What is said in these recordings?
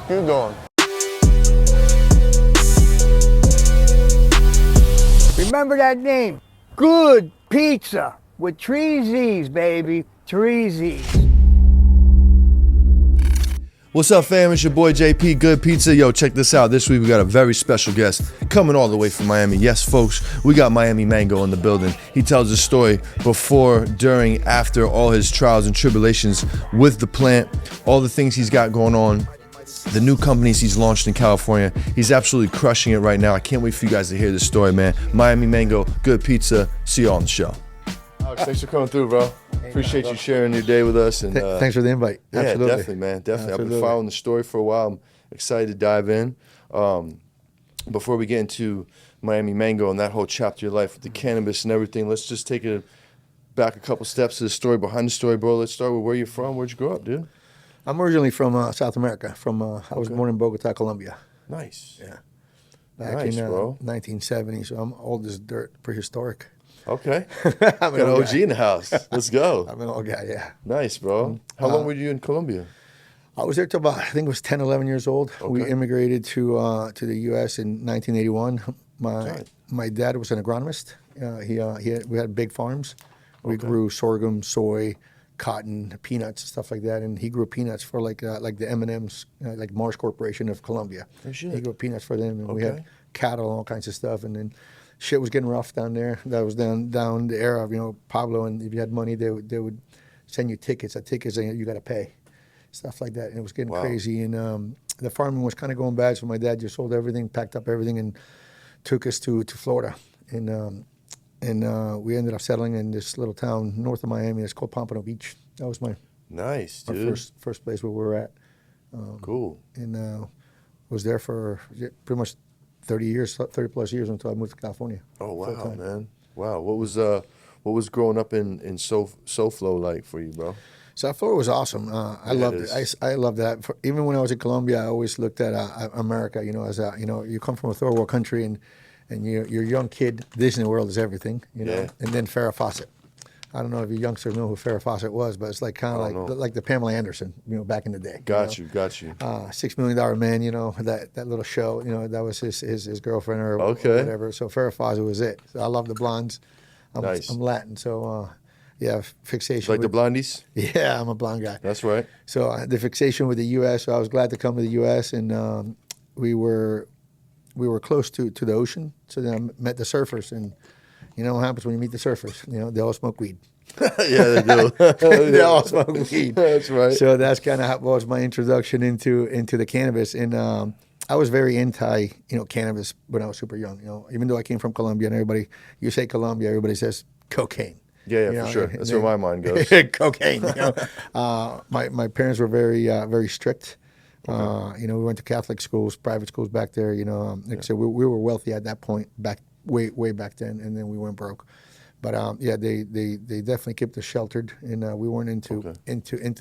fuck you doing? Remember that name, Good Pizza, with 3 Z's, baby, 3 Z's. What's up, fam? It's your boy JP, Good Pizza. Yo, check this out. This week we got a very special guest coming all the way from Miami. Yes, folks, we got Miami Mango in the building. He tells a story before, during, after all his trials and tribulations with the plant, all the things he's got going on, the new companies he's launched in California. He's absolutely crushing it right now. I can't wait for you guys to hear this story, man. Miami Mango, Good Pizza. See you all on the show. Alex, thanks for coming through, bro. Appreciate you sharing your day with us. And thanks for the invite. Absolutely. Yeah, definitely, man. Definitely. I've been following the story for a while. I'm excited to dive in. Before we get into Miami Mango and that whole chapter of your life with the cannabis and everything, let's just take it back a couple steps to the story behind the story, bro. Let's start with where you're from. Where'd you grow up, dude? I'm originally from South America. I was born in Bogota, Colombia. Nice. Yeah. Back Nice, in bro. 1970, so I'm old as dirt, prehistoric. Okay. I'm Got an OG in the house. Let's go. I'm an old guy, yeah. Nice, bro. How long were you in Colombia? I was there till about, I think it was 10, 11 years old. Okay. We immigrated to the U.S. in 1981. My dad was an agronomist. We had big farms. We grew sorghum, soy, cotton, peanuts, stuff like that. And he grew peanuts for like the M&M's, like Mars Corporation of Colombia. Oh, shit. He grew peanuts for them, and we had cattle and all kinds of stuff. And then shit was getting rough down there. That was down the era of Pablo, and if you had money, they would send you tickets. Tickets you got to pay, stuff like that. And it was getting crazy. And the farming was kind of going bad, so my dad just sold everything, packed up everything, and took us to Florida. And we ended up settling in this little town north of Miami. It's called Pompano Beach. That was my first place where we were at. Cool. And was there for pretty much 30 plus years until I moved to California. Oh wow, man! Wow, what was growing up in SoFlo like for you, bro? South Florida was awesome. I loved it. I loved that. Even when I was in Colombia, I always looked at America. As you come from a third world country, and you're a young kid. Disney World is everything. And then Farrah Fawcett. I don't know if you youngsters know who Farrah Fawcett was, but it's like kind of like the Pamela Anderson, back in the day. Got you. $6 Million Man, that little show, that was his girlfriend or whatever. So Farrah Fawcett was it. So I love the blondes. I'm Latin, so fixation. Like the blondies? Yeah, I'm a blonde guy. That's right. So the fixation with the U.S. So I was glad to come to the U.S. and we were close to the ocean. So then I met the surfers, and you know what happens when you meet the surfers? They all smoke weed. Yeah, they do. They all smoke weed. That's right. So that's kind of was my introduction into the cannabis. And I was very anti, cannabis when I was super young. Even though I came from Colombia, and you say Colombia, everybody says cocaine. Yeah, for sure. That's where my mind goes. Cocaine. My parents were very very strict. We went to Catholic schools, private schools back there. Like I said, we were wealthy at that point way back then, and then we went broke. But they definitely kept us sheltered, and we weren't into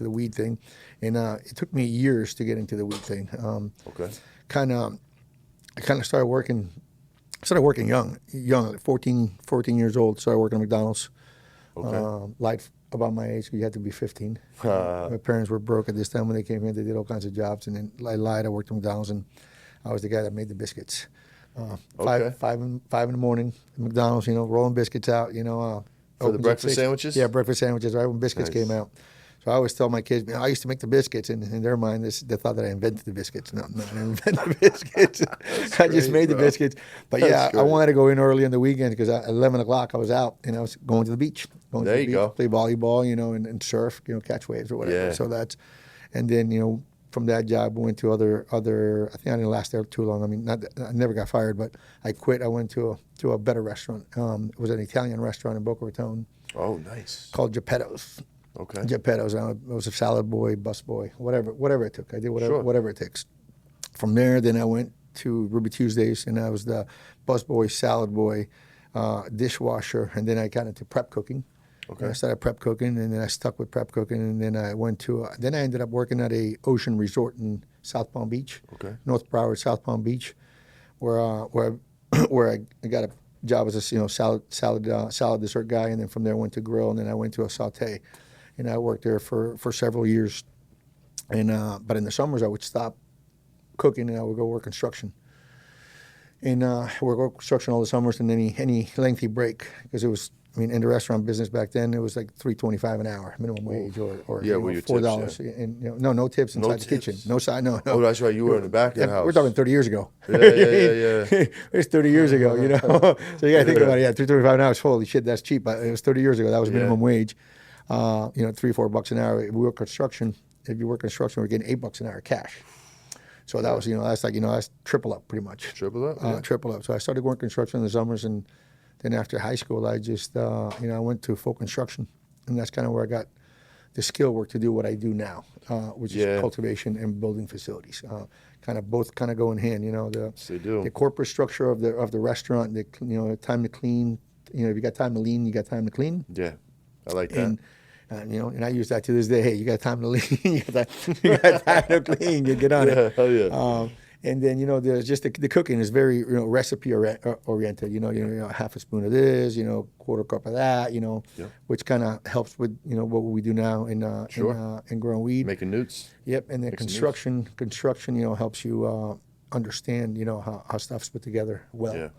the weed thing. And it took me years to get into the weed thing. I kind of started working young, like 14 years old. Started working at McDonald's. Lied about my age. You had to be 15. My parents were broke at this time when they came here. They did all kinds of jobs, and then I lied. I worked at McDonald's, and I was the guy that made the biscuits. 5 in the morning, McDonald's, rolling biscuits out, for the breakfast sandwiches? Yeah, breakfast sandwiches, right when biscuits came out. So I always tell my kids, I used to make the biscuits, and in their mind, they thought that I invented the biscuits. No, I didn't invent the biscuits. I just made the biscuits. But I wanted to go in early on the weekend because at 11 o'clock I was out, and I was going to the beach. There you go. Play volleyball, and surf, catch waves or whatever. Yeah. So and then, from that job, I went to other. I think I didn't last there too long. I mean, I never got fired, but I quit. I went to a better restaurant. It was an Italian restaurant in Boca Raton. Oh, nice. Called Geppetto's. Okay. Geppetto's. I was a salad boy, bus boy, whatever it took. I did whatever it takes. From there, then I went to Ruby Tuesdays, and I was the bus boy, salad boy, dishwasher, and then I got into prep cooking. Okay. I started prep cooking, and then I stuck with prep cooking, and then I went to. Then I ended up working at a ocean resort in South Palm Beach, North Broward, South Palm Beach, where I got a job as a salad dessert guy, and then from there I went to grill, and then I went to a saute, and I worked there for several years, and but in the summers I would stop cooking, and I would go work construction. And work construction all the summers, and any lengthy break, because it was, I mean, in the restaurant business back then, it was like $3.25 an hour minimum wage, or Yeah, you with know, your $4. tips, yeah. And no tips inside the tips. kitchen, no side, no. Oh, that's right. You were in the back of the house. We're talking 30 years ago. Yeah. It's 30 years ago, you know. So you got to think about it. Yeah, $3.25 an hour. Holy shit, that's cheap. But it was 30 years ago. That was minimum wage. You know, $3-4 an hour. If we work construction, if you work construction, we're getting $8 an hour cash. So that was, you know, that's like, you know, that's triple up pretty much. Triple up? Yeah. Triple up. So I started working construction in the summers, and then after high school, I just, you know, I went to full construction, and that's kind of where I got the skill work to do what I do now, which is cultivation and building facilities. Kind of both kind of go in hand, you know. They do. The corporate structure of the restaurant, the, you know, time to clean. You know, if you got time to lean, you got time to clean. Yeah, I like that. And you know, and I use that to this day. Hey, you got time to lean, you got time to clean, you get on it. Hell yeah. And then, you know, there's just the cooking is very, you know, recipe oriented. You know, half a spoon of this, you know, quarter cup of that, you know, which kind of helps with, you know, what we do now in growing weed. Making newts. Yep, and then construction, you know, helps you understand, you know, how stuff's put together well,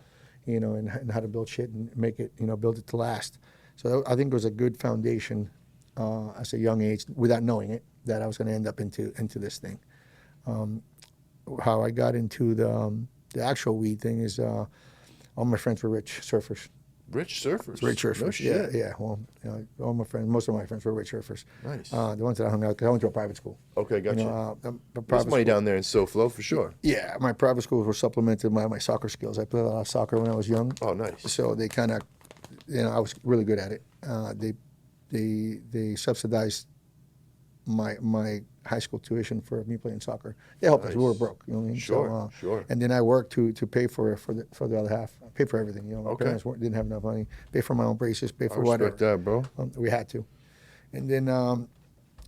you know, and how to build shit and make it, you know, build it to last. So I think it was a good foundation as a young age, without knowing it, that I was going to end up into this thing. How I got into the actual weed thing is all my friends were rich surfers. Rich surfers? Rich surfers. No shit. Yeah. Well, you know, all my friends, most of my friends were rich surfers. Nice. The ones that I hung out, because I went to a private school. Okay, gotcha. You know, There's money down there in SoFlo for sure. Yeah, my private schools were supplemented by my soccer skills. I played a lot of soccer when I was young. Oh, nice. So they kind of, you know, I was really good at it. They subsidized my high school tuition for me playing soccer. They helped us. We were broke, you know what I mean? Sure, sure. And then I worked to pay for the other half. I paid for everything. You know, my parents didn't have enough money. Pay for my own braces. Pay for whatever. Respect that, bro. We had to. And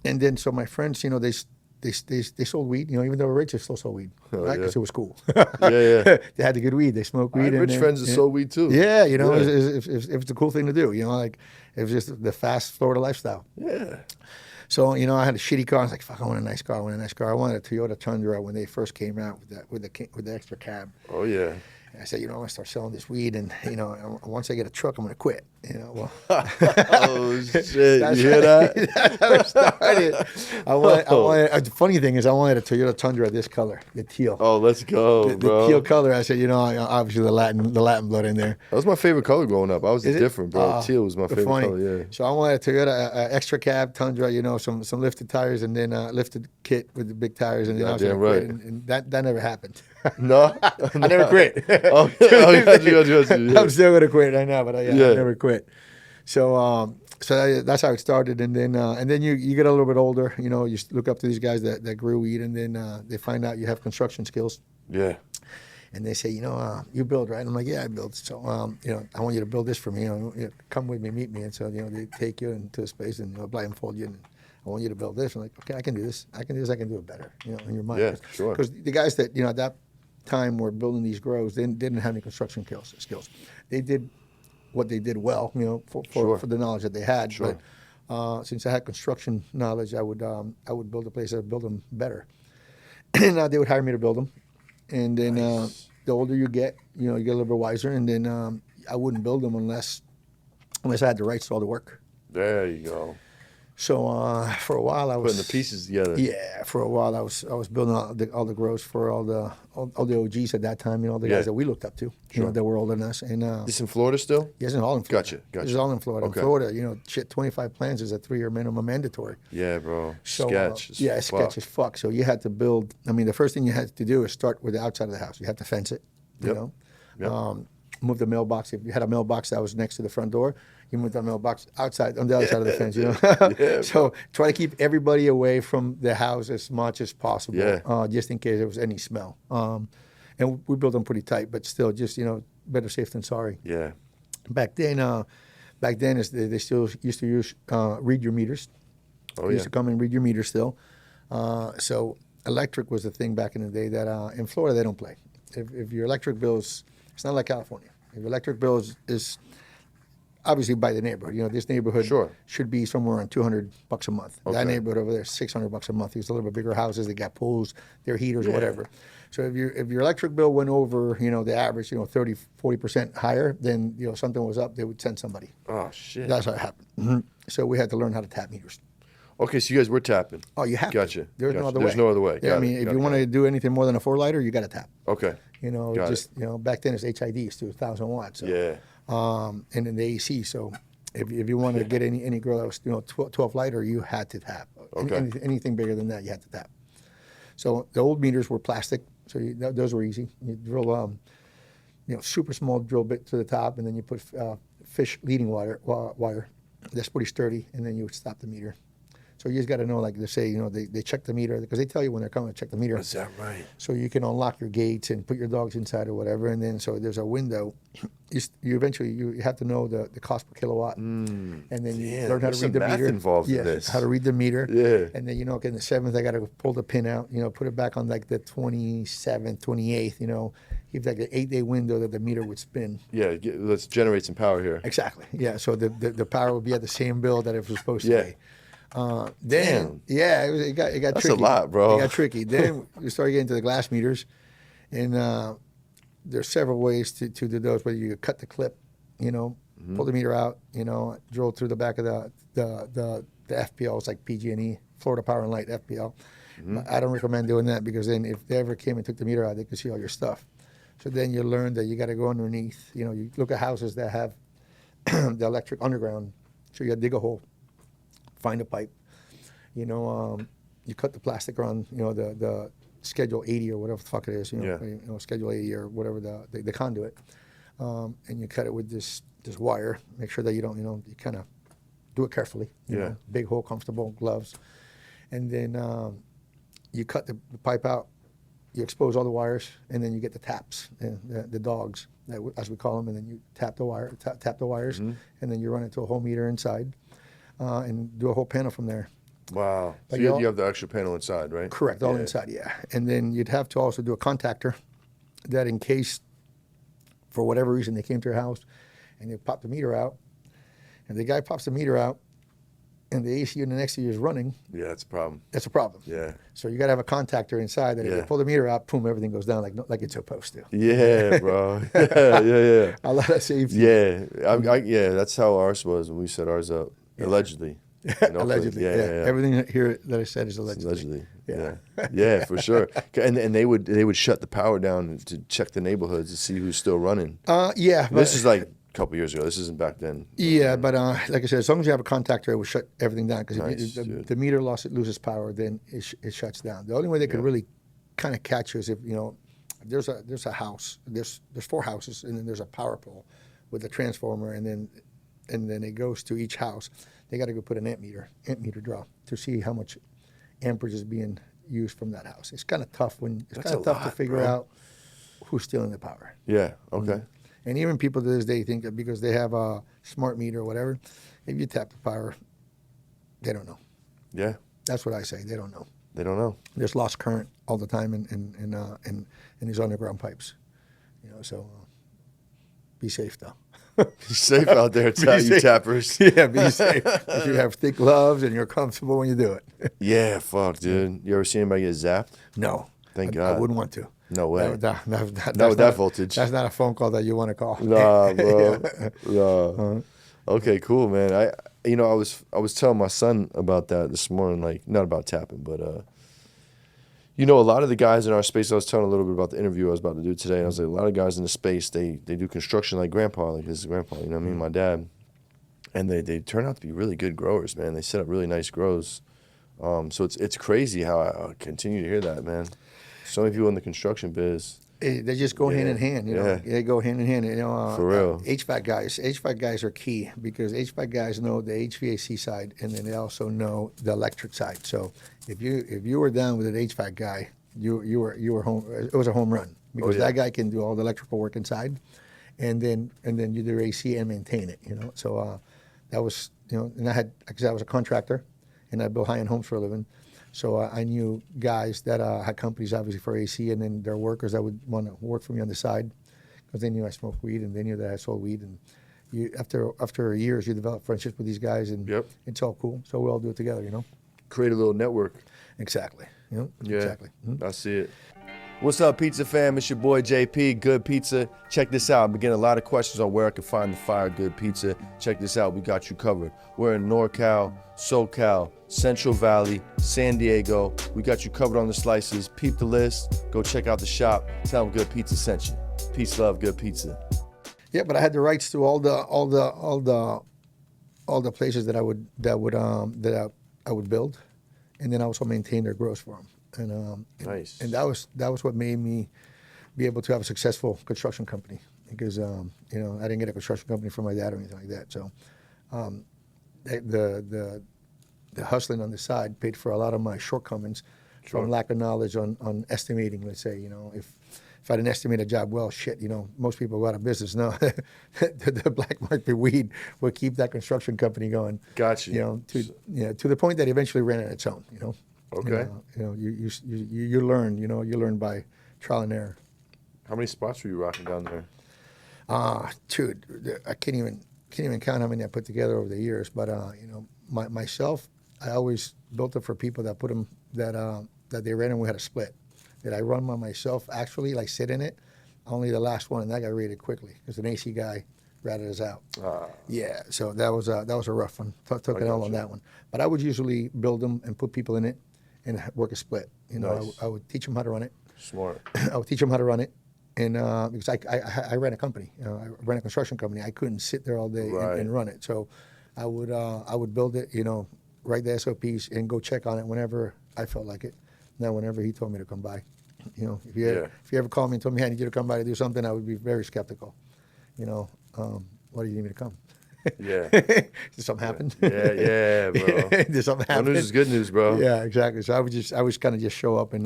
then so my friends, you know, they sold weed. You know, even though they were rich, they still sold weed, right? Because it was cool. Yeah. They had the good weed. They smoked weed. Rich friends that sold weed too. Yeah, you know, it's a cool thing to do. You know, like it was just the fast Florida lifestyle. Yeah. So, you know, I had a shitty car. I was like, fuck, I want a nice car. I wanted a Toyota Tundra when they first came out with the extra cab. Oh, yeah. And I said, you know, I'm going to start selling this weed. And, you know, once I get a truck, I'm going to quit. You know, well. Oh, shit. You hear that? That's how it started. I wanted, the funny thing is I wanted a Toyota Tundra this color, the teal. Oh, let's go, bro. The teal color. I said, you know, obviously the Latin blood in there. That was my favorite color growing up. I was different, bro. Teal was my favorite color, yeah. So I wanted a Toyota extra cab Tundra, you know, some lifted tires, and then lifted kit with the big tires, and then I was gonna quit, and that never happened. No? I never quit. Oh, got you. Yeah. I'm still gonna quit right now, but I never quit. So that's how it started, and then you get a little bit older, you know, you look up to these guys that grew weed, and then they find out you have construction skills. Yeah. And they say, you know, you build, right? I'm like, yeah, I build. So, you know, I want you to build this for me. You know, come with me, meet me. And so, you know, they take you into a space and, you know, blindfold you. And I want you to build this. I'm like, okay, I can do this. I can do it better, you know, in your mind. Yeah, sure. Because the guys that, you know, at that time were building these grows, they didn't have any construction skills. They did what they did well, you know, for the knowledge that they had. Sure. But since I had construction knowledge, I would build a place that would build them better. And they would hire me to build them. And then the older you get, you know, you get a little bit wiser. And then I wouldn't build them unless I had the rights to all the work. There you go. So for a while I was putting the pieces together. Yeah, for a while I was building all the grows for all the OGs at that time. You know, the guys that we looked up to. You know, that were older than us. And this in Florida still? Yes, in all in Florida. Gotcha. This is all in Florida. Okay. In Florida, you know, 25 plants is a 3-year minimum mandatory. Yeah, bro. So, sketch as fuck. So you had to build. I mean, the first thing you had to do is start with the outside of the house. You have to fence it. You know. Yep. Move the mailbox. If you had a mailbox that was next to the front door, you move the mailbox outside on the other side of the fence. You know. So try to keep everybody away from the house as much as possible. Just in case there was any smell. And we built them pretty tight, but still, just, you know, better safe than sorry. Yeah. Back then, they still used to use read your meters. Oh, they used to come and read your meters still. So electric was the thing back in the day that in Florida they don't play. If your electric bills, it's not like California. If your electric bill is obviously by the neighborhood. You know, this neighborhood Sure. should be somewhere around $200 a month. Okay. That neighborhood over there, $600 a month. These a little bit bigger houses. They got pools, their heaters, Yeah. whatever. So if your electric bill went over, you know, the average, you know, 30, 40% higher, then, you know, something was up, they would send somebody. Oh shit. That's how it happened. Mm-hmm. So we had to learn how to tap meters. Okay, so you guys were tapping. Oh, you have Gotcha. to. There's no Gotcha. other way. There's no other way. Yeah, Got I mean, it. if Got you it. want to do anything more than a 4-lighter, you got to tap. Okay. You know, Got just, you know, back then it's HIDs to 1,000 watts. So, Yeah. and then the AC. So if you want to get any grill that was, you know, 12 lighter, you had to tap. Okay. Anything bigger than that, you had to tap. So the old meters were plastic, so those were easy. You drill, you know, super small drill bit to the top, and then you put fish leading wire. That's pretty sturdy, and then you would stop the meter. So you just got to know, like they say, you know, they check the meter because they tell you when they're coming to check the meter. Is that right? So you can unlock your gates and put your dogs inside or whatever, and then so there's a window. You eventually you have to know the cost per kilowatt, and then you Yeah, learn how there's to read some the math meter. involved in Yes, this. how to read the meter. Yeah. And then, you know, okay, in the 7th, I got to pull the pin out, you know, put it back on like the 27th, 28th, you know, give like an 8-day window that the meter would spin. Yeah. Let's generate some power here. Exactly. Yeah. So the power would be at the same bill that it was supposed to Yeah. be. Then, yeah, it got That's tricky. a lot, bro. It got tricky. Then we started getting to the glass meters, and there's several ways to do those. Whether you cut the clip, you know, pull the meter out, you know, drill through the back of the FPLs like PG&E, Florida Power and Light FPL. I don't recommend doing that because then if they ever came and took the meter out, they could see all your stuff. So then you learn that you got to go underneath. You know, you look at houses that have the electric underground, so you got to dig a hole. Find a pipe, you know, you cut the plastic around, you know, the Schedule 80 or whatever the fuck it is, you know, Yeah. you know, Schedule 80 or whatever the conduit, and you cut it with this wire. Make sure that you don't, you know, you kind of do it carefully, you know, big hole, comfortable, gloves, and then you cut the pipe out, you expose all the wires, and then you get the taps, the dogs, as we call them, and then you tap the wires, and then you run it to a whole meter inside. And do a whole panel from there. Wow. So But you have the extra panel inside, right? Correct, all inside, yeah. And then you'd have to also do a contactor that in case, for whatever reason, they came to your house and they popped the meter out, and the guy pops the meter out, and the AC unit next to you is running, Yeah, that's a problem. that's a problem. Yeah. So you got to have a contactor inside that if Yeah. you pull the meter out, boom, everything goes down like it's supposed to. Yeah, bro. Yeah. A lot of safety. Yeah. Yeah, that's how ours was when we set ours up. Allegedly. You know, Allegedly, yeah. Everything here that I said is allegedly. Allegedly. Yeah. Yeah, for sure. And they would shut the power down to check the neighborhoods to see who's still running. Yeah. But, This is like a couple years ago. This isn't back then. yeah, but like I said, as long as you have a contactor, it will shut everything down. Because Nice, if dude. the meter loses power, then it shuts down. The only way they could really kind of catch you is if, you know, there's a house, there's 4 houses, and then there's a power pole with a transformer, and then it goes to each house. They got to go put an amp meter draw to see how much amperage is being used from that house. It's kind of tough to figure bro. out who's stealing the power. Yeah. Okay. And even people to this day think that because they have a smart meter or whatever, if you tap the power, they don't know. Yeah. That's what I say. They don't know. They don't know. There's lost current all the time in these underground pipes. You know, so be safe though. Be safe out there, tell you safe. tappers. Yeah, be safe. If you have thick gloves and you're comfortable when you do it. Yeah, fuck, dude. You ever seen anybody get zapped? No. Thank I God. wouldn't want to. No way. Not Not with with that voltage. That's not a phone call that you want to call. Nah, bro. Nah. Okay, cool, man. I was telling my son about that this morning, like not about tapping, but you know, a lot of the guys in our space. I was telling a little bit about the interview I was about to do today. I was like, a lot of guys in the space, they do construction like grandpa, like his grandpa. You know what I mean? My dad, and they turn out to be really good growers, man. They set up really nice grows. So it's crazy how I continue to hear that, man. So many people in the construction biz. They just go hand in hand, you know. Yeah. They go hand in hand, you know. For real. HVAC guys are key because HVAC guys know the HVAC side, and then they also know the electric side. So if you were down with an HVAC guy, you were home. It was a home run because that guy can do all the electrical work inside, and then you do AC and maintain it, you know. So that was, you know, and because I was a contractor, and I built high-end homes for a living. So I knew guys that had companies, obviously, for AC, and then their workers that would want to work for me on the side because they knew I smoked weed, and they knew that I sold weed. And after years, you develop friendships with these guys, and Yep. it's all cool. So we all do it together, you know. Create a little network. Exactly. You know. Yeah, Exactly. I see it. What's up, pizza fam? It's your boy JP, Good Pizza. Check this out. I'm getting a lot of questions on where I can find the fire good pizza. Check this out. We got you covered. We're in NorCal, SoCal, Central Valley, San Diego. We got you covered on the slices. Peep the list. Go check out the shop. Tell them Good Pizza sent you. Peace, love, Good Pizza. Yeah, but I had the rights to all the places that I would build, and then I also maintain their grows for them. And Nice. And that was what made me be able to have a successful construction company, because you know, I didn't get a construction company from my dad or anything like that. So the hustling on the side paid for a lot of my shortcomings from lack of knowledge on estimating. Let's say, you know, if I didn't estimate a job well, shit, you know, most people go out of business. No, the black market weed will keep that construction company going. Gotcha. You know, to the point that eventually ran on its own. You know. Okay. You learn. You know, you learn by trial and error. How many spots were you rocking down there? Dude, I can't even count how many I put together over the years. But you know, myself, I always built it for people that put them that they ran and we had a split. Did I run by myself? Actually, like sit in it. Only the last one, and that got raided quickly because an AC guy ratted us out. Yeah, so that was a rough one. Took it all on that one. But I would usually build them and put people in it and work a split. You know, Nice. I would teach them how to run it. Smart. I would teach them how to run it, and because I ran a company, you know, I ran a construction company. I couldn't sit there all day and run it, so I would build it, you know, write the SOPs and go check on it whenever I felt like it. Now, whenever he told me to come by, you know, if you ever called me and told me, "Hey, I need you to come by to do something," I would be very skeptical. You know, why do you need me to come? Yeah. Did something happen? Yeah, bro. Did something happen? No news is good news, bro. Yeah, exactly. So I was kind of just show up and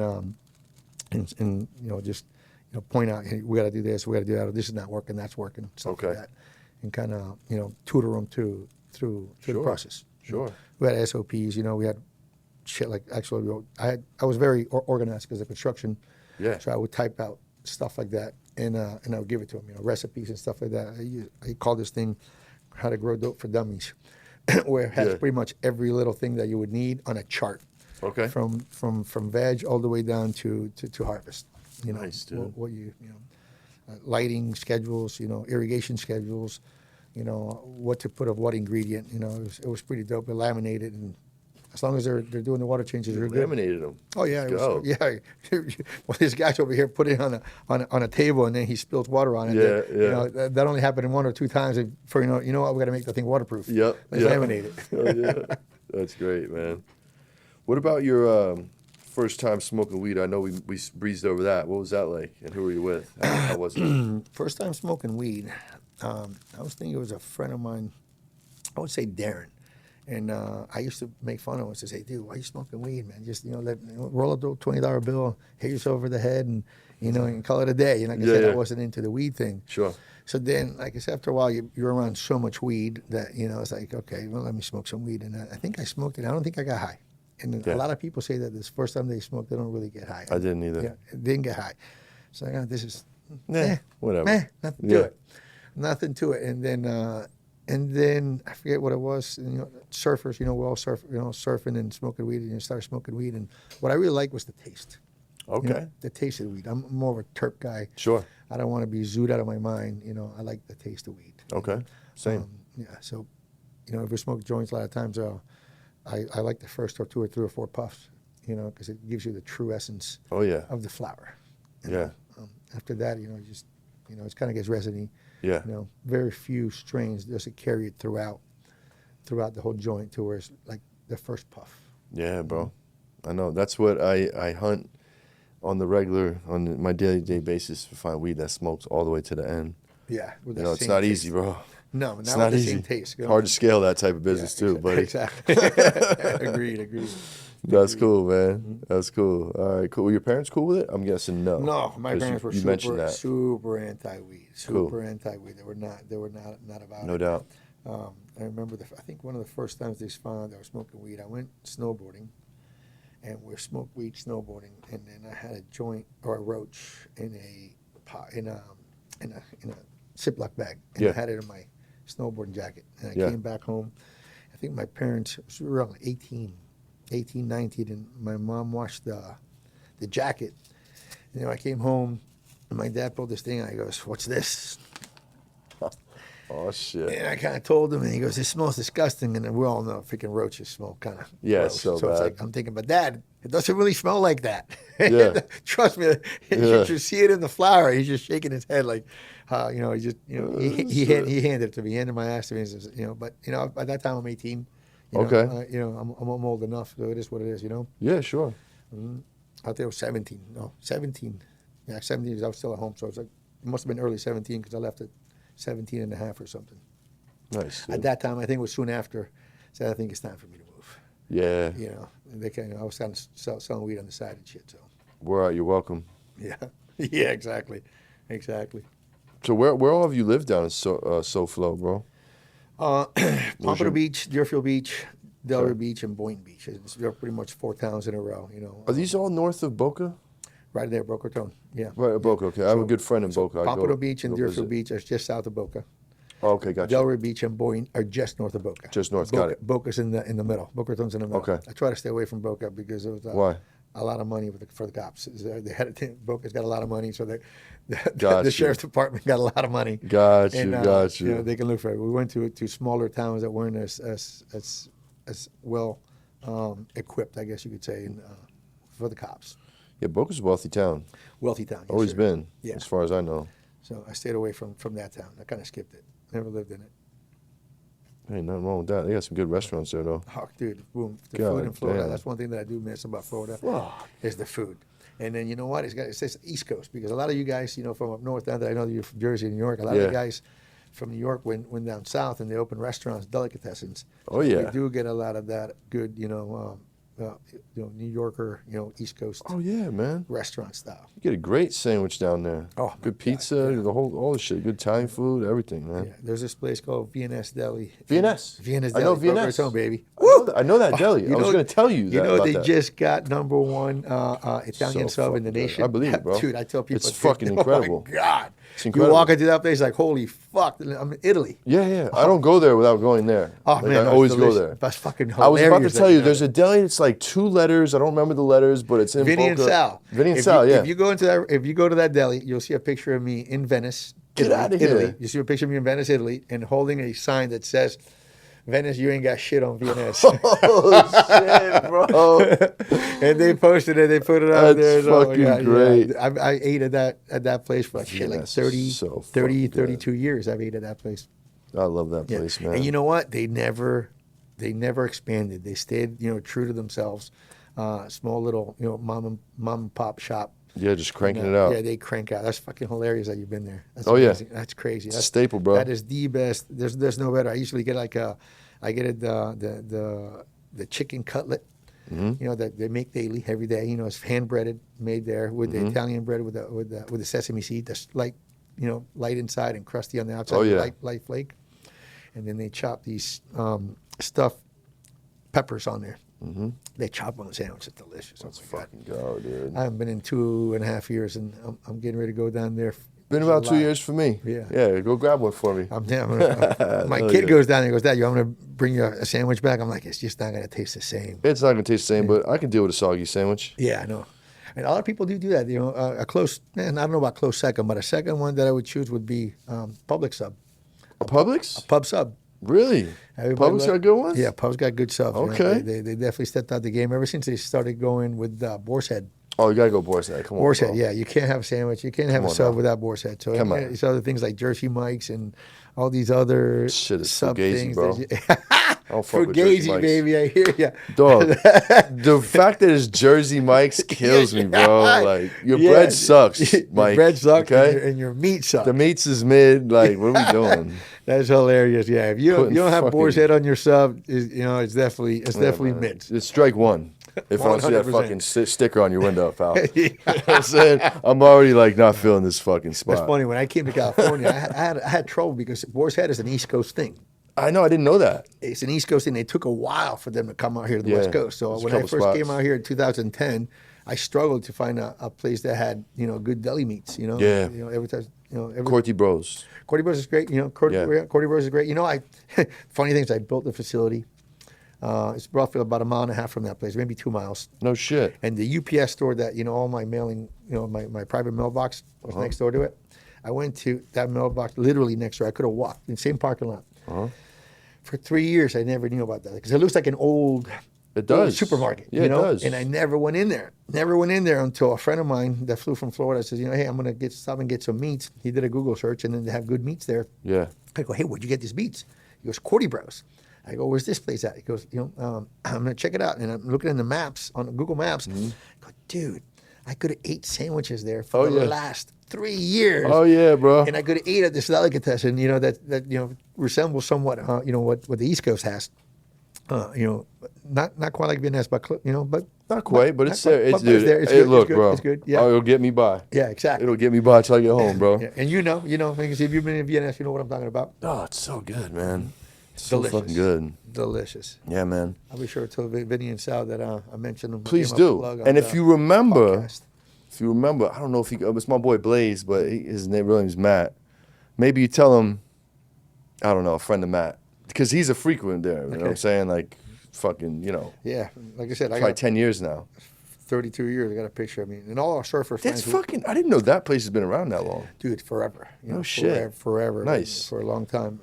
you know, just, you know, point out, hey, we got to do this, we got to do that, or this is not working, that's working, stuff like that, and kind of, you know, tutor them through the process. Sure. You know, we had SOPs. You know, we had shit like actually I was very organized because of construction. Yeah. So I would type out stuff like that and I would give it to them. You know, recipes and stuff like that. I call this thing "How to Grow Dope for Dummies," where it has pretty much every little thing that you would need on a chart. Okay. From veg all the way down to harvest. You know, Nice, dude. what you know, lighting schedules, you know, irrigation schedules, you know, what to put of what ingredient. You know, it was pretty dope. Laminated, and as long as they're doing the water changes, they're good. Laminated them. Oh yeah, Let's Well, this guy's over here put it on a table, and then he spills water on it. Yeah. You know, that only happened one or two times. For you know what, we got to make the thing waterproof. Yep. Let's laminate it. Oh, yeah. That's great, man. What about your first time smoking weed? I know we breezed over that. What was that like, and who were you with? How was it? First time smoking weed, I was thinking it was a friend of mine. I would say Darren. And I used to make fun of him and say, "Dude, why are you smoking weed, man? Just, you know, roll a $20 bill, hit yourself over the head, and, you know, and call it a day." And like I said, I wasn't into the weed thing. Sure. So then, like I said, after a while, you're around so much weed that, you know, it's like, okay, well, let me smoke some weed. And I think I smoked it. I don't think I got high. And a lot of people say that this first time they smoke, they don't really get high. I didn't either. Yeah, didn't get high. So this is, whatever. Nothing to it. Nothing to it. And then I forget what it was. And, you know, surfers, you know, we all surfing and smoking weed, and you start smoking weed. And what I really liked was the taste. Okay. You know, the taste of the weed. I'm more of a terp guy. Sure. I don't want to be zooted out of my mind. You know, I like the taste of weed. Okay. Same. Yeah. So, you know, if we smoke joints, a lot of times I like the first or 2 or 3 or 4 puffs, you know, because it gives you the true essence of the flower. Yeah. After that, you know, just, you know, it kind of gets resiny. Yeah. You know, very few strains does it carry it throughout the whole joint to where it's like the first puff. Yeah, bro. I know. That's what I hunt on the regular, on my daily basis, to find weed that smokes all the way to the end. Yeah. You know, it's not easy, bro. No, it's not easy. Same taste. It's hard to scale that type of business too, buddy. Exactly. Agreed. That's cool, man. That's cool. All right, cool. Were your parents cool with it? I'm guessing no. No, my parents were super anti-weed. Cool. Anti-weed. They were not about it. No doubt. I remember I think one of the first times they found I was smoking weed, I went snowboarding, and we smoked weed snowboarding, and then I had a joint or a roach in a Ziploc bag, and I had it in my snowboarding jacket. And I Yeah. came back home. I think my parents, we were around 18, 19, and my mom washed the jacket. And then I came home, and my dad pulled this thing out. He goes, "What's this?" Oh shit. And I kind of told him, and he goes, "This smells disgusting." And then we all know freaking roaches smell kind of Yeah, gross. it's so It's bad. like, I'm thinking, but Dad, it doesn't really smell like that. Yeah. Trust me, Yeah. you should see it in the flour. He's just shaking his head like, you know, he just, you know, he handed it to me, he handed my ass to me. And says, you know, but you know, by that time I'm 18. You know, Okay. you know, I'm old enough, so it is what it is. You know. Yeah, sure. Out there was 17. No, 17. Yeah, 17 because I was still at home, so it was like it must have been early 17 because I left at 17 and a half or something. Nice. At Dude. that time, I think it was soon after. Said I think it's time for me to move. Yeah. You know, they kind of, I was kind of selling weed on the side and shit. So We're out. You're welcome. yeah, yeah, exactly. So where all have you lived down in SoFlo, bro? Pompano Beach, Deerfield Beach, Delray Okay. Beach, and Boynton Beach. They're pretty much 4 towns in a row. You know, Are these all north of Boca? right there, Boca Raton. Yeah. Right, Boca. Okay, I have a good friend in Boca. I Pompano go- Beach and go Deerfield visit. Beach are just south of Boca. Oh, okay, gotcha. Delray Beach and Boynton are just north of Boca. Just north, Boca, got it. Boca's in the middle. Boca Raton's in the middle. Okay. I try to stay away from Boca because it was Why? a lot of money for the cops. They had Boca's got a lot of money, so the Got sheriff's department got a lot of money. Got you, And, got you. You know, they can look for it. We went to smaller towns that weren't as well equipped, I guess you could say, for the cops. Yeah, Boca's a wealthy town. Wealthy town. yes, Always sir. been, Yeah. as far as I know. So I stayed away from that town. I kind of skipped it. Never lived in it. Hey, nothing wrong with that. They got some good restaurants there, though. Oh, dude, boom. The God food in Florida. damn. That's one thing that I do miss about Florida Fuck. is the food. And then you know what? It says East Coast because a lot of you guys, you know, from up north, now that I know that you're from Jersey and New York, a lot of Yeah. you guys from New York went down south and they opened restaurants, delicatessens. Oh, yeah. We do get a lot of that good, New Yorker, East Coast Oh yeah, man. restaurant style. You get a great sandwich down there. Oh, my good God, pizza, all the shit. Good Italian food, everything, man. Yeah, there's this place called VNS Deli. VNS. VNS I know Deli. Boca VNS. Raton, baby. I know that deli. You I was know- going to tell you that. You know about they that. just got #1 Italian So sub in the fucking good. nation. I believe it, bro. Dude, I tell people It's fucking oh incredible. my God, It's you incredible. walk into that place like, holy fuck, I'm in Italy. Yeah. I don't go there without going there. Oh Like, man, I no, it's always go delicious. there. That's fucking I hilarious. was about to tell you, that there's a deli. It's like 2 letters. I don't remember the letters, but it's in Vinny and Boca. Sal. Vinny and If Sal, you, yeah. If you go to that deli, you'll see a picture of me in Venice, Get Italy, outta here. Italy. You see a picture of me in Venice, Italy, and holding a sign that says, "Venice, you ain't got shit on VNS." Oh shit, bro. And they posted it. They put it out That's there. fucking yeah. great. I ate at that place for like shit, like VNS is 30, so 30 fucking 32 years. I've ate at that place. I love that Yeah. place, man. And you know what? They never expanded. They stayed, true to themselves. Small little, mom and pop shop. Yeah, just cranking And, it out. Yeah, they crank out. That's fucking hilarious that you've been there. That's Oh, yeah. amazing. That's crazy. It's a That's staple, bro. That is the best. There's no better. I usually get like I get it the chicken cutlet. Mm-hmm. That they make daily every day. It's hand breaded, made there with Mm-hmm. the Italian bread with the sesame seed that's light, light inside and crusty on the outside. Oh, yeah. light flake. And then they chop these stuffed peppers on there. Mm-hmm. They chop on the sandwich. It's delicious. Let's Oh my God. fucking go, dude. I haven't been in 2.5 years, and I'm getting ready to go down there. Been about 2 July. years for me. Yeah. Yeah, go grab one for me. I'm down. My Hell kid yeah. goes down there and goes, "Dad, I'm going to bring you a sandwich back." I'm like, "It's just not going to taste the same." It's not gonna taste the same, but I can deal with a soggy sandwich. Yeah, I know. And a lot of people do that. A close, and I don't know about close second, but a second one that I would choose would be Public Sub. A Publix? Pub Sub. Really? Everybody Publix like- got good ones? Yeah, Pub's got good subs. man. Okay. They definitely stepped out the game ever since they started going with Boar's Head. Oh, you gotta go Boar's Head. Come on. Boar's bro. Head, yeah. You can't have a sandwich. You can't have Come a on sub now. without Boar's Head. So Come on. it's other things like Jersey Mike's and all these other Shit is sub fugazi, things. bro. I don't fuck with Jersey Fugazi, Mike's. baby. I hear ya. Dog, the fact that it's Jersey Mike's kills me, bro. Like, your Yeah. bread sucks, Your Mike. bread sucks okay? and your meat sucks. The meats is mid. Like, what are we doing? That's hilarious. Yeah, if you Putting don't have fucking- Boar's Head on your sub, it's definitely Man, mid. It's strike one. If I don't see that 100%. fucking sticker on your window, pal. You know what I'm saying? I'm already like not feeling this fucking spot. That's funny. When I came to California, I had trouble because Boar's Head is an East Coast thing. I know, I didn't know that. It's an East Coast thing. It took a while for them to come out here to the Yeah, West Coast. So there's a when I couple first spots. came out here in 2010, I struggled to find a place that had good deli meats. Yeah. Every time Corty Bros. Cordy Bros is great. Cordy Bros is great. Funny things. I built the facility. It's roughly about a mile and a half from that place, maybe 2 miles. No shit. And the UPS store that all my mailing, my private mailbox was next door to it. I went to that mailbox literally next door. I could have walked in the same parking lot. For 3 years, I never knew about that because it looks like an old supermarket. Yeah, it does. And I never went in there. Never went in there until a friend of mine that flew from Florida says, hey, I'm going to stop and get some meats. He did a Google search, and then they have good meats there. Yeah. I go, hey, where'd you get these meats? He goes, Cordy Bros. I go, where's this place at? He goes, I'm going to check it out. And I'm looking in the maps, on Google Maps. I go, dude, I could have ate sandwiches there for the last 3 years. Oh, yeah, bro. And I could have ate at this delicatessen, that resembles somewhat, what the East Coast has. Not quite like Vietnamese, but not quite, but it's there. It's there. It's good. Look, it's good. bro. It's good. Yeah. Oh, it'll get me by. Yeah, exactly. It'll get me by till I get home, bro. Yeah. And because if you've been in Vietnam, you know what I'm talking about. Oh, it's so good, man. It's Delicious. so fucking good. Delicious. Yeah, man. I'll be sure to tell Vinny and Sal that I mentioned them. Please do. And if you remember, I don't know if it's my boy Blaze, but his real name's Matt. Maybe you tell him, I don't know, a friend of Matt, because he's a frequent there. You know what I'm saying? Like, fucking, Yeah, like I said, probably 10 years now. 32 years. I got a picture of me and all our surfer friends. That's fucking. I didn't know that place has been around that long. Dude, forever. No shit. Forever. Nice. For a long time.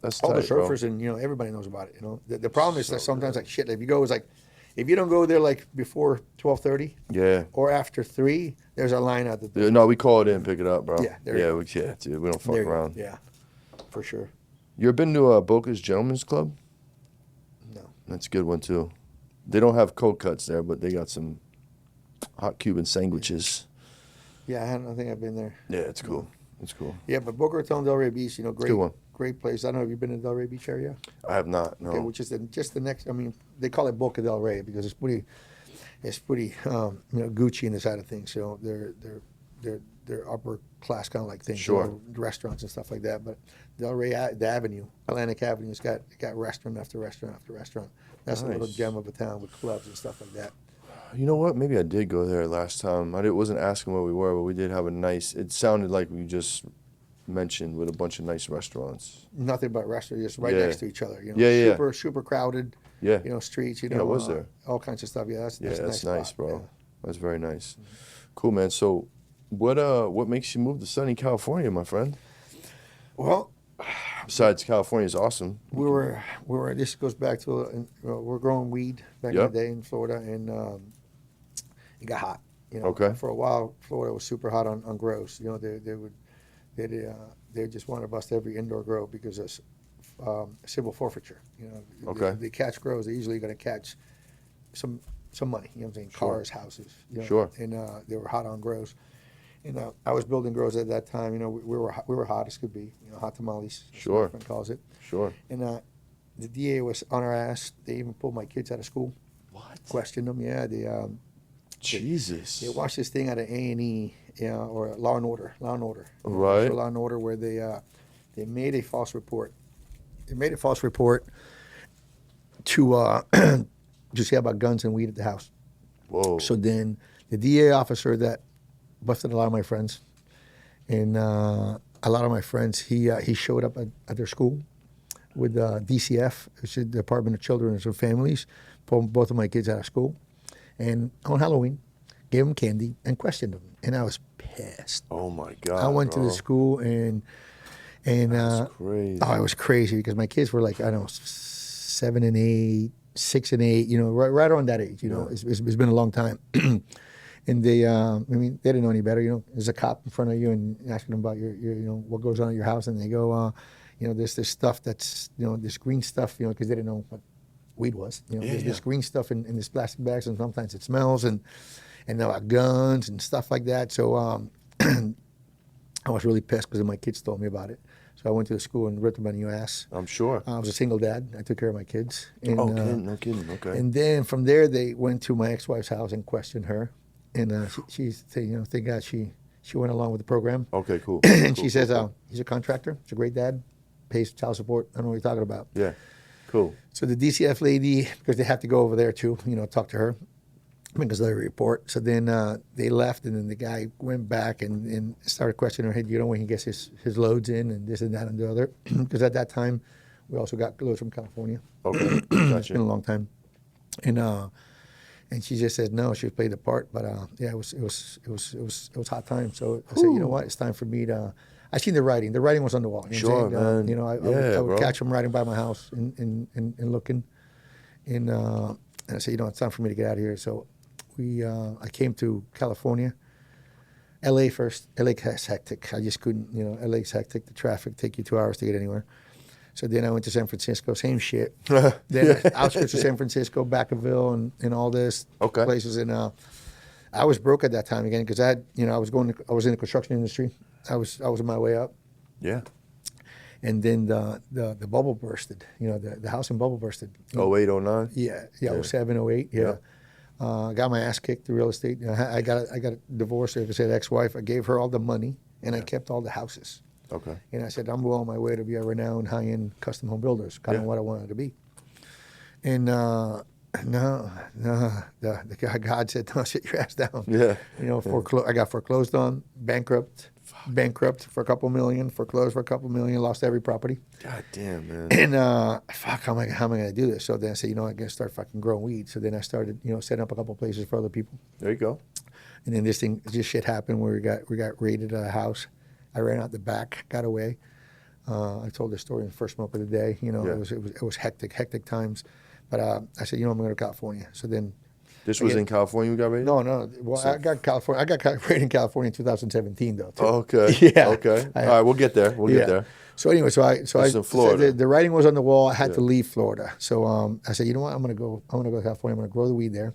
That's all tight, the surfers bro. and everybody knows about it. The problem is that sometimes like shit. If you go, it's like if you don't go there like before 12:30. Yeah. Or after 3, there's a line out the door. No, we call it in, pick it up, bro. Yeah. There you go. Dude, we don't fuck around. Yeah. For sure. You ever been to Boca's Gentlemen's Club? No. That's a good one too. They don't have cold cuts there, but they got some hot Cuban sandwiches. Yeah, I don't think I've been there. Yeah, it's cool. It's cool. Yeah, but Boca Raton, Delray Beach, Good one. Great place. I don't know. Have you been to Delray Beach area? I have not. No. Okay, which is just the next. I mean, they call it Boca del Rey because it's pretty Gucci in the side of things. So they're upper class kind of like things. Sure. Restaurants and stuff like that. But Del Rey, the Avenue, Atlantic Avenue, it's got restaurant after restaurant after restaurant. That's a little gem of a town with clubs and stuff like that. You know what? Maybe I did go there last time. Wasn't asking where we were, but we did have a nice. It sounded like we just mentioned with a bunch of nice restaurants. Nothing but restaurants, just right next to each other. Super crowded. Yeah. Streets. I was there. All kinds of stuff. Yeah, that's nice, nice bro. Yeah. That's very nice. Cool, man. So, what makes you move to sunny California, my friend? Well, besides California's awesome. We were. This goes back to we're growing weed back in the day in Florida, and it got hot. Okay. For a while, Florida was super hot on grows. They just want to bust every indoor grow because of civil forfeiture. Okay. They catch grows. They're usually going to catch some money. You know what I'm saying? Sure. Cars, houses. Sure. And they were hot on grows. And I was building grows at that time. We were hot as could be. Hot tamales. Sure. My friend calls it. Sure. And the DA was on our ass. They even pulled my kids out of school. What? Questioned them. Yeah. Jesus. They watched this thing out of A&E, or Law and Order. Right. Law and Order, where they made a false report. They made a false report to to say about guns and weed at the house. Whoa. So then the DA officer that busted a lot of my friends, and a lot of my friends, he showed up at their school with DCF, which is the Department of Children and Families, pulled both of my kids out of school, and on Halloween, gave them candy and questioned them, and I was pissed. Oh my God! I went to the school and that's crazy. Oh, it was crazy because my kids were like, I don't know, 7 and 8, 6 and 8, right around that age. It's been a long time. And they, they didn't know any better. There's a cop in front of you and asking them about your what goes on at your house, and they go, there's this stuff that's, this green stuff, because they didn't know what weed was. There's this green stuff in this plastic bags, and sometimes it smells, and about guns and stuff like that. So I was really pissed because my kids told me about it. So I went to the school and ripped them a new ass. I'm sure. I was a single dad. I took care of my kids. And, no kidding. Okay. And then from there, they went to my ex-wife's house and questioned her. And she said, thank God she went along with the program. Okay, cool. And cool, she says, cool. He's a contractor. He's a great dad. Pays child support. I don't know what you're talking about. Yeah, cool. So the DCF lady, because they have to go over there too, talk to her. because of the report. So then they left, and then the guy went back and started questioning her. Hey, do you know when he gets his loads in and this and that and the other? Because at that time, we also got loads from California. Okay, It's gotcha. been a long time, and she just said no. She played the part, but yeah, it was hot time. So I said, you know what? It's time for me to. I seen the writing. The writing was on the wall. You know Sure, what I'm saying? man. You know, I would bro. catch him riding by my house and looking, and I said, you know, it's time for me to get out of here. So I came to California. LA first. LA is hectic. I just couldn't, you know, LA's hectic. The traffic take you 2 hours to get anywhere. So then I went to San Francisco, same shit. Then outskirts of San Francisco, Vacaville, and all this places. And I was broke at that time again because I had, you know, I was in the construction industry. I was on my way up. Yeah. And then the bubble bursted. You know, the housing bubble bursted. 08, 09? Yeah. 07, 08. Yeah. I got my ass kicked to real estate. You know, I got divorced. Like I said, ex-wife. I gave her all the money, and I kept all the houses. Okay. And I said, I'm well on my way to be a renowned high-end custom home builders, kind of what I wanted to be. And no, the guy, God said, no, sit your ass down. Yeah. You know, I got foreclosed on, bankrupt for a couple million, foreclosed for a couple million, lost every property. God damn, man. And how am I going to do this? So then I said, you know, I'm going to start fucking growing weed. So then I started, you know, setting up a couple places for other people. There you go. And then this shit happened where we got raided at a house. I ran out the back, got away. I told the story in the first smoke of the day. You know, it was hectic times. But I said, you know, I'm going to California. So then. This was in California you got raided? No. Well, I got California. I got raided in California in 2017, though. Too. Okay. Yeah. Okay. All right, we'll get there. We'll get there. So anyway, This is in Florida. the writing was on the wall. I had to leave Florida. So I said, you know what? I'm going to go to California. I'm going to grow the weed there.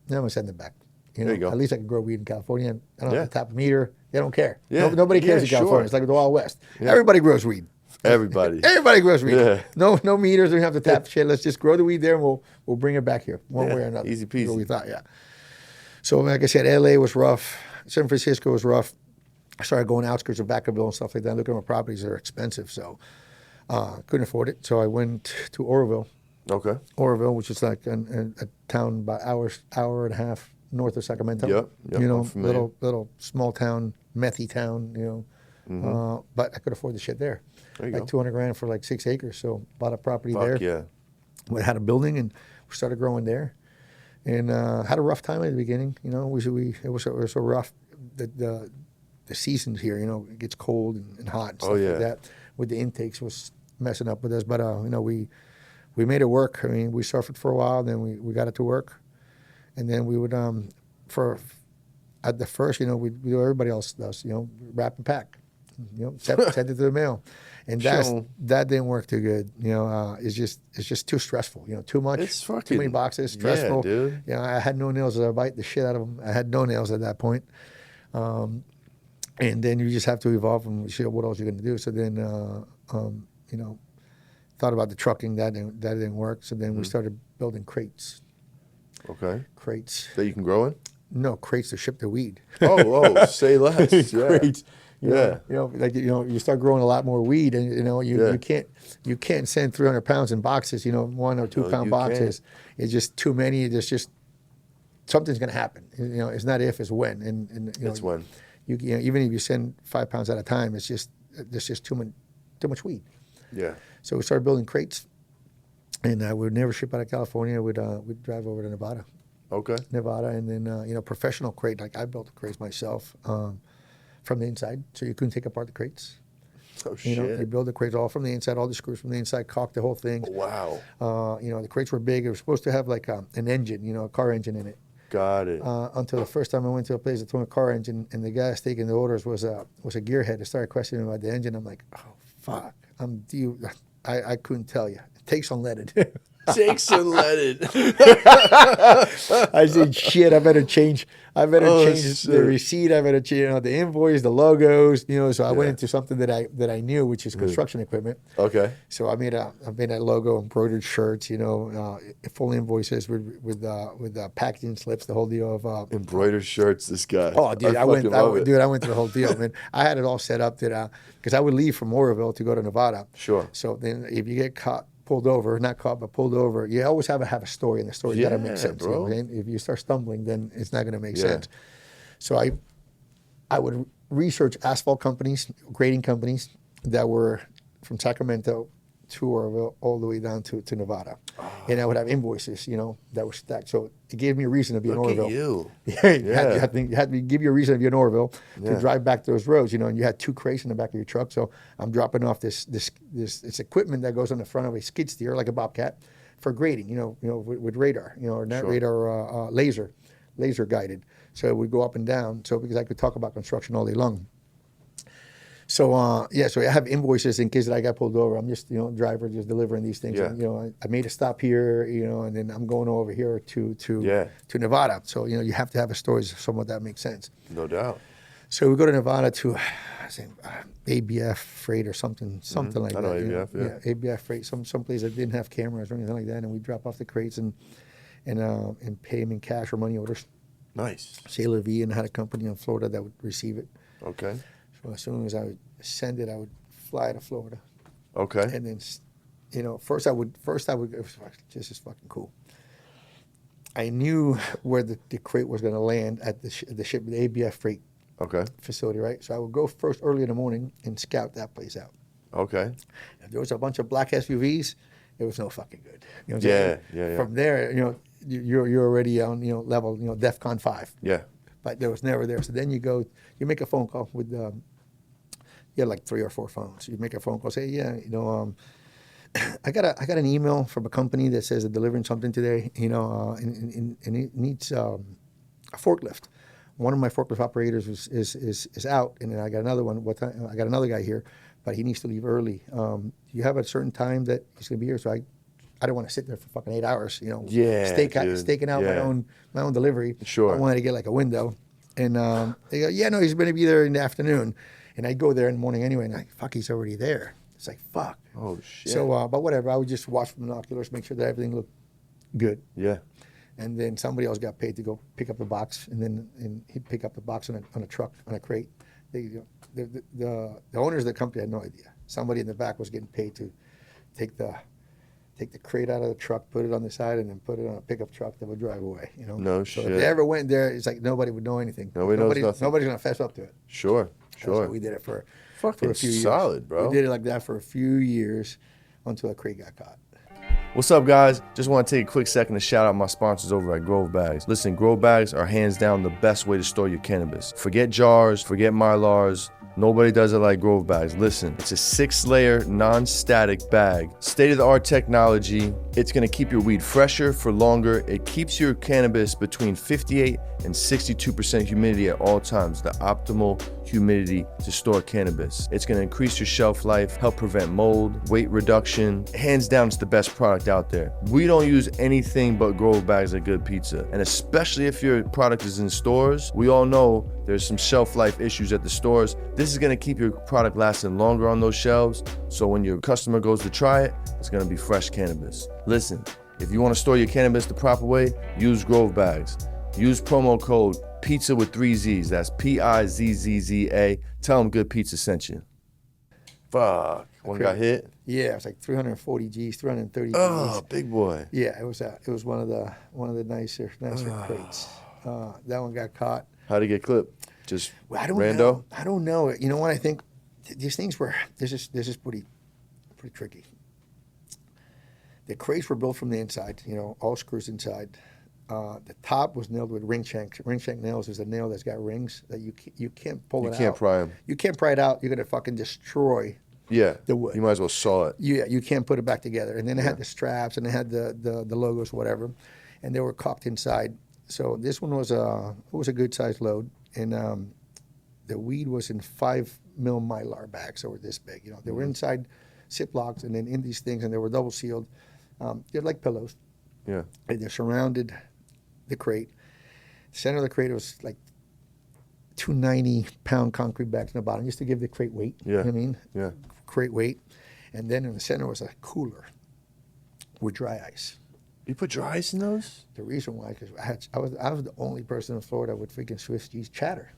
Then I'm going to send them back. You know, there you go. At least I can grow weed in California. I don't have to tap a meter. They don't care. Yeah. Nobody cares in California. Sure. It's like the Wild West. Yeah. Everybody grows weed. Everybody. Everybody grows weed. Yeah. No meters. We don't have to tap shit. Let's just grow the weed there, and we'll bring it back here one way or another. Easy That's what we peasy. thought, yeah. So like I said, LA was rough. San Francisco was rough. I started going outskirts of Vacaville and stuff like that. Looking at my properties that are expensive, so couldn't afford it. So I went to Oroville. Okay. Oroville, which is like a town about hour and a half north of Sacramento. Yep, You know, I'm familiar. little small town, methy town. You know, but I could afford the shit there. There you Like go. $200,000 for like 6 acres. So bought a property Fuck there. yeah. We had a building and we started growing there, and had a rough time at the beginning. You know, it was so rough. The seasons here, you know, it gets cold and hot and stuff like that. With the intakes was messing up with us, but you know, we made it work. I mean, we suffered for a while, then we got it to work, and then we would at the first, you know, we do what everybody else does, you know, wrap and pack, you know, send it to the mail. And that didn't work too good. You know, it's just too stressful. You know, too much. It's fucking, too many boxes. Stressful. Yeah, dude. You know, I had no nails. I bite the shit out of them. I had no nails at that point. And then you just have to evolve and see what else you're going to do. So then, you know, thought about the trucking. That didn't work. So then we started building crates. Okay. Crates. That you can grow in? No, crates to ship the weed. Oh, say less. Yeah. Crates. Yeah. You know, like, you know, you start growing a lot more weed, and you know, you can't send 300 pounds in boxes. You know, 1 or 2 pound you boxes. It's just too many. There's just something's going to happen. You know, it's not if, it's when. And you know, It's when. You know, even if you send 5 pounds at a time, there's just too much weed. Yeah. So we started building crates, and we would never ship out of California. We'd drive over to Nevada. Okay. Nevada, and then you know, professional crate. Like I built the crates myself from the inside, so you couldn't take apart the crates. Oh, You know, you shit. build the crates all from the inside, all the screws from the inside, caulk the whole thing. Wow. You know, the crates were big. It was supposed to have like an engine, you know, a car engine in it. Got it. Until the first time I went to a place that threw a car engine, and the guy that's taking the orders was a gearhead. I started questioning about the engine. I'm like, oh fuck, I couldn't tell you. It takes unleaded. Takes unleaded. I said, shit, I better change shit. the receipt. I better change, you know, the invoice, the logos, you know. So I went Yeah. into something that I knew, which is construction equipment. Okay. So I made a logo, embroidered shirts, you know, full invoices with packaging slips, the whole deal of. Embroidered shirts, this guy. Oh, dude, I fucking love it. went to the whole deal, man. I had it all set up that because I would leave from Oroville to go to Nevada. Sure. So then, if you get caught pulled over, not caught, but pulled over. You always have a story, and the story's got to make sense. Bro. You know, if you start stumbling, then it's not going to make sense. So I would research asphalt companies, grading companies that were from Sacramento to Oroville all the way down to Nevada. And I would have invoices, you know, that were stacked. So it gave me a reason to be in Oroville. Look at you. You had to give you a reason to be in Oroville to drive back those roads, you know, and you had 2 crates in the back of your truck. So I'm dropping off this equipment that goes on the front of a skid steer, like a Bobcat, for grading, you know, with radar, you know, or not radar, laser guided. So it would go up and down. So because I could talk about construction all day long. So so I have invoices in case that I got pulled over. I'm just, you know, driver just delivering these things. And, you know, I made a stop here, you know, and then I'm going over here to Nevada. So, you know, you have to have a story somewhat that makes sense. No doubt. So we go to Nevada to ABF Freight or something like that. I know ABF, you know? Yeah, ABF Freight, some place that didn't have cameras or anything like that, and we drop off the crates and pay them in cash or money orders. Nice. Sailor V, and had a company in Florida that would receive it. Okay. So as soon as I would send it, I would fly to Florida. Okay. And then, you know, first I would. This is fucking cool. I knew where the crate was going to land at the ship, the ABF Freight facility, right? So I would go first early in the morning and scout that place out. Okay. If there was a bunch of black SUVs, it was no fucking good. You know what I'm saying? From there, you know, you're already on, you know, level, you know, DEFCON 5. Yeah. But there was never there. So then you make a phone call with, you had like 3 or 4 phones. You make a phone call, say, yeah, you know, I got an email from a company that says they're delivering something today, you know, and it needs a forklift. One of my forklift operators is out, and then I got another one. I got another guy here, but he needs to leave early. Do you have a certain time that he's going to be here? So I don't want to sit there for fucking 8 hours, you know, staking out my own delivery. Sure. I wanted to get like a window, and they go, yeah, no, he's going to be there in the afternoon, and I go there in the morning anyway, and he's already there. It's like, fuck. Oh shit. So, but whatever, I would just watch from binoculars, make sure that everything looked good. Yeah. And then somebody else got paid to go pick up the box, and he'd pick up the box on a truck, on a crate. The owners of the company had no idea. Somebody in the back was getting paid to take the crate out of the truck, put it on the side, and then put it on a pickup truck that would drive away. You know. No so shit. if they ever went there, it's like nobody would know anything. Nobody knows nothing. Nobody's gonna fess up to it. Sure. So we did it for a few years. Solid, bro. We did it like that for a few years until a crate got caught. What's up, guys? Just want to take a quick second to shout out my sponsors over at Grove Bags. Listen, Grove Bags are hands down the best way to store your cannabis. Forget jars, forget mylars. Nobody does it like Grove Bags. Listen, it's a 6-layer, non-static bag. State-of-the-art technology. It's going to keep your weed fresher for longer. It keeps your cannabis between 58 and 62% humidity at all times, the optimal humidity to store cannabis. It's going to increase your shelf life, help prevent mold, weight reduction. Hands down, it's the best product out there. We don't use anything but Grove Bags at Good Pizza. And especially if your product is in stores, we all know there's some shelf life issues at the stores. This is gonna keep your product lasting longer on those shelves, so when your customer goes to try it, it's gonna be fresh cannabis. Listen, if you wanna store your cannabis the proper way, use Grove Bags. Use promo code PIZZA with 3 Z's, that's PIZZZA. Tell them Good Pizza sent you. Fuck, one got hit? Yeah, it was like 340 G's, 330 G's. Oh, big boy. Yeah, it was one of the nicer crates. That one got caught. How'd it get clipped? Just I don't rando? know. I don't know. You know what? I think these things were. This is pretty tricky. The crates were built from the inside. You know, all screws inside. The top was nailed with ring shank. Ring shank nails is a nail that's got rings that you can't pull it out. You can't pry them. You can't pry it out. You're gonna fucking destroy. Yeah. The wood. You might as well saw it. Yeah, you can't put it back together. And then it had the straps and it had the logos, whatever, and they were cocked inside. So this one was a good sized load, and the weed was in 5 mil Mylar bags that were this big. You know, they were inside Ziplocs and then in these things, and they were double sealed. They're like pillows. Yeah. And they surrounded the crate. The center of the crate was like 290-pound concrete bags in the bottom, just to give the crate weight. Yeah. You know what I mean? Yeah. Crate weight. And then in the center was a cooler with dry ice. You put dry ice in those? The reason why, because I was the only person in Florida with freaking Swiss cheese chatter,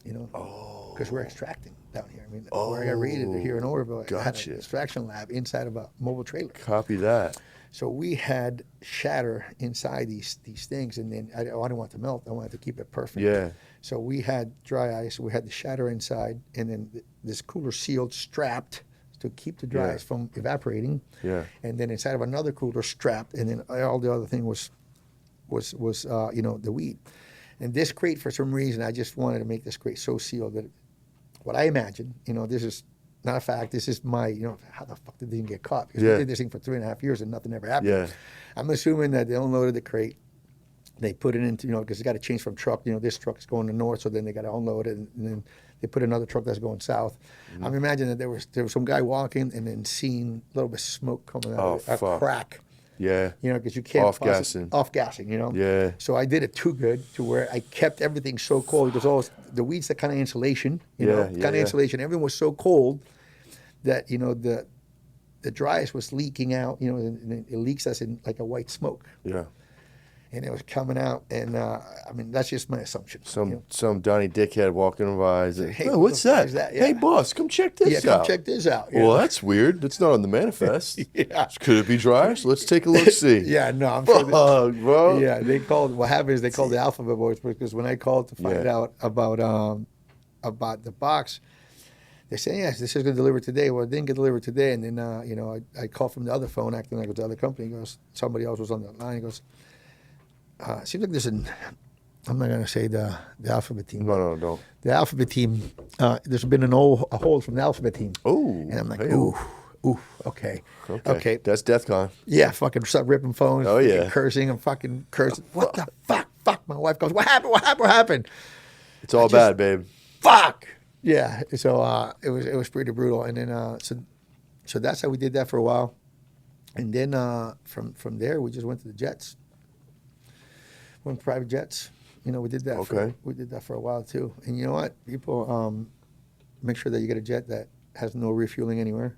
you know. Oh. because we're extracting down here. I mean, where I got raided here in Oroville, I had Gotcha. an extraction lab inside of a mobile trailer. Copy that. So we had shatter inside these things, and then I didn't want it to melt. I wanted to keep it perfect. Yeah. So we had dry ice. We had the shatter inside, and then this cooler sealed, strapped to keep the dry ice from evaporating. Yeah. And then inside of another cooler, strapped, and then all the other thing was the weed. And this crate, for some reason, I just wanted to make this crate so sealed that what I imagine, this is not a fact. This is my, how the fuck did they even get caught? Because we did this thing for 3.5 years and nothing ever happened. Yeah. I'm assuming that they unloaded the crate. They put it into, because they got to change from truck. This truck is going to north, so then they got to unload it, and then they put another truck that's going south. I'm imagining that there was some guy walking and then seeing a little bit of smoke coming out of it, a crack. Yeah. Because you can't Off-gassing. Off-gassing, Yeah. So I did it too good to where I kept everything so cold because the weed's the kind of insulation, insulation. Everything was so cold that, the dry ice was leaking out, and it leaks us in like a white smoke. Yeah. And it was coming out, and that's just my assumption. Some Donnie dickhead walking by. He's like, Hey, oh, what's that? Yeah. Hey, boss, come check this out. Come check this out. Well, that's weird. That's not on the manifest. Yeah. Could it be dry? So let's take a look. See. Yeah, no, I'm sure. Fuck, bro. Yeah, they called. What happened is they called the Alphabet Boys because when I called to find out about the box, they say yes, this is going to deliver today. Well, it didn't get delivered today, and then I called from the other phone, acting like it was the other company. He goes, somebody else was on the line. He goes, seems like there's I'm not going to say the Alphabet team. No, don't. The Alphabet team, there's been a hold from the Alphabet team. Oh. And I'm like, hey. ooh, okay. That's DEFCON. Yeah, fucking start ripping phones. Oh, yeah. Cursing and fucking cursing. What the fuck? My wife goes, what happened? It's all bad, babe. Fuck. Yeah. So it was pretty brutal. And then so that's how we did that for a while. And then from there we just went to the jets. Went private jets. We did that. We did that for a while too. And you know what? People make sure that you get a jet that has no refueling anywhere.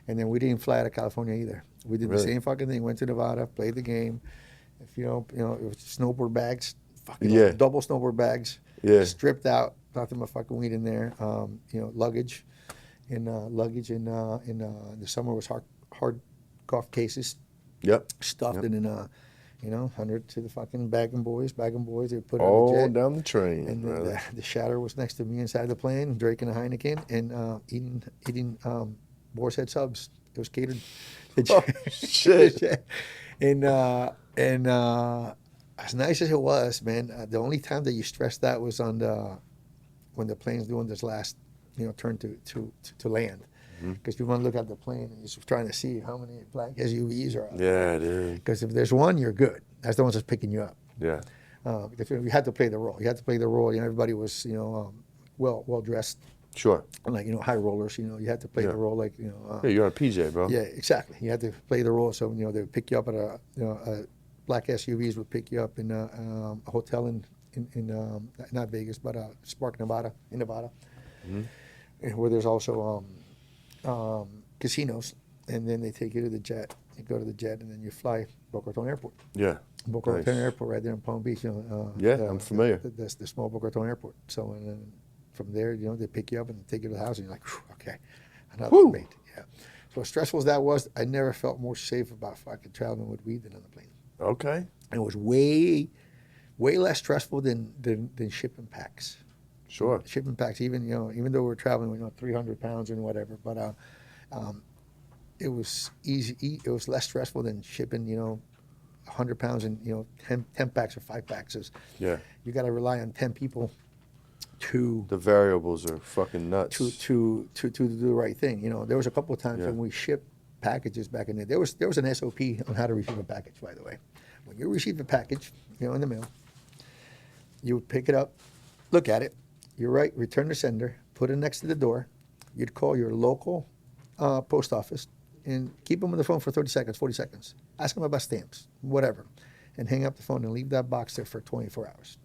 And then we didn't fly out of California either. We did the same fucking thing. Went to Nevada, played the game. If it was snowboard bags, fucking double snowboard bags, stripped out, nothing but fucking weed in there. Luggage, in the summer was hard golf cases. Yep. Stuffed it in 100 to the fucking bagging boys. They put it all on the jet. down the train. And the shatter was next to me inside the plane, drinking a Heineken and eating boar's head subs. It was catered. Oh, shit. and as nice as it was, man, the only time that you stressed that was on when the plane's doing this last, turn to land. Because you want to look at the plane and you're trying to see how many black SUVs are out. Yeah, dude. Because if there's one, you're good. That's the one that's picking you up. Yeah. Because you had to play the role. Everybody was, well dressed. Sure. Like, high rollers, you had to play the role like, yeah, you're on a PJ, bro. Yeah, exactly. You had to play the role. So, they would pick you up at black SUVs would pick you up in a hotel in not Vegas, but Spark, Nevada, in Nevada. Where there's also casinos, and then they take you to the jet. You go to the jet, and then you fly Boca Raton Airport. Yeah. Boca Raton Airport, right there in Palm Beach. I'm familiar. The small Boca Raton Airport. So, and then from there, they pick you up and take you to the house, and you're like, okay, another mate. Yeah. So as stressful as that was, I never felt more safe about fucking traveling with weed than on the plane. Okay. And it was way less stressful than shipping packs. Sure. Shipping packs, even though we're traveling, 300 pounds and whatever, but it was easy. It was less stressful than shipping, 100 pounds and 10 packs or 5 packs. Yeah. You got to rely on 10 people to the variables are fucking nuts. To do the right thing. There was a couple of times when we shipped packages back in there. There was an SOP on how to receive a package, by the way. When you receive a package, in the mail, you would pick it up, look at it. You're right, return to sender, put it next to the door. You'd call your local post office and keep them on the phone for 30 seconds, 40 seconds. Ask them about stamps, whatever, and hang up the phone and leave that box there for 24 hours.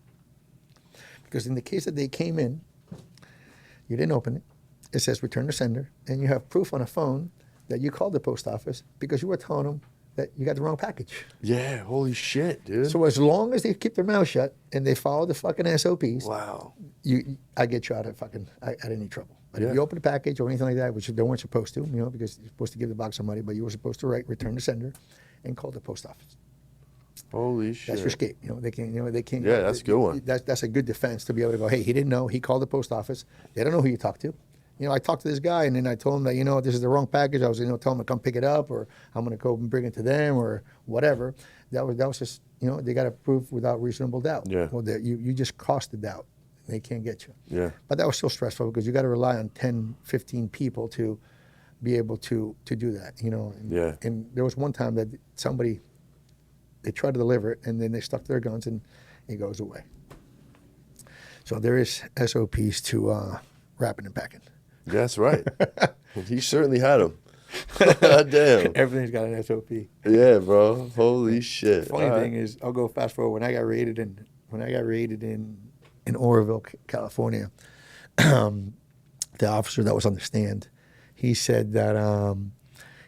Because in the case that they came in, you didn't open it, it says return to sender, and you have proof on a phone that you called the post office because you were telling them that you got the wrong package. Yeah, holy shit, dude. So as long as they keep their mouth shut and they follow the fucking SOPs, Wow. I get you out of any trouble. But if Yeah. you open a package or anything like that, which they weren't supposed to, because you're supposed to give the box to somebody, but you were supposed to write return to sender and call the post office. Holy shit. That's your escape. They can't. Yeah, that's a good one. That's a good defense to be able to go, hey, he didn't know. He called the post office. They don't know who you talked to. I talked to this guy, and then I told him that, this is the wrong package. I was, tell him to come pick it up, or I'm going to go and bring it to them, or whatever. That was just, they got to prove without reasonable doubt. Yeah. Well, you just cost the doubt. They can't get you. Yeah. But that was still stressful because you got to rely on 10, 15 people to be able to do that, And, Yeah. and there was one time that they tried to deliver it, and then they stuck to their guns, and it goes away. So there is SOPs to wrapping and packing. That's right. He certainly had them. Damn. Everything's got an SOP. Yeah, bro. Holy shit. Funny All right. thing is, I'll go fast forward. When I got raided in Oroville, California, the officer that was on the stand, he said that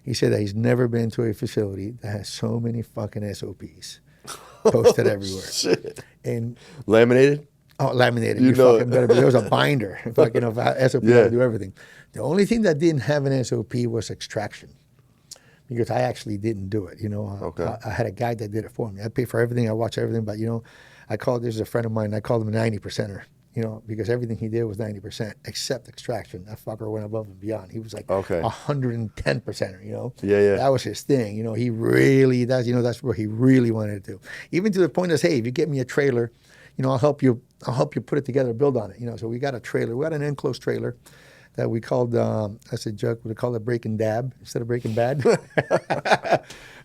he's never been to a facility that has so many fucking SOPs posted everywhere. Shit. And Laminated? oh, laminated. You You know fucking it. better. But there was a binder. Fucking of SOP Yeah. to do everything. The only thing that didn't have an SOP was extraction, because I actually didn't do it. Okay. I had a guy that did it for me. I pay for everything. I watch everything. But this is a friend of mine. I called him a 90%er. Because everything he did was 90% except extraction. That fucker went above and beyond. He was like Okay. 110%er. Yeah. That was his thing. He really that's where he really wanted to do. Even to the point of, hey, if you get me a trailer, I'll help you put it together, build on it. So we got a trailer. We got an enclosed trailer that we called, that's a joke, we call it Breaking Dab instead of Breaking Bad.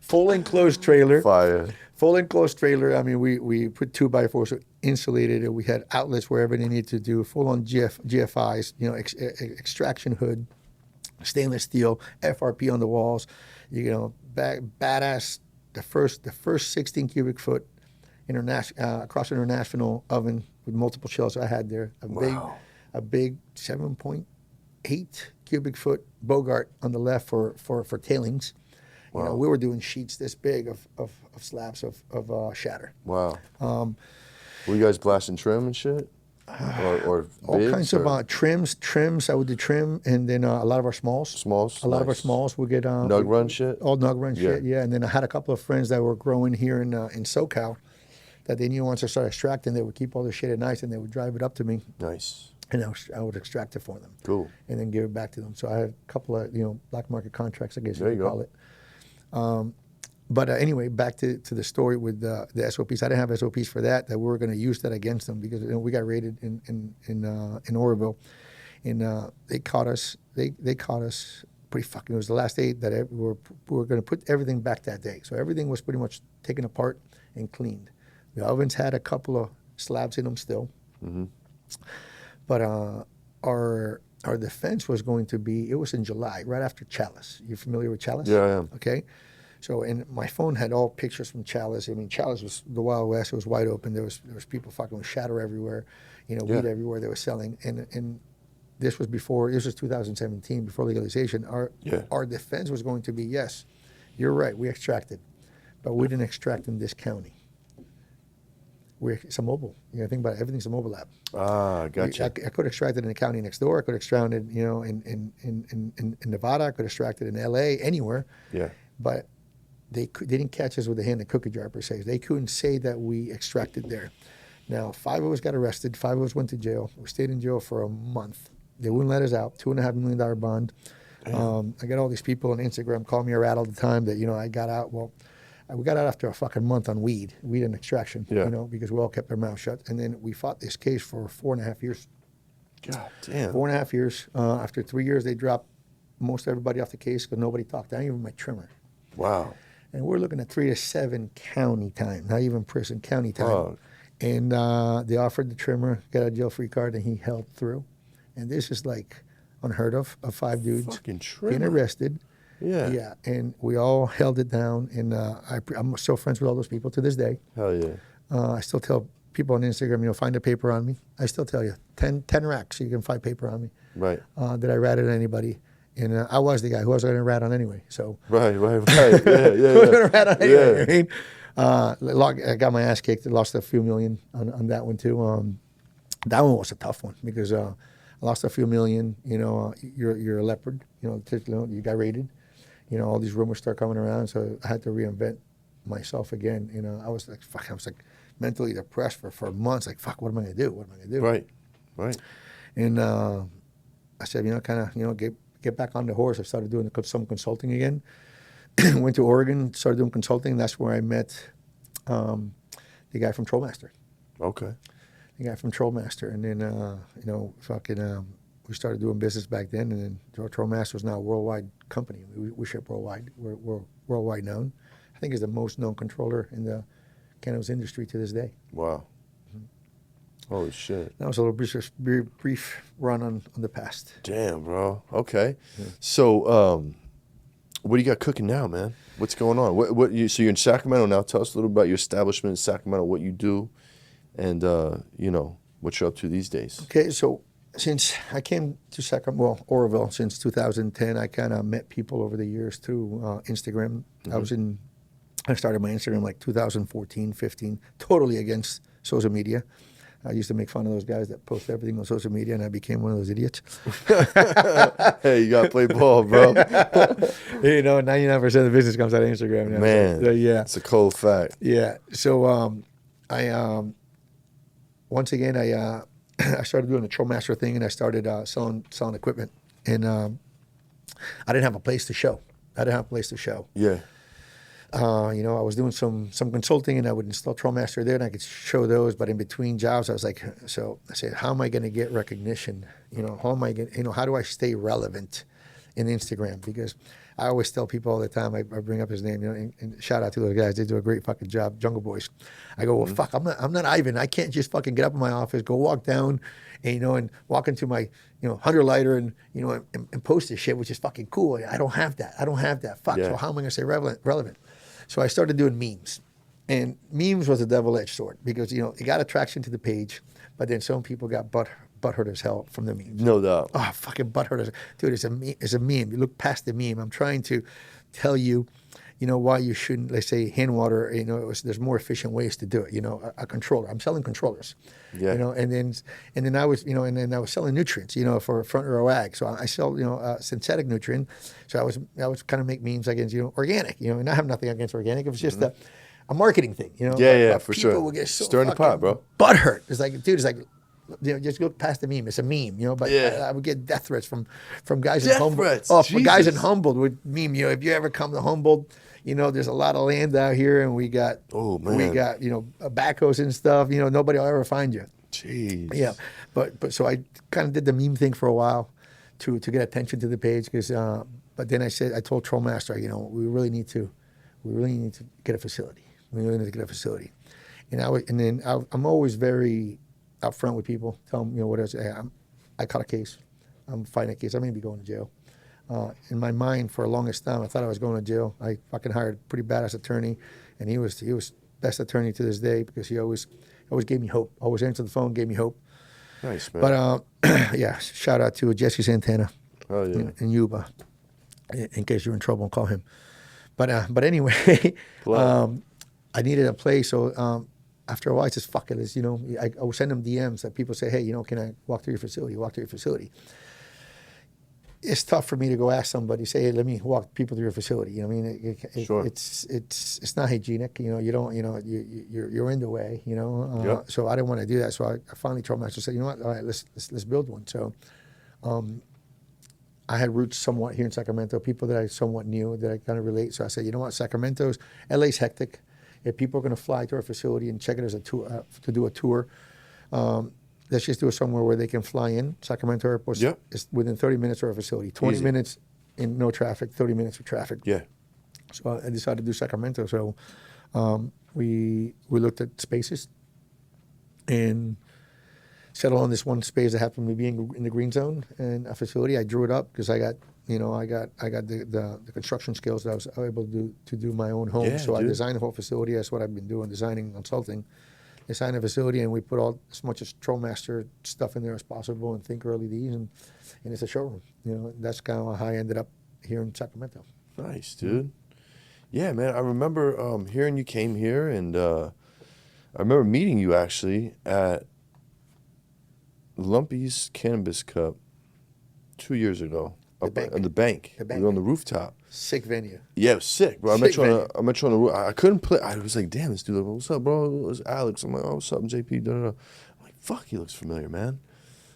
Full enclosed trailer. Fire. Full enclosed trailer. I mean, we put 2x4s, so insulated it. We had outlets wherever they needed to do, full on GFIs, extraction hood, stainless steel, FRP on the walls, badass, the first 16 cubic foot cross international oven with multiple shells I had there. A big 7.8 cubic foot Bogart on the left for tailings. Wow. We were doing sheets this big of slabs of shatter. Wow. Were you guys blasting trim and shit? Or All bids, kinds or of trims. I would do trim, and then a lot of our smalls. Smalls? A lot of our Nice. smalls would get Nug run shit? all nug run Yeah. shit. Yeah, and then I had a couple of friends that were growing here in SoCal, that they knew once I started extracting, they would keep all their shit at nice, and they would drive it up to me, Nice. and I would extract it for them. Cool. And then give it back to them. So I had a couple of black market contracts, I guess There you you could go. call it. But anyway, back to the story with the SOPs. I didn't have SOPs for that we were going to use that against them, because we got raided in Oroville, and they caught us. They caught us pretty fucking. It was the last day that we were going to put everything back that day. So everything was pretty much taken apart and cleaned. The ovens had a couple of slabs in them still, but our defense was going to be. It was in July, right after Chalice. You familiar with Chalice? Yeah, I am. Okay. So, and my phone had all pictures from Chalice. I mean, Chalice was the Wild West. It was wide open. There was people fucking with shatter everywhere, weed everywhere they were selling. And this was 2017, before legalization. Our defense was going to be, yes, you're right, we extracted, but we didn't extract in this county. It's a mobile. Think about it. Everything's a mobile lab. Ah, gotcha. I could extract it in the county next door. I could extract it, in Nevada. I could extract it in L.A., anywhere. Yeah. But they didn't catch us with a hand in the cookie jar, per se. They couldn't say that we extracted there. Now, 5 of us got arrested. 5 of us went to jail. We stayed in jail for a month. They wouldn't let us out. $2.5 million bond. I got all these people on Instagram calling me a rat all the time that, I got out. Well, we got out after a fucking month on weed and extraction, because we all kept our mouths shut. And then we fought this case for 4.5 years. God damn. 4.5 years. After 3 years, they dropped most everybody off the case because nobody talked. Not even my trimmer. Wow. And we're looking at 3 to 7 county time, not even prison, county time. Wow. And they offered the trimmer, got a jail-free card, and he held through. And this is like unheard of 5 dudes Fucking being trimmer. arrested. Yeah. Yeah, and we all held it down. And I'm still friends with all those people to this day. Hell yeah. I still tell people on Instagram, find a paper on me. I still tell you, 10 racks, you can find paper on me. Right. That I ratted anybody. And I was the guy who was going to rat on anyway. So Right. Yeah. who was going to rat on anyway? Yeah. I mean, I got my ass kicked. I lost a few million on that one too. That one was a tough one because I lost a few million. You know, you're a leopard. You know, you got raided. You know, all these rumors start coming around, so I had to reinvent myself again. You know, I was like, fuck. I was like mentally depressed for months. Like, fuck, what am I gonna do? What am I gonna do? Right. And I said, you know, kind of, you know, get back on the horse. I started doing some consulting again. Went to Oregon, started doing consulting. That's where I met the guy from Trollmaster. Okay. The guy from Trollmaster, and then you know, fucking, we started doing business back then, and then Trollmaster is now a worldwide company. We ship worldwide. We're worldwide known. I think is the most known controller in the cannabis industry to this day. Wow. Holy shit. That was a little brief run on the past. Damn, bro. Okay. Yeah. So, what do you got cooking now, man? What's going on? So you're in Sacramento now. Tell us a little about your establishment in Sacramento, what you do, and you know, what you're up to these days. Okay, so since I came to Sacramento, Oroville, since 2010, I kind of met people over the years through Instagram. Mm-hmm. I started my Instagram like 2014, 15, totally against social media. I used to make fun of those guys that post everything on social media, and I became one of those idiots. Hey, you got to play ball, bro. You know, 99% of the business comes out of Instagram now. Man, so, yeah. It's a cold fact. Yeah. So once again, I started doing the Trollmaster thing, and I started selling equipment. And I didn't have a place to show. Yeah. You know, I was doing some consulting, and I would install Trollmaster there, and I could show those. But in between jobs, I was like, so I said, how am I going to get recognition? You know, how do I stay relevant in Instagram? Because I always tell people all the time, I bring up his name, you know, and shout out to those guys. They do a great fucking job, Jungle Boys. I go, well, fuck, I'm not Ivan. I can't just fucking get up in my office, go walk down, and, you know, and walk into my, you know, 100 lighter and, you know, and post this shit, which is fucking cool. I don't have that. Fuck. Yeah. So how am I going to stay relevant? So I started doing memes, and memes was a double-edged sword because, you know, it got attraction to the page, but then some people got butthurt as hell from the memes. No doubt. Oh, fucking butthurt. Dude, it's a meme. You look past the meme. I'm trying to tell you, you know, why you shouldn't, let's say, hand water, you know, there's more efficient ways to do it, you know, a controller. I'm selling controllers, you know, and then I was, you know, and then I was selling nutrients, you know, for front row ag. So I sell, you know, synthetic nutrient. So I was kind of make memes against, you know, organic, you know, and I have nothing against organic. It was just a marketing thing, you know. Yeah, for sure. People would get so stirring the pot, bro. Butthurt. It's like, dude, you know, just go past the meme. It's a meme, you know. But I would get death threats from guys in Humboldt. From guys in Humboldt would meme. You know, if you ever come to Humboldt, you know, there's a lot of land out here, and we got you know, backhoes and stuff. You know, nobody will ever find you. Jeez. Yeah, but so I kind of did the meme thing for a while to get attention to the page because. But then I told Trollmaster, you know, we really need to get a facility. And I'm always very upfront with people. Tell them, you know, what is. Hey, I caught a case. I'm fighting a case. I may be going to jail. In my mind, for the longest time, I thought I was going to jail. I fucking hired a pretty badass attorney, and he was best attorney to this day because he always gave me hope. Always answered the phone, gave me hope. Nice, man. But yeah, shout out to Jesse Santana. Oh yeah. In Yuba. In case you're in trouble, call him. But anyway, I needed a place. So after a while, I just fuck it. You know, I would send them DMs that people say, hey, you know, can I walk through your facility? It's tough for me to go ask somebody, say, hey, let me walk people through your facility. You know what I mean? Sure. It's not hygienic. You know, you're in the way. You know, so I didn't want to do that. So I finally told Master, said, you know what? All right, let's build one. So. I had roots somewhat here in Sacramento, people that I somewhat knew, that I kind of relate. So I said, you know what, LA's hectic. If people are going to fly to our facility and check it as a tour, to do a tour, let's just do it somewhere where they can fly in. Sacramento Airport is within 30 minutes of our facility. 20 Easy. minutes in no traffic, 30 minutes of traffic. Yeah. So I decided to do Sacramento. So we looked at spaces and settled on this one space that happened to be in the green zone and a facility. I drew it up because I got the construction skills that I was able to do my own home. Yeah, so dude. I designed the whole facility. That's what I've been doing, designing, consulting. design a facility, and we put all as much as TrollMaster stuff in there as possible, and Thinker LEDs, and it's a showroom. You know, that's kind of how I ended up here in Sacramento. Nice, dude. Yeah, man. I remember hearing you came here, and I remember meeting you actually at Lumpy's Cannabis Cup 2 years ago. The Up bank. at the bank. The bank. We were on the rooftop. Sick venue. Yeah, it was sick, bro. Sick venue. I met you on the roof. I couldn't play. I was like, damn, this dude. Like, what's up, bro? It was Alex. I'm like, oh, what's up, JP? Da, da, da. I'm like, fuck, he looks familiar, man.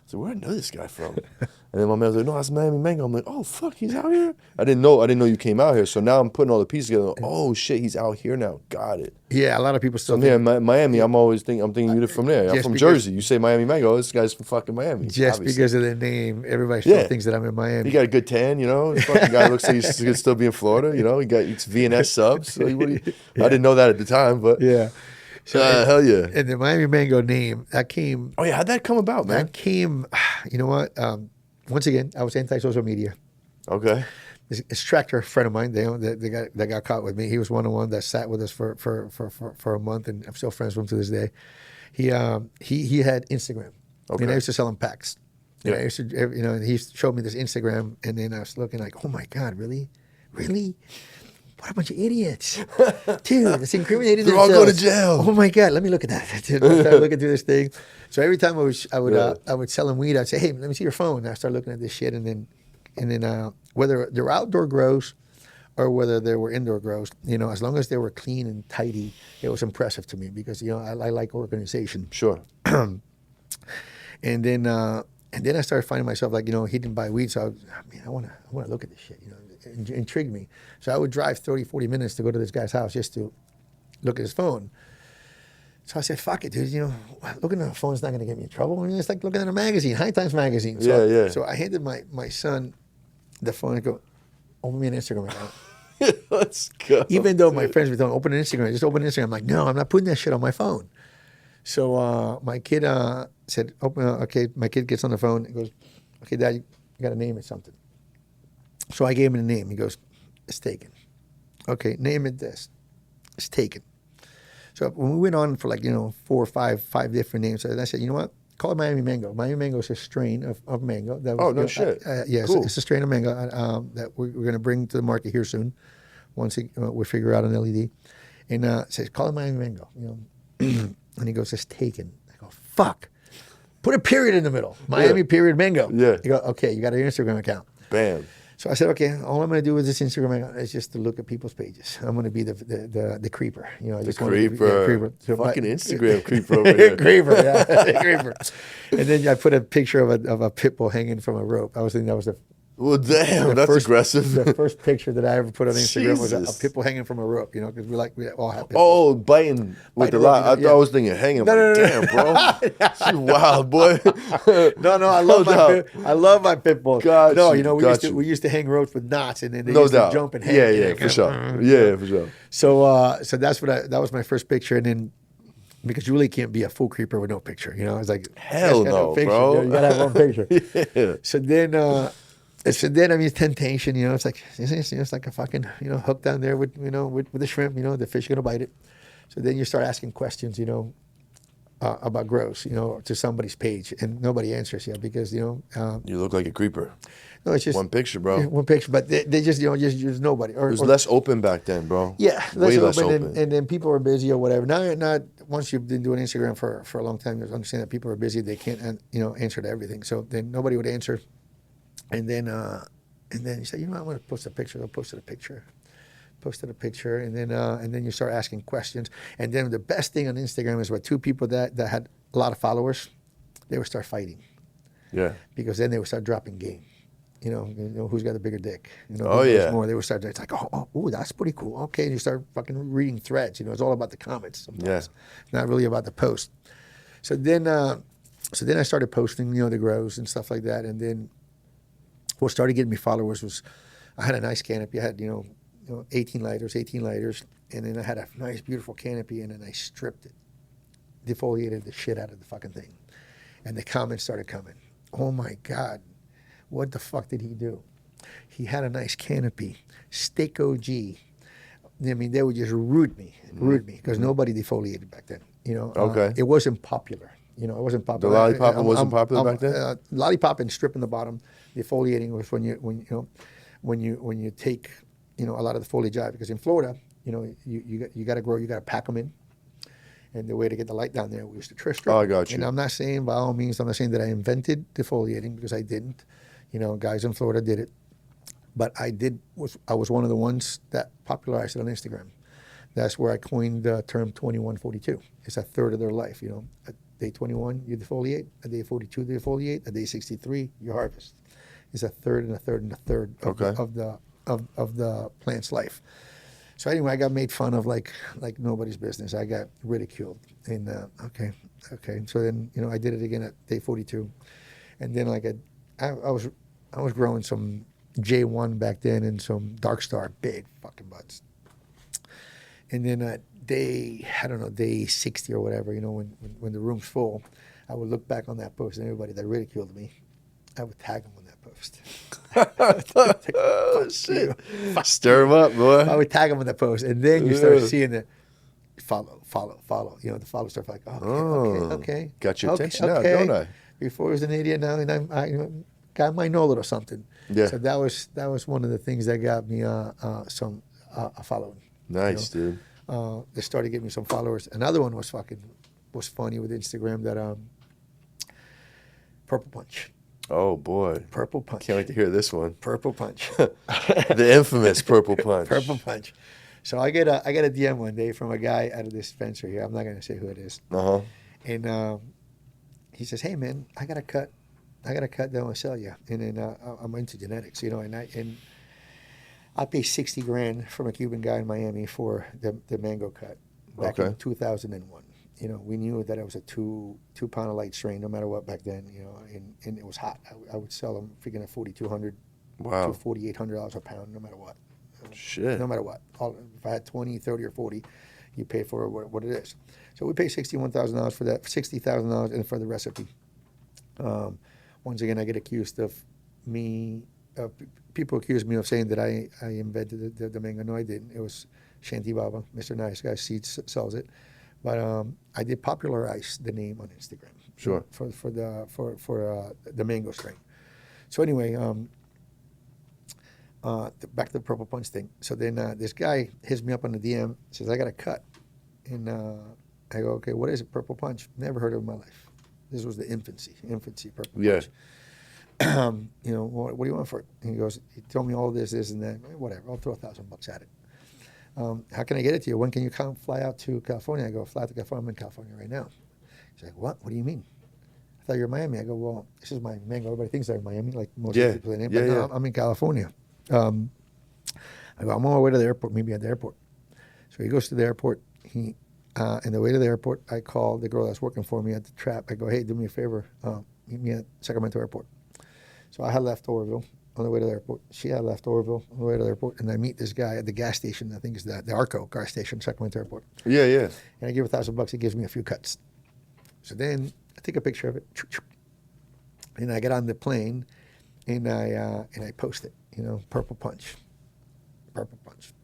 So where do I know this guy from? And then my man was like, no, that's Miami Mango. I'm like, oh fuck, he's out here. I didn't know you came out here. So now I'm putting all the pieces together. Oh shit, he's out here now. Got it. Yeah, a lot of people still So yeah, Miami. I'm thinking you're from there. I'm Just from because- Jersey. You say Miami Mango. This guy's from fucking Miami. just obviously. because of the name, everybody still Yeah. thinks that I'm in Miami. He got a good tan, you know. This fucking guy looks like he could still be in Florida, you know. He eats V&S subs. So I didn't know that at the time, but Yeah. So hell yeah. and the Miami Mango name that came. Oh yeah, how'd that come about, man? That came. You know what? Once again, I was anti-social media. Okay. This tractor friend of mine, that got caught with me. He was one that sat with us for a month, and I'm still friends with him to this day. He had Instagram, Okay. and I used to sell him packs. And Yeah. I used to, you know, and he showed me this Instagram, and then I was looking like, oh my God, really? What a bunch of idiots, dude! It's incriminating. They're all going to themselves. jail. Oh my God, let me look at that. Dude, I started looking through this thing. So every time I would sell him weed, I'd say, hey, let me see your phone. And I started looking at this shit, and then whether they're outdoor grows or whether they were indoor grows, you know, as long as they were clean and tidy, it was impressive to me because, you know, I like organization. Sure. And then I started finding myself like, you know, he didn't buy weed, so I want to look at this shit, you know, it intrigued me. So I would drive 30, 40 minutes to go to this guy's house just to look at his phone. So I said, fuck it, dude, you know, looking at a phone is not going to get me in trouble. I mean, it's like looking at a magazine, High Times magazine. So, Yeah. So I handed my son the phone and go, open me an Instagram account. Let's go. Even though my friends were telling me, open an Instagram, just open Instagram. I'm like, no, I'm not putting that shit on my phone. So my kid said, okay, my kid gets on the phone and goes, okay, Dad, you got to name it something. So I gave him a name. He goes, it's taken. Okay, name it this. It's taken. So when we went on for like, you know, 4 or 5 different names, I said, you know what? Call it Miami Mango. Miami Mango is a strain of mango. That was, Oh, no shit. Yes, Cool. it's a strain of mango that we're going to bring to the market here soon once we figure out an LED. And says, call it Miami Mango. You know, and he goes, it's taken. I go, fuck. Put a period in the middle. Miami period mango. Yeah. You go, okay, you got an Instagram account. Bam. So I said, okay, all I'm going to do with this Instagram account is just to look at people's pages. I'm going to be the creeper. You know, I just wanna be Creeper. the creeper. So Fucking Instagram creeper over here. creeper, yeah, creeper. And then I put a picture of a pit bull hanging from a rope. I was thinking that was the Well, damn, that's first, aggressive. The first picture that I ever put on Instagram was a Jesus. pit bull hanging from a rope. You know, because we all have pit bulls. Oh, biting with the the rope, line. I thought yeah. I was thinking hanging. I'm No, like, no, damn, bro. You wild, boy. No, I love my pit bulls. Got no, you, you know, got you. we used to hang ropes with knots, and then they No used doubt. to jump and hang. Yeah, you know, yeah, for kind sure. of, Yeah, for sure. So that was my first picture, and then because you really can't be a full creeper with no picture, you know, it's like Hell that's got no, picture. bro. You know, you gotta have one picture. Yeah. So then, I mean, temptation, you know, it's like it's like a fucking, you know, hook down there with the shrimp, you know, the fish are gonna bite it. So then you start asking questions, you know, about grows, you know, to somebody's page, and nobody answers yet because, you know, You look like a creeper. no, it's just One picture, bro. one picture, but they just, you know, just nobody. It was less open back then, bro. Yeah, Way less open. and then people are busy or whatever. Now, not once you've been doing Instagram for a long time, you understand that people are busy. They can't, you know, answer to everything. So then nobody would answer, and then you say, you know, I want to post a picture. I'll post a picture, and then you start asking questions. And then the best thing on Instagram is what two people that had a lot of followers, they would start fighting Yeah. because then they would start dropping game. You know who's got the bigger dick. You know, Oh, who knows yeah. more. They would start. It's like, oh, that's pretty cool. Okay, and you start fucking reading threads. You know, it's all about the comments. Sometimes. Not really about the post. So then I started posting, you know, the grows and stuff like that. And then what started getting me followers was I had a nice canopy. I had, you know, 18 lighters, and then I had a nice, beautiful canopy, and then I stripped it, defoliated the shit out of the fucking thing, and the comments started coming. Oh my God. What the fuck did he do? He had a nice canopy, Steak OG, I mean, they would just root me, because nobody defoliated back then. Okay. It wasn't popular. It wasn't popular. The lollipopping wasn't popular back then? Lollipop and strip in the bottom. Defoliating was when you take, a lot of the foliage out, because in Florida, you got to grow, you got to pack them in. And the way to get the light down there was to strip. Oh, I got you. And I'm not saying, by all means, I'm not saying that I invented defoliating, because I didn't. Guys in Florida did it. But I was one of the ones that popularized it on Instagram. That's where I coined the term 2142. It's a third of their life. At day 21, you defoliate. At day 42, you defoliate. At day 63, you harvest. It's a third and a third and a third of the plant's life. So anyway, I got made fun of like nobody's business. I got ridiculed. And okay. So then I did it again at day 42, and then I was growing some J1 back then and some Dark Star, big fucking buds. And then at day 60 or whatever, when the room's full, I would look back on that post, and everybody that ridiculed me, I would tag them on that post. Oh, shit. Stir them up, boy. I would tag them on that post, and then you start seeing the follow. The follow stuff like, okay. Got your attention now, don't I? Before I was an idiot, now and I got my know a little something. Yeah. So that was one of the things that got me some following. Nice, dude. They started getting me some followers. Another one was funny with Instagram, that Purple Punch. Oh boy. Purple Punch. Can't wait to hear this one. Purple Punch. The infamous Purple Punch. Purple Punch. So I get a DM one day from a guy at a dispensary here. I'm not gonna say who it is. Uh-huh. And he says, "Hey man, I got a cut that I want to sell you." And then I'm into genetics, and I paid $60,000 from a Cuban guy in Miami for the mango cut back in 2001. We knew that it was a two pound of light strain, no matter what back then. And it was hot. I would sell them freaking at $4,200 Wow. to $4,800 a pound, no matter what. Shit. No matter what. If I had 20, 30, or 40, you pay for what it is. So we paid $61,000 for that, $60,000, and for the recipe. Once again, I get accused of people accuse me of saying that I invented the mango. No, I didn't. It was Shanti Baba, Mr. Nice Guy Seeds sells it. But I did popularize the name on Instagram. Sure. For the mango strain. So anyway, back to the Purple Punch thing. So then this guy hits me up on the DM, says, "I got a cut." And I go, "Okay, what is it, Purple Punch?" Never heard of it in my life. This was the infancy Purple Punch. What do you want for it? And he goes, he told me all this, and that. Whatever, I'll throw $1,000 at it. How can I get it to you? When can you fly out to California? I go, fly out to California. I'm in California right now. He's like, what? What do you mean? I thought you were in Miami. I go, well, this is my mango. Everybody thinks they're in Miami, like most people in it. But no, I'm in California. I go, I'm on my way to the airport. Meet me at the airport. So he goes to the airport. On the way to the airport, I call the girl that's working for me at the trap. I go, hey, do me a favor. Meet me at Sacramento Airport. So I had left Oroville on the way to the airport. She had left Oroville on the way to the airport. And I meet this guy at the gas station. I think it's the Arco gas station, Sacramento Airport. Yeah. And I give $1,000. He gives me a few cuts. So then I take a picture of it. And I get on the plane and I post it. Purple Punch. Purple Punch.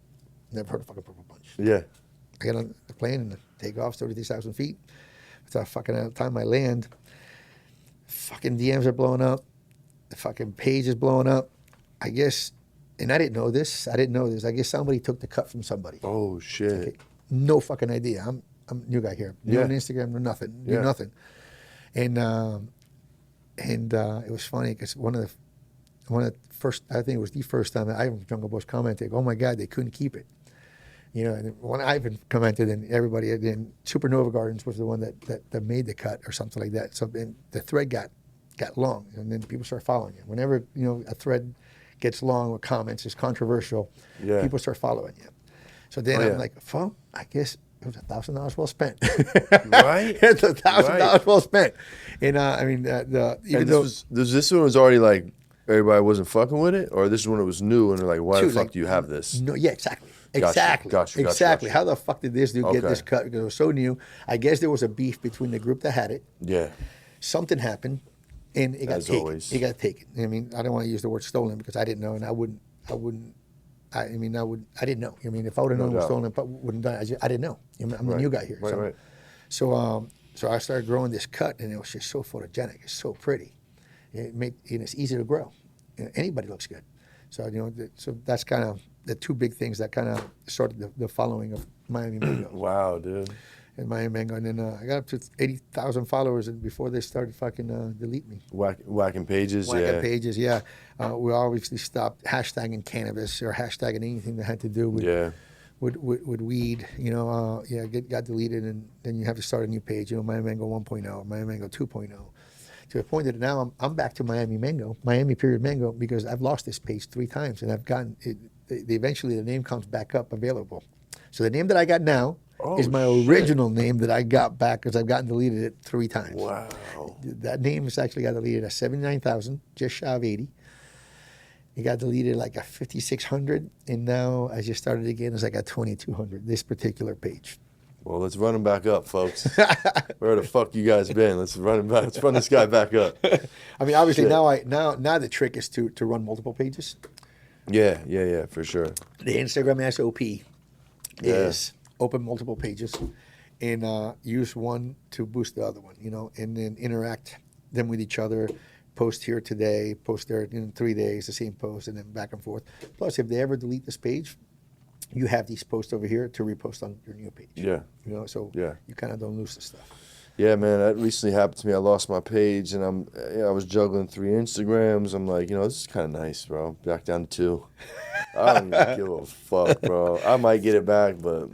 Never heard of fucking Purple Punch. Yeah. I get on the plane and take off 33,000 feet. By the time I land, fucking DMs are blowing up. The fucking page is blowing up. I guess, and I didn't know this. I guess somebody took the cut from somebody. Oh, shit. Okay. No fucking idea. I'm a new guy here. New on Instagram, no nothing. Knew nothing. And it was funny because one of the first, I think it was the first time that Ivan from Jungle Boys commented, "Oh my God, they couldn't keep it." And when Ivan commented, and everybody, then Supernova Gardens was the one that made the cut or something like that. So then the thread got long, and then people start following you. Whenever a thread gets long with comments, it's controversial. Yeah. People start following you. So then I'm like, well, I guess it was $1,000 well spent. Right. It's $1,000 well spent. And this one was already like everybody wasn't fucking with it, or this is when it was new and they're like, why the fuck do you have this? No, yeah, exactly. Gotcha. Exactly. How the fuck did this dude get this cut? Because it was so new. I guess there was a beef between the group that had it. Yeah. Something happened, and it got taken. Always. It got taken. I mean, I don't want to use the word stolen because I didn't know, and I wouldn't I mean, I didn't know. I mean, if I would have known it was doubt. stolen, I wouldn't have done it. I didn't know. I'm the Right. new guy here. Right. So I started growing this cut, and it was just so photogenic. It's so pretty. It's easy to grow. Anybody looks good. So so that's kind of the two big things that kind of started the following of Miami Mango. Wow, dude. And Miami Mango, and then I got up to 80,000 followers, and before they started fucking delete me. Whacking pages, Whacking yeah. pages, yeah. We obviously stopped hashtagging cannabis or hashtagging anything that had to do with weed. Got deleted, and then you have to start a new page. Miami Mango 1.0, Miami Mango 2.0. To the point that now I'm back to Miami Mango, Miami period Mango, because I've lost this page 3 times, and I've gotten it. Eventually, the name comes back up available. So the name that I got now is my original name that I got back because I've gotten deleted it 3 times. Wow. That name has actually got deleted at 79,000, just shy of 80. It got deleted like at 5,600, and now I just started again. It's like at 2,200. This particular page. Well, let's run him back up, folks. Where the fuck you guys been? Let's run him back. Let's run this guy back up. I mean, obviously now the trick is to run multiple pages. Yeah, for sure. The Instagram SOP is open multiple pages and use one to boost the other one, and then interact them with each other. Post here today, post there in 3 days, the same post, and then back and forth. Plus, if they ever delete this page, you have these posts over here to repost on your new page. Yeah. So you kind of don't lose the stuff. Yeah, man, that recently happened to me. I lost my page, and I was juggling 3 Instagrams. I'm like, this is kind of nice, bro. Back down to 2. I don't even give a fuck, bro. I might get it back, but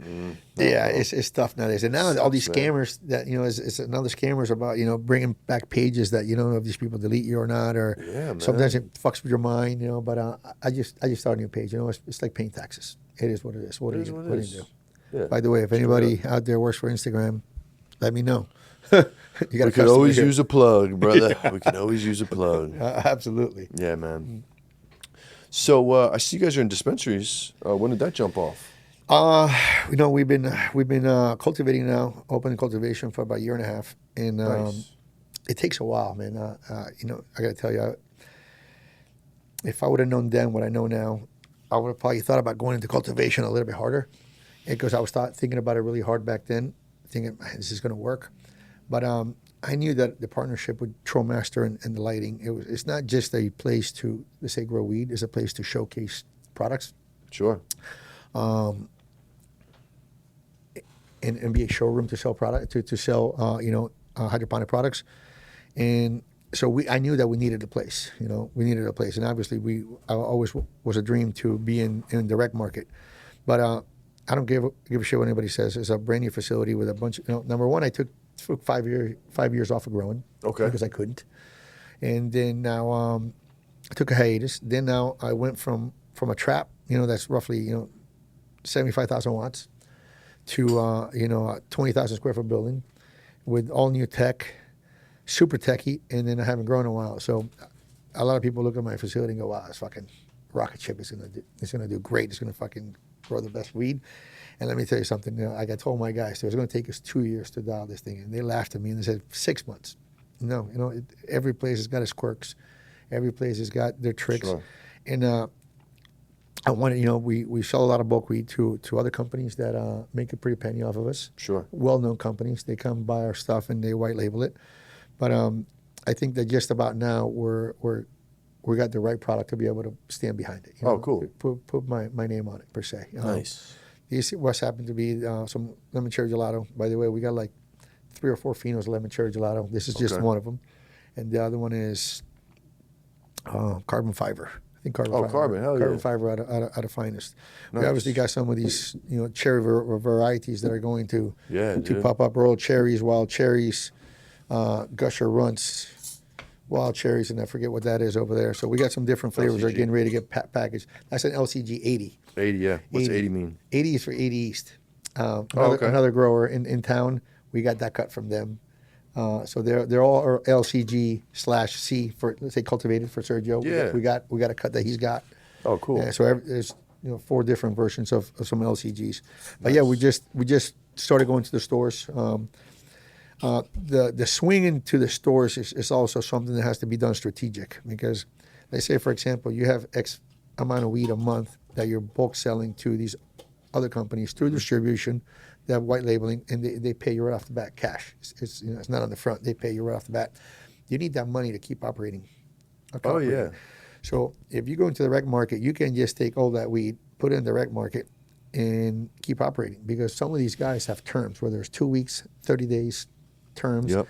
it's tough nowadays. And now all these scammers that it's another scammers about bringing back pages that if these people delete you or not, or sometimes it fucks with your mind, But I just started a new page. It's like paying taxes. It is what it is. What do you do? Yeah. By the way, if anybody out there works for Instagram, let me know. We could always use a plug, brother. We could always use a plug. Absolutely. Yeah, man. So I see you guys are in dispensaries. When did that jump off? We've been cultivating now, open cultivation for about a year and a half, and Nice. it takes a while, man. I got to tell you, if I would have known then what I know now, I would have probably thought about going into cultivation a little bit harder, because I was thinking about it really hard back then, thinking, man, this is going to work. But I knew that the partnership with Trollmaster and the lighting, it's not just a place to, let's say, grow weed. It's a place to showcase products. Sure. And be a showroom to sell product, to sell hydroponic products. And so I knew that we needed a place. We needed a place. And obviously I always was a dream to be in direct market. But I don't give a shit what anybody says. It's a brand new facility with a bunch of, number one, I took 5 years off of growing. Okay. Because I couldn't. And then now I took a hiatus. Then now I went from a trap, that's roughly, 75,000 watts to, a 20,000 square foot building with all new tech, super techy, and then I haven't grown in a while. So a lot of people look at my facility and go, wow, this fucking rocket ship is gonna do great. It's gonna fucking grow the best weed. And let me tell you something. Like I told my guys, it was going to take us 2 years to dial this thing, and they laughed at me and they said 6 months. No, every place has got its quirks, every place has got their tricks, Sure. and I wanted, we sell a lot of bulk weed to other companies that make a pretty penny off of us. Sure. Well-known companies, they come buy our stuff and they white label it, but I think that just about now we got the right product to be able to stand behind it. Cool. Put my name on it per se. Nice. These what's happened to be some lemon cherry gelato. By the way, we got like 3 or 4 phenos of lemon cherry gelato. This is just one of them, and the other one is carbon fiber. I think carbon fiber. Carbon, hell yeah. Carbon fiber out of finest. Nice. We obviously got some of these cherry varieties that are going to dude. pop up: royal cherries, wild cherries, gusher runts, wild cherries, and I forget what that is over there. So we got some different flavors that are getting ready to get packaged. That's an LCG 80. 80, yeah. What's 80 mean? 80 is for 80 East. Okay. Another grower in town. We got that cut from them. So they're all LCG/C for, let's say, cultivated for Sergio. Yeah. We got a cut that he's got. Oh, cool. So there's 4 different versions of some LCGs. But yeah, we just started going to the stores. The swing into the stores is also something that has to be done strategic, because let's say, for example, you have X amount of weed a month that you're bulk selling to these other companies through distribution. They have white labeling, and they pay you right off the bat cash. It's it's not on the front. They pay you right off the bat. You need that money to keep operating. Oh, yeah. So if you go into the rec market, you can just take all that weed, put it in the rec market, and keep operating, because some of these guys have terms, whether it's 2 weeks, 30 days terms. Yep.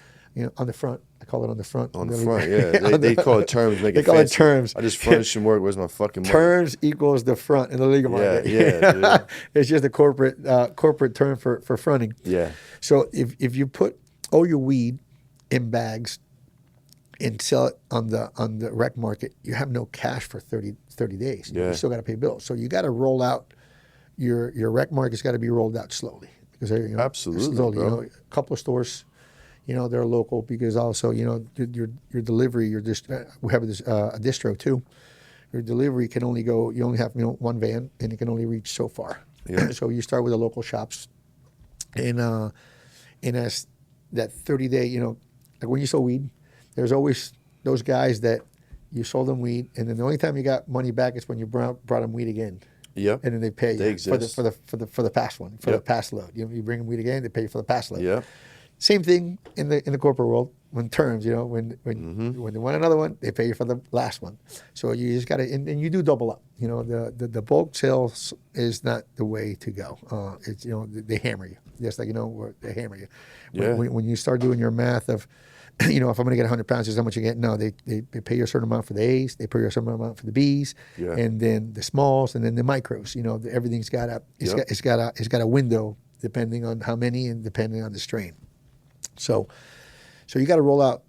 On the front. I call it on the front. On the front, yeah. They call it terms. Make They it call it fancy. terms. I just furnish some work. Where's my fucking money? Terms equals the front in the legal market. Yeah, dude. It's just a corporate term for fronting. Yeah. So if you put all your weed in bags and sell it on the rec market, you have no cash for 30 days. Yeah. You still got to pay bills. So you got to roll out your rec market's got to be rolled out slowly, because Absolutely, slowly, bro. a couple of stores, they're local, because also your delivery, we have this a distro too. Your delivery can only go. You only have one van, and it can only reach so far. Yeah. So you start with the local shops, and as that 30-day, like when you sell weed, there's always those guys that you sold them weed, and then the only time you got money back is when you brought them weed again. Yep. And then they pay They you exist. for the past one, for the past load. You bring them weed again, they pay you for the past load. Yeah. Same thing in the corporate world. When terms, when they want another one, they pay you for the last one. So you just got to, and you do double up. The bulk sales is not the way to go. It's they hammer you, just like they hammer you. Yeah. When you start doing your math of, if I'm going to get 100 pounds, this is how much you get. No, they pay you a certain amount for the A's, they pay you a certain amount for the B's, Yeah. and then the smalls, and then the micros. Everything's got a window depending on how many and depending on the strain. So you got to roll out.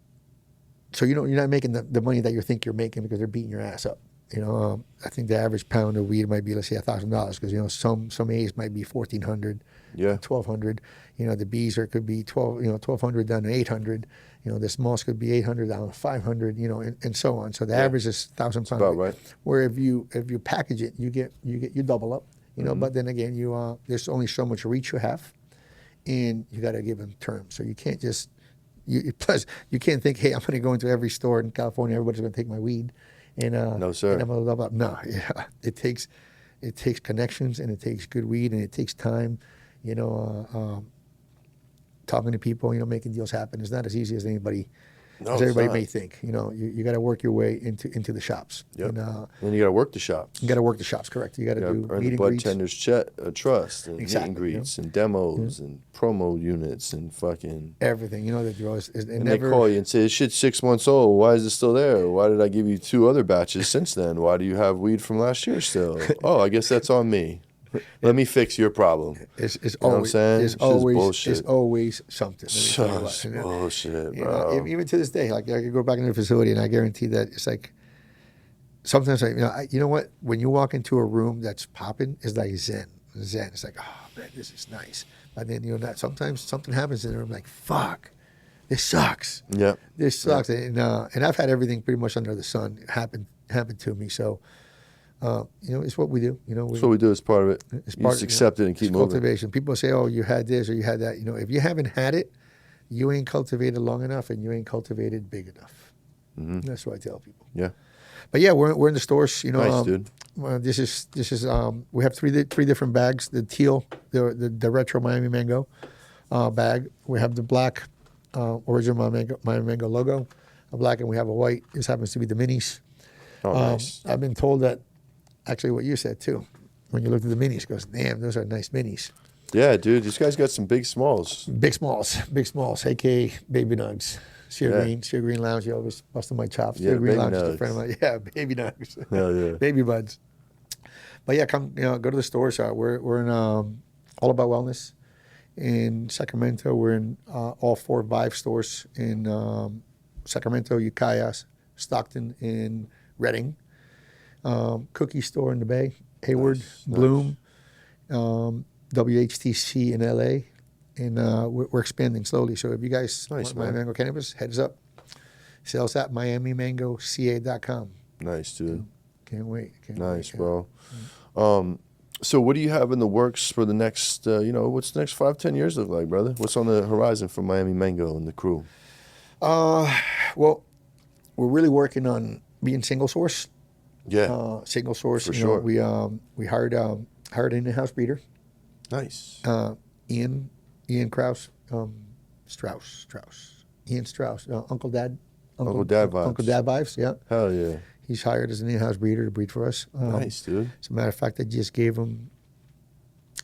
So you're not making the money that you think you're making, because they're beating your ass up. I think the average pound of weed might be, let's say, $1,000, because some A's might be 1,400, Yeah. 1,200. The B's could be 1,200 down to 800. The smalls could be 800 down to 500. And so on. So the average is 1,000 pounds. About right. Where if you package it, you double up. But then again, there's only so much reach you have, and you got to give them terms. So you can't just plus you can't think, hey, I'm going to go into every store in California, everybody's going to take my weed, and No, sir. and I'm going to double up. No, it takes connections, and it takes good weed, and it takes time. Talking to people, making deals happen is not as easy as anybody. No, as it's everybody not. may think. You got to work your way into the shops. Yep. And, Then you got to work the shops. you got to work the shops, correct? You got to do Earn meet the and bud greets. tenders trust, and meet and greets, and demos, and promo units, and fucking. Everything. The drill is And they call you and say, this shit's 6 months old. Why is it still there? Why did I give you 2 other batches since then? Why do you have weed from last year still? Oh, I guess that's on me. Let me fix your problem. It's You know what I'm saying? It's Shit's always bullshit. it's always something. Let me tell you what. Such bullshit, bro. Even to this day, like I could go back into the facility, and I guarantee that it's like sometimes, you know what? When you walk into a room that's popping, it's like zen. It's like, oh man, this is nice. But then that sometimes something happens in the room, like, fuck, this sucks. Yep. This sucks. And I've had everything pretty much under the sun happen to me. So. It's what we do. That's what we do as part of it. It's You part just of, accept it and keep it's moving. cultivation. People say, "Oh, you had this or you had that." If you haven't had it, you ain't cultivated long enough, and you ain't cultivated big enough. Mm-hmm. That's what I tell people. Yeah. But yeah, we're in the stores. Nice, dude. This is we have three different bags. The teal, the retro Miami mango bag. We have the black original Miami mango logo, a black, and we have a white. This happens to be the minis. Oh, nice. I've been told that. Actually, what you said too, when you looked at the minis, goes, damn, those are nice minis. Yeah, dude. These guys got some big smalls. Big smalls, aka baby nugs. Sheer Green Lounge, you always busting my chops. Yeah, Sheer Green baby Lounge is a nugs. friend of mine. Yeah, baby nugs. Hell yeah. Baby buds. But yeah, come, go to the stores. We're in All About Wellness in Sacramento. We're in all 4 Vive stores in Sacramento, Ukiah, Stockton, and Redding. Cookie store in the Bay, Hayward, Nice, Bloom, WHTC in LA, and we're expanding slowly. So if you guys Nice, want man. Miami Mango Cannabis, heads up. Sales at MiamiMangoCA.com. Nice, dude. Can't wait. Nice, bro. So what do you have in the works for the next, what's the next 5-10 years look like, brother? What's on the horizon for Miami Mango and the crew? Well, we're really working on being single source. Yeah. Single source. For you know, sure. we hired an in-house breeder, Nice. Ian Krause, Strauss, Ian Strauss, Uncle Dad vibes. Uncle Dad vibes. Yeah, Hell yeah. he's hired as an in-house breeder to breed for us. Nice, dude. As a matter of fact, I just gave him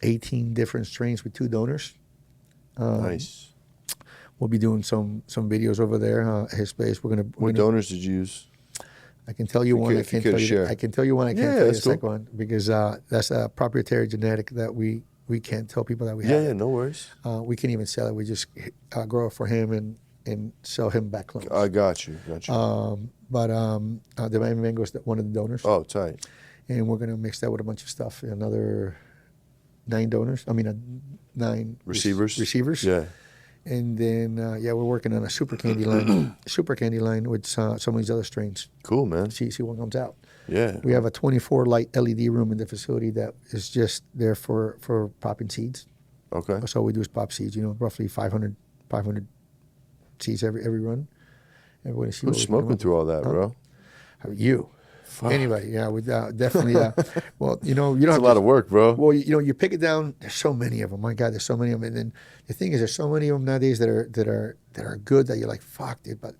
18 different strains with 2 donors. Nice. We'll be doing some videos over there at his place. What donors did you use? I can tell you one. I can't tell you. Share. I can tell you one. I can't Yeah, tell you the that's cool. second one because that's a proprietary genetic that we can't tell people that we Yeah, have. yeah, no worries. We can't even sell it. We just grow it for him and sell him back clones. I got you. But the Miami Mango is one of the donors. Oh, tight. And we're gonna mix that with a bunch of stuff. Another 9 donors. I mean, 9 Receivers. Yeah. And then we're working on a super candy line. With some of these other strains. Cool, man. See what comes out. Yeah. We have a 24 light LED room in the facility that is just there for popping seeds. Okay. That's all we do is pop seeds. You know, roughly 500 seeds every run. Everybody see Who's smoking through all that, bro? You. Fuck. Anybody? Yeah, we definitely. Well, you don't. It's have a lot of work, bro. Well, you pick it down. There's so many of them. My God, there's so many of them. And then the thing is, there's so many of them nowadays that are good that you're like, fuck, dude. But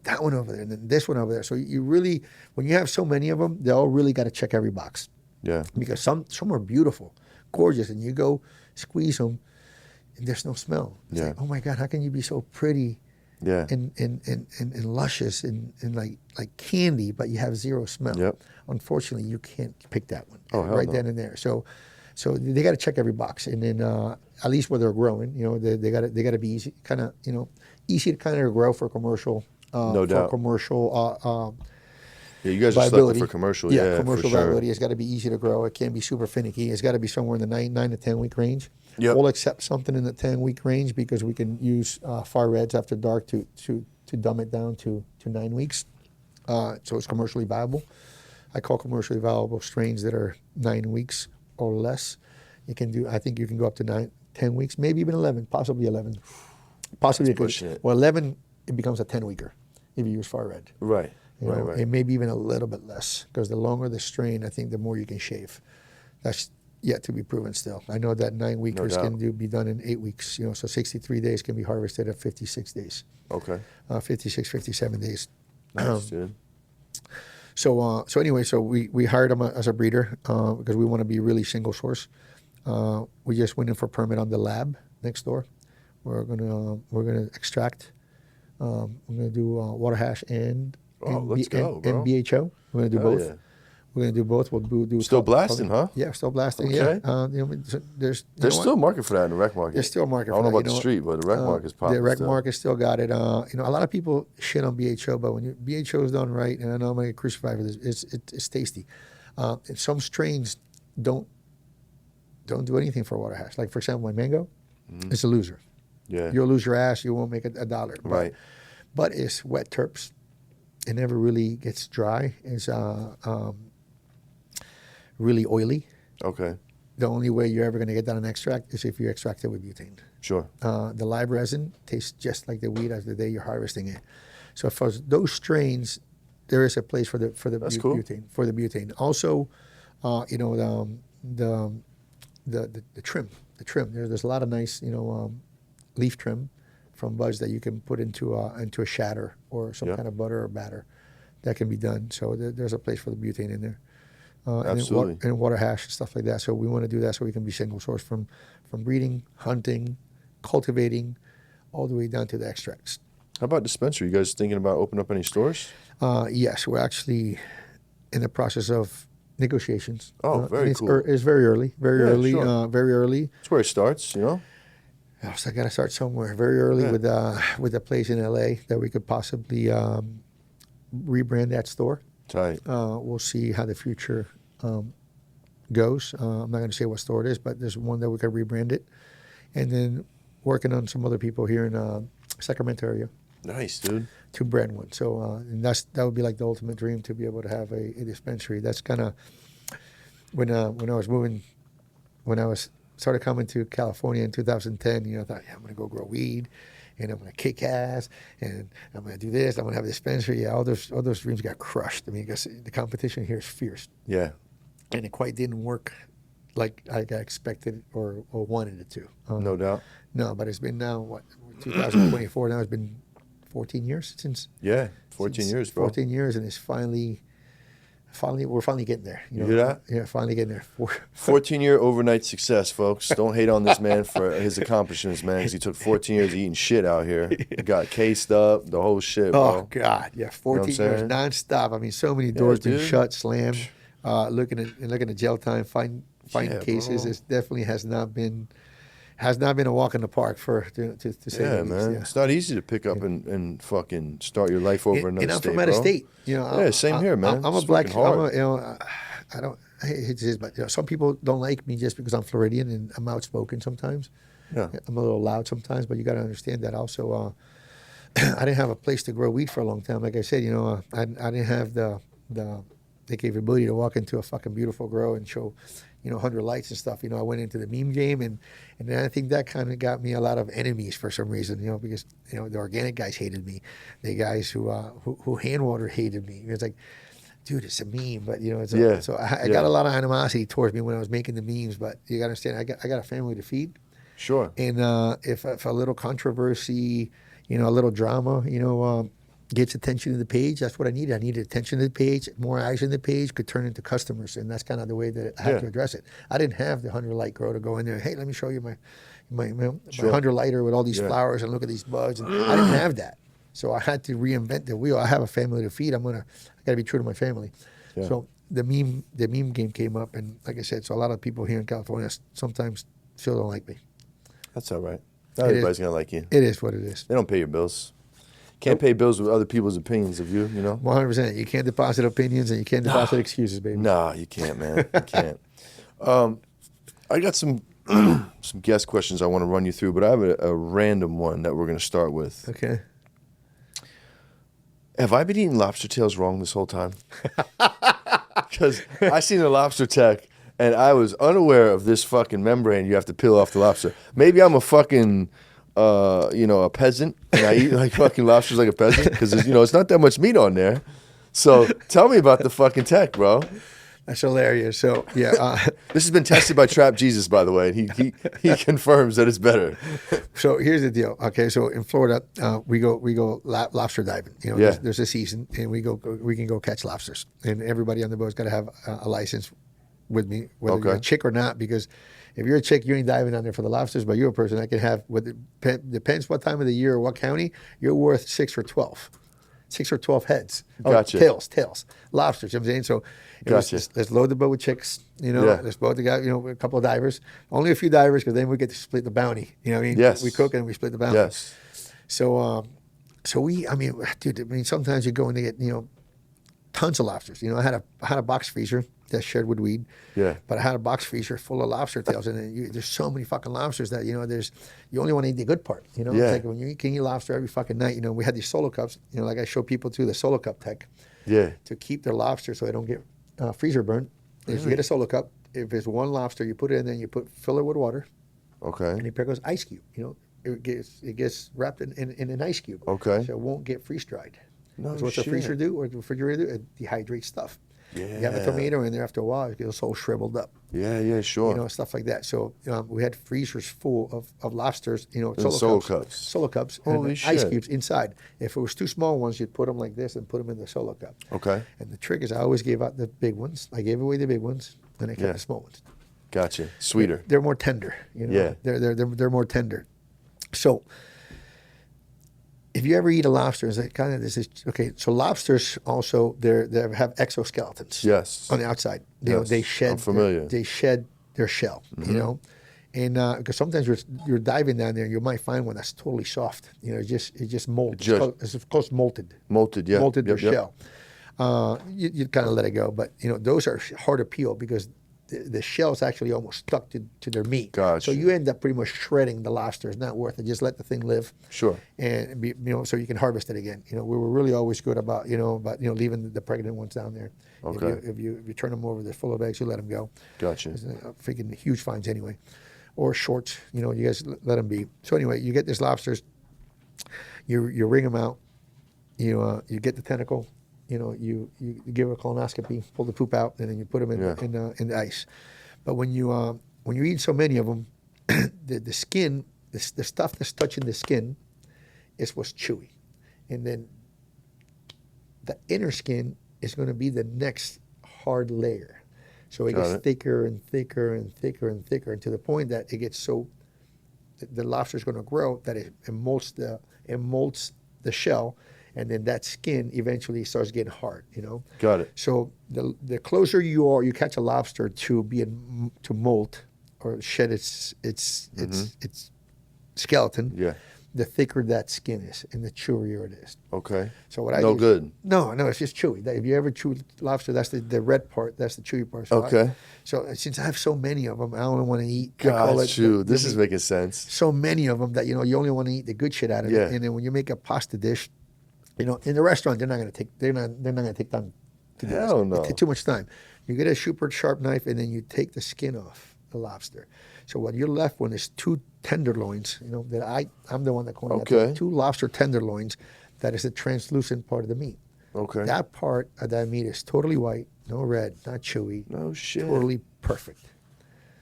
that one over there, and then this one over there. So you really, when you have so many of them, they all really got to check every box. Yeah. Because some are beautiful, gorgeous, and you go squeeze them, and there's no smell. It's like, oh my God, how can you be so pretty? Yeah. And luscious and like candy, but you have zero smell. Yep. Unfortunately, you can't pick that one hell no. then and there. So they got to check every box, and then at least where they're growing, they got to be easy, kind of easy to kind of grow for commercial. No doubt. For commercial. Yeah, you guys are selected for commercial. Yeah, commercial for sure. viability. It's got to be easy to grow. It can't be super finicky. It's got to be somewhere in the 9 to 10 week range. Yep. We'll accept something in the 10 week range because we can use far reds after dark to dumb it down to 9 weeks. So it's commercially viable. I call commercially viable strains that are 9 weeks or less. I think you can go up to 10 weeks, maybe even 11, possibly 11. Possibly pushing it. Well, 11 it becomes a 10 weeker if you use far red. Right. Right. And maybe even a little bit less because the longer the strain, I think the more you can shave. That's yet to be proven still. I know that 9 weekers can be done in 8 weeks. So 63 days can be harvested at 56 days. Okay. 56, 57 days. Nice, dude. So anyway, we hired him as a breeder because we want to be really single source. We just went in for permit on the lab next door. We're gonna extract. We're gonna do water hash and let's go, bro. BHO. We're gonna do both. Yeah. We're gonna do both. We'll do still blasting, huh? Yeah, still blasting. Okay. Yeah. There's still a market for that in the rec market. There's still a market. I don't know about the street, but the rec market's popping. The rec market still got it. A lot of people shit on BHO, but when BHO is done right, and I know I'm gonna get crucified for this, it's tasty. And some strains don't do anything for water hash. Like for example, my mango, it's a loser. Yeah. You'll lose your ass. You won't make a dollar. Right. But it's wet terps. It never really gets dry. It's really oily. Okay. The only way you're ever going to get that in extract is if you extract it with butane. Sure. The live resin tastes just like the weed as the day you're harvesting it. So for those strains, there is a place for the butane. For the butane. Also, the trim. The trim. There's a lot of nice leaf trim from buds that you can put into a shatter or some kind of butter or batter that can be done. So there's a place for the butane in there. Absolutely. And water hash and stuff like that. So we want to do that so we can be single source from breeding, hunting, cultivating, all the way down to the extracts. How about dispensary? You guys thinking about opening up any stores? Yes, we're actually in the process of negotiations. Oh, very cool. It's very early, very early. That's where it starts, So I got to start somewhere very early with a place in LA that we could possibly rebrand that store. Tight. We'll see how the future goes. I'm not going to say what store it is, but there's one that we could rebrand it. And then working on some other people here in Sacramento area. Nice, dude. To brand one. So and that would be like the ultimate dream to be able to have a dispensary. That's kind of when I was started coming to California in 2010. I thought, I'm going to go grow weed and I'm gonna kick ass, and I'm gonna do this. I'm gonna have a dispensary. Yeah, all those dreams got crushed. I mean, because the competition here is fierce. Yeah. And it quite didn't work like I expected or wanted it to. No doubt. No, but it's been now, what, 2024, now it's been 14 years since. Yeah, 14 years, bro. 14 years, and it's finally, we're finally getting there. You hear that? Yeah, finally getting there. 14-year overnight success, folks. Don't hate on this man for his accomplishments, man, because he took 14 years eating shit out here. He got cased up, the whole shit, bro. Oh, God, yeah, 14 years nonstop. I mean, so many doors been shut, slammed. Looking at jail time, fighting cases. Bro. It definitely has not been a walk in the park to say the least. Man. Yeah. It's not easy to pick up and fucking start your life over another And I'm state, from out of bro. state. You know, Yeah, same here, man. I'm a It's black. fucking hard. I don't. I hate to say this, but some people don't like me just because I'm Floridian and I'm outspoken sometimes. Yeah. I'm a little loud sometimes, but you got to understand that also. I didn't have a place to grow weed for a long time. Like I said, I didn't have the capability to walk into a fucking beautiful grow and show, 100 lights and stuff. I went into the meme game, and then I think that kind of got me a lot of enemies for some reason. Because the organic guys hated me, the guys who hand water hated me. It's like, dude, it's a meme, but so I got a lot of animosity towards me when I was making the memes. But you got to understand, I got a family to feed. Sure. And if a little controversy, a little drama, gets attention to the page, that's what I needed. I needed attention to the page. More eyes on the page could turn into customers, and that's kind of the way that I had to address it. I didn't have the 100 light grow to go in there. Hey, let me show you my 100 lighter with all these flowers and look at these buds. And I didn't have that, so I had to reinvent the wheel. I have a family to feed. I got to be true to my family. Yeah. So the meme game came up, and like I said, so a lot of people here in California sometimes still don't like me. That's all right. Not everybody's gonna like you. It is what it is. They don't pay your bills. Can't pay bills with other people's opinions of you, 100%. You can't deposit opinions and you can't deposit excuses, baby. Nah, you can't, man. You can't. I got some guest questions I want to run you through, but I have a random one that we're going to start with. Okay. Have I been eating lobster tails wrong this whole time? Because I seen a lobster tech, and I was unaware of this fucking membrane you have to peel off the lobster. Maybe I'm a fucking... a peasant, and I eat like fucking lobsters like a peasant because it's not that much meat on there. So tell me about the fucking tech, bro. That's hilarious. So yeah, this has been tested by Trap Jesus, by the way, and he confirms that it's better. So here's the deal. Okay, so in Florida, we go lobster diving. There's a season, and we can go catch lobsters, and everybody on the boat's got to have a license with me, whether you're a chick or not, because if you're a chick, you ain't diving down there for the lobsters, but you're a person that can have, depends what time of the year or what county, you're worth 6 or 12. 6 or 12 heads. Gotcha. Tails. Lobsters, you know what I'm saying? So let's load the boat with chicks, let's load the guy, a couple of divers. Only a few divers, because then we get to split the bounty. You know what I mean? Yes. We cook and we split the bounty. Yes. So, dude, sometimes you go in to get, tons of lobsters. I had a box freezer that's shared with weed. Yeah. But I had a box freezer full of lobster tails, and then there's so many fucking lobsters that you only want to eat the good part. Yeah. It's like when you can eat lobster every fucking night. We had these solo cups. Like I show people too, the solo cup tech. Yeah. To keep their lobster so they don't get freezer burn. If you get a solo cup, if it's one lobster, you put it in there, and you fill it with water. Okay. And it goes ice cube. It gets wrapped in an ice cube. Okay. So it won't get freeze dried. No What's shit. the freezer do or the refrigerator do? It dehydrates stuff. Yeah. You have a tomato in there after a while, it gets all shriveled up. Yeah, sure. Stuff like that. So we had freezers full of lobsters, solo cups. Solo cups. Holy and shit. Ice cubes inside. If it was two small ones, you'd put them like this and put them in the solo cup. Okay. And the trick is I always gave out the big ones. I gave away the big ones, and I kept the small ones. Gotcha. Sweeter. They're more tender. Yeah. They're more tender. So if you ever eat a lobster, it's like kind of this is okay. So lobsters also they have exoskeletons. Yes. On the outside, Yes. they shed. I'm familiar. They shed their shell. Mm-hmm. And because sometimes you're diving down there, you might find one that's totally soft. It just molds. It's close molted. Molted, yeah. Molted their Yep. shell. You kind of let it go, but those are hard to peel because the shell's actually almost stuck to their meat. Gotcha. So you end up pretty much shredding the lobster. It's not worth it. Just let the thing live. Sure. And so you can harvest it again. We were really always good about leaving the pregnant ones down there. Okay. If you turn them over, they're full of eggs. You let them go. Gotcha. It's freaking huge fines anyway, or shorts. You guys let them be. So anyway, you get these lobsters. You wring them out. You get the tentacle. You give it a colonoscopy, pull the poop out, and then you put them in the ice. But when you eat so many of them, the skin, the stuff that's touching the skin, is what's chewy, and then the inner skin is going to be the next hard layer. So it gets thicker and thicker and thicker and thicker, and to the point that it gets so the lobster is going to grow that it molds the shell, and then that skin eventually starts getting hard. Got it. So the closer you catch a lobster to molt or shed its skeleton, the thicker that skin is and the chewier it is. Okay. So what I no do good. No, it's just chewy. If you ever chew lobster, that's the red part. That's the chewy part. So Okay. So since I have so many of them, I only want to eat. Got you. This is making sense. So many of them that you only want to eat the good shit out of it. And then when you make a pasta dish, in the restaurant they're not going to take time to do Hell this. no. It takes too much time. You get a super sharp knife and then you take the skin off the lobster. So what you're left with is two tenderloins. That I'm the one that coined that. Two lobster tenderloins. That is the translucent part of the meat. Okay. That part of that meat is totally white, no red, not chewy. No shit. Totally perfect.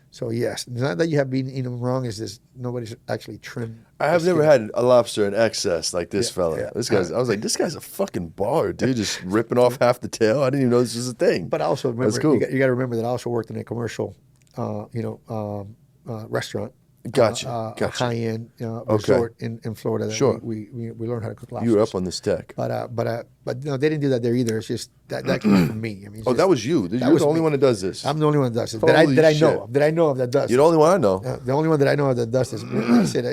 So yes, it's not that you have been eating them wrong. It's just nobody's actually trimmed. I have never had a lobster in excess like this fella. Yeah. I was like, this guy's a fucking baller, dude. Just ripping off half the tail. I didn't even know this was a thing. But also remember, cool. you got to remember that I also worked in a commercial, restaurant. Gotcha. A high-end resort in Florida. That we learned how to cook lobsters. You were up on this tech. But no, they didn't do that there either. It's just that came from me. That was you. You're the only one that does this. I'm the only one that does it. Holy that I shit. know of. That I know of that does. You're the only one I know. The only one that I know of that does this.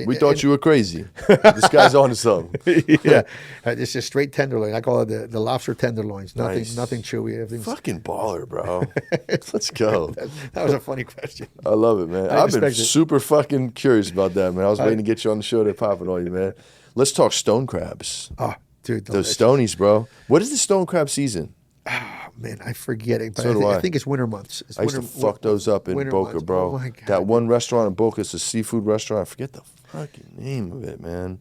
We thought you were crazy. This guy's on to something. Yeah, it's just straight tenderloin. I call it the lobster tenderloins. Nothing chewy. Everything's fucking baller, bro. Let's go. That was a funny question. I love it, man. I've been super fucking curious about that, man. I was waiting to get you on the show to pop it on you, man. Let's talk stone crabs. Oh, dude. Those stonies, bro. What is the stone crab season? Oh, man, I forget it. But So I think it's winter months. I used to fuck those up in Boca, months. bro. Oh, my God. That one restaurant in Boca, it's a seafood restaurant. I forget the fucking name of it, man.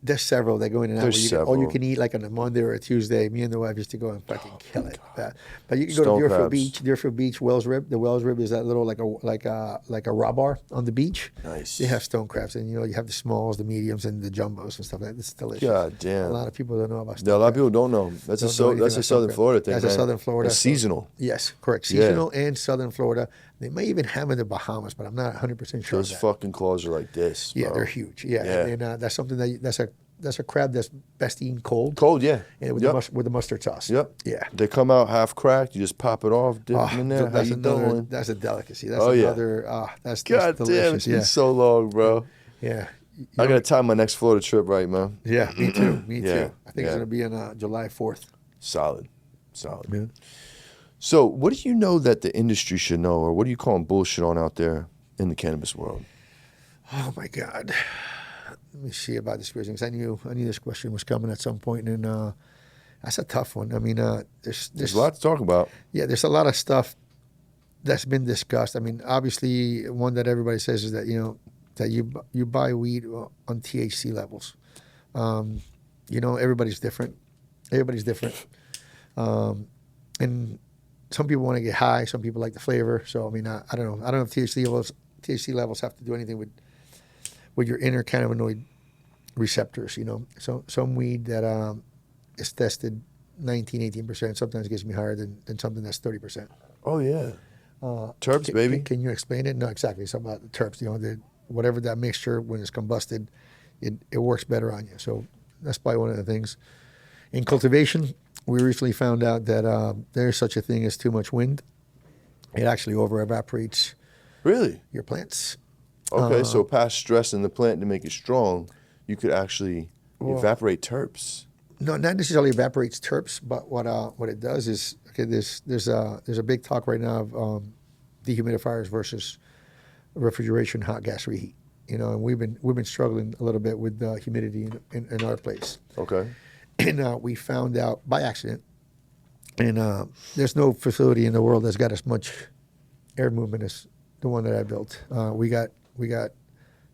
There's several that go in and out. There's several. All you can eat like on a Monday or a Tuesday. Me and the wife used to go and fucking kill it. But you can Stone go to Deerfield crabs. Beach. Deerfield Beach, Wells Rib. The Wells Rib is that little like a raw bar on the beach. Nice. They have stone crabs, and you have the smalls, the mediums, and the jumbos and stuff like that. It's delicious. God damn. A lot of people don't know about stone Yeah, a lot of crabs. people don't know. That's Don't know anything that's a about Southern stone Florida crab. thing. That's man. a Southern Florida. It's seasonal. Yes, correct. Yeah. Seasonal and Southern Florida. They may even have in the Bahamas, but I'm not 100% sure. Those of that. fucking claws are like this. Yeah, bro. they're huge. Yeah, Yeah. and that's something that's a crab that's best eaten cold. Cold, yeah. And with the mustard sauce. Yep. Yeah. They come out half cracked. You just pop it off, dip them in there. How That's you doing? That's a delicacy. That's Yeah. another. That's God damn, delicious. it's been so long, bro. Yeah. I gotta time my next Florida trip right, man. Yeah, me too. Me Yeah, too. I think it's gonna be on July 4th. Solid. Yeah. So, what do you know that the industry should know, or what are you calling bullshit on out there in the cannabis world? Oh my God. Let me see about this question, because I knew this question was coming at some point, and that's a tough one. I mean, There's a lot to talk about. Yeah, there's a lot of stuff that's been discussed. I mean, obviously, one that everybody says is that that you buy weed on THC levels. Everybody's different. Everybody's different, and some people want to get high. Some people like the flavor. So I mean, I don't know. I don't know if THC levels have to do anything with your inner cannabinoid receptors. So some weed that is tested 19-18% sometimes gets me higher than something that's 30%. Oh yeah. Terps, baby. Can you explain it? No, exactly. Something about the terps. Whatever that mixture, when it's combusted, it works better on you. So that's probably one of the things. In cultivation, we recently found out that there's such a thing as too much wind. It actually over evaporates Really? your plants. Okay, so past stress in the plant to make it strong, you could actually evaporate terps. No, not necessarily evaporates terps, but what it does is there's a big talk right now of dehumidifiers versus refrigeration, hot gas reheat. And we've been struggling a little bit with humidity in our place. Okay. And we found out by accident, and there's no facility in the world that's got as much air movement as the one that I built. We got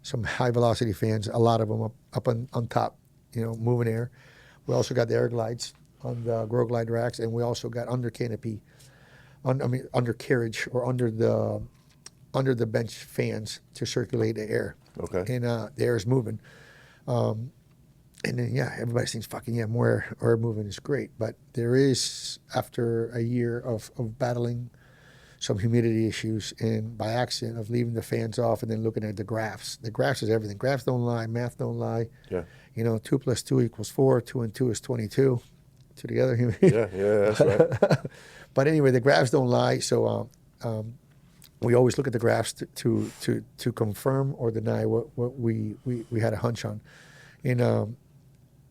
some high velocity fans, a lot of them up on top, moving air. We also got the air glides on the grow glide racks, and we also got under canopy, under carriage or under the bench fans to circulate the air. Okay. And the air is moving. And then, everybody thinks more air moving is great. But there is, after a year of battling some humidity issues and by accident of leaving the fans off and then looking at the graphs. The graphs is everything. Graphs don't lie. Math don't lie. Yeah. 2 + 2 = 4. 2 and 2 is 22. Two together. Yeah, that's right. But anyway, the graphs don't lie. So we always look at the graphs to confirm or deny what we had a hunch on. And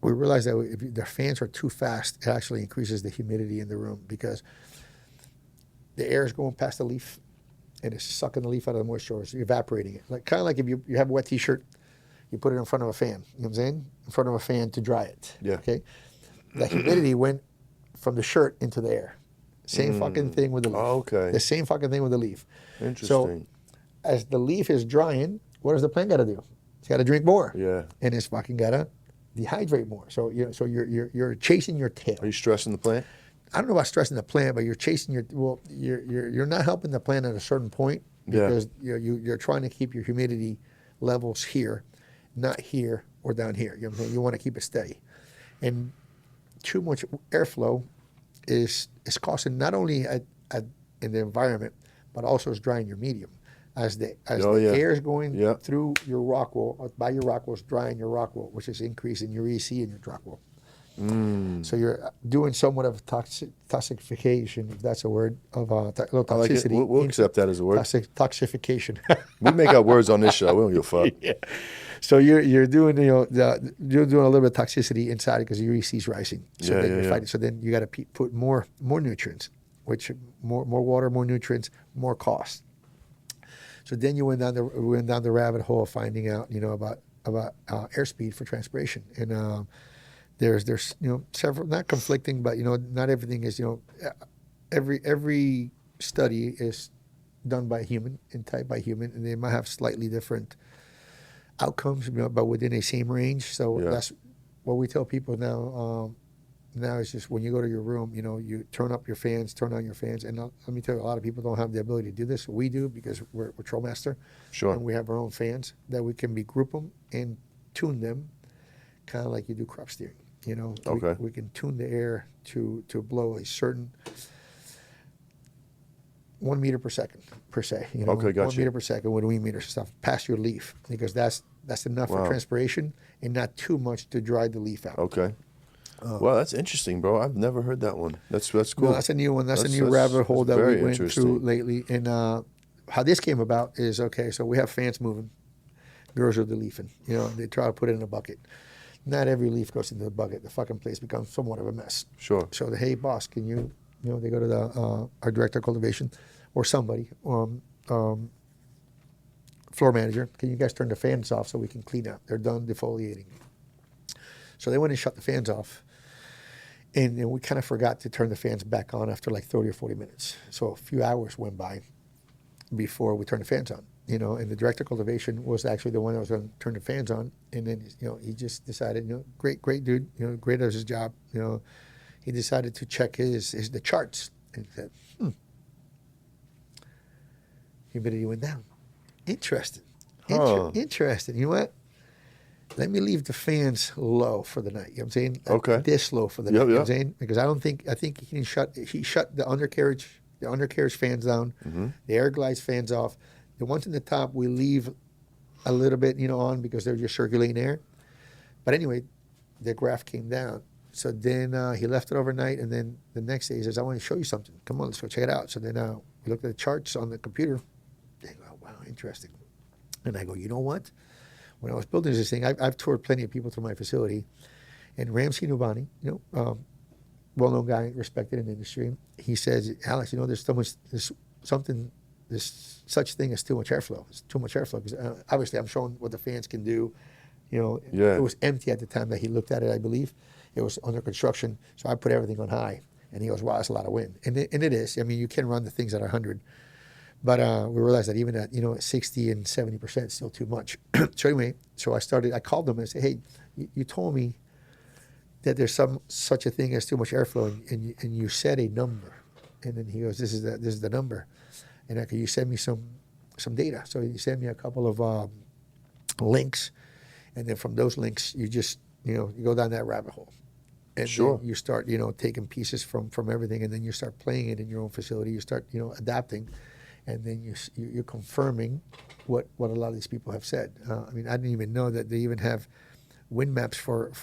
we realized that if the fans are too fast, it actually increases the humidity in the room because the air is going past the leaf and it's sucking the leaf out of the moisture, so you're evaporating it. Kind of like if you have a wet T-shirt, you put it in front of a fan. You know what I'm saying? In front of a fan to dry it. Yeah. Okay. The humidity went from the shirt into the air. Same fucking thing with the leaf. Oh, okay. The same fucking thing with the leaf. Interesting. So as the leaf is drying, what does the plant got to do? It's got to drink more. Yeah. And it's fucking got to dehydrate more. So you're chasing your tail. Are you stressing the plant? I don't know about stressing the plant, but you're chasing you're not helping the plant at a certain point because you're trying to keep your humidity levels here, not here or down here. You know what I'm saying? You want to keep it steady. And too much airflow is causing not only in the environment, but also is drying your medium. As the air is going through your rock wall, by your rock wall, it's drying your rock wall, which is increasing your EC in your rock wall. So you're doing somewhat of toxification, if that's a word, of little toxicity. I like it. We'll accept that as a word. Toxification. We make up words on this show. We don't give a fuck. Yeah. So you're doing you're doing a little bit of toxicity inside because your EC is rising. So then you're fighting. So then you got to put more nutrients, which more water, more nutrients, more cost. So then you went down the rabbit hole of finding out about airspeed for transpiration and. There's several, not conflicting, but not everything is every study is done by a human and typed by a human, and they might have slightly different outcomes, but within a same range. So that's what we tell people now. Now it's just when you go to your room, you turn on your fans, and let me tell you, a lot of people don't have the ability to do this. We do because we're Trollmaster, Sure, and we have our own fans that we can group them and tune them, kind of like you do crop steering. Okay. We can tune the air to blow a certain 1 meter per second, per se. Okay, gotcha. 1 meter per second, 1 meter stuff past your leaf, because that's enough for transpiration and not too much to dry the leaf out. Okay. Well, that's interesting, bro. I've never heard that one. That's cool. No, that's a new one. That's a new rabbit hole that we went through lately. And how this came about is, so we have fans moving. Girls are leafing. They try to put it in a bucket. Not every leaf goes into the bucket. The fucking place becomes somewhat of a mess. Sure. So hey, boss, can you, they go to our director of cultivation or somebody, floor manager, can you guys turn the fans off so we can clean up? They're done defoliating. So they went and shut the fans off. And we kind of forgot to turn the fans back on after like 30 or 40 minutes. So a few hours went by before we turned the fans on. And the director of cultivation was actually the one that was going to turn the fans on. And then, he just decided, great dude, great at his job. He decided to check the charts and said, humidity went down. Interesting. Interesting. You know what? Let me leave the fans low for the night. You know what I'm saying? Okay. This low for the night. You know what I'm saying? Because I think he shut the undercarriage fans down, the air glides fans off. The ones in the top we leave a little bit, on because they're just circulating air. But anyway, the graph came down. So then he left it overnight, and then the next day he says, I want to show you something. Come on, let's go check it out. So then we looked at the charts on the computer. They go, wow, interesting. And I go, you know what? When I was building this thing, I've toured plenty of people through my facility. And Ramsey Nubani, well-known guy, respected in the industry, he says, Alex, there's such thing as too much airflow. It's too much airflow because obviously I'm showing what the fans can do. It was empty at the time that he looked at it, I believe. It was under construction, so I put everything on high. And he goes, wow, that's a lot of wind. And it is. I mean, you can run the things at 100. But we realized that even at 60 and 70% is still too much. So anyway, I called them and I said, hey, you told me that there's such a thing as too much airflow, and you said a number, and then he goes, this is the number, and you send me some data. So he sent me a couple of links, and then from those links you just you go down that rabbit hole, and Sure. then you start taking pieces from everything, and then you start playing it in your own facility. You start adapting, and then you're confirming what a lot of these people have said. I mean, I didn't even know that they even have wind maps for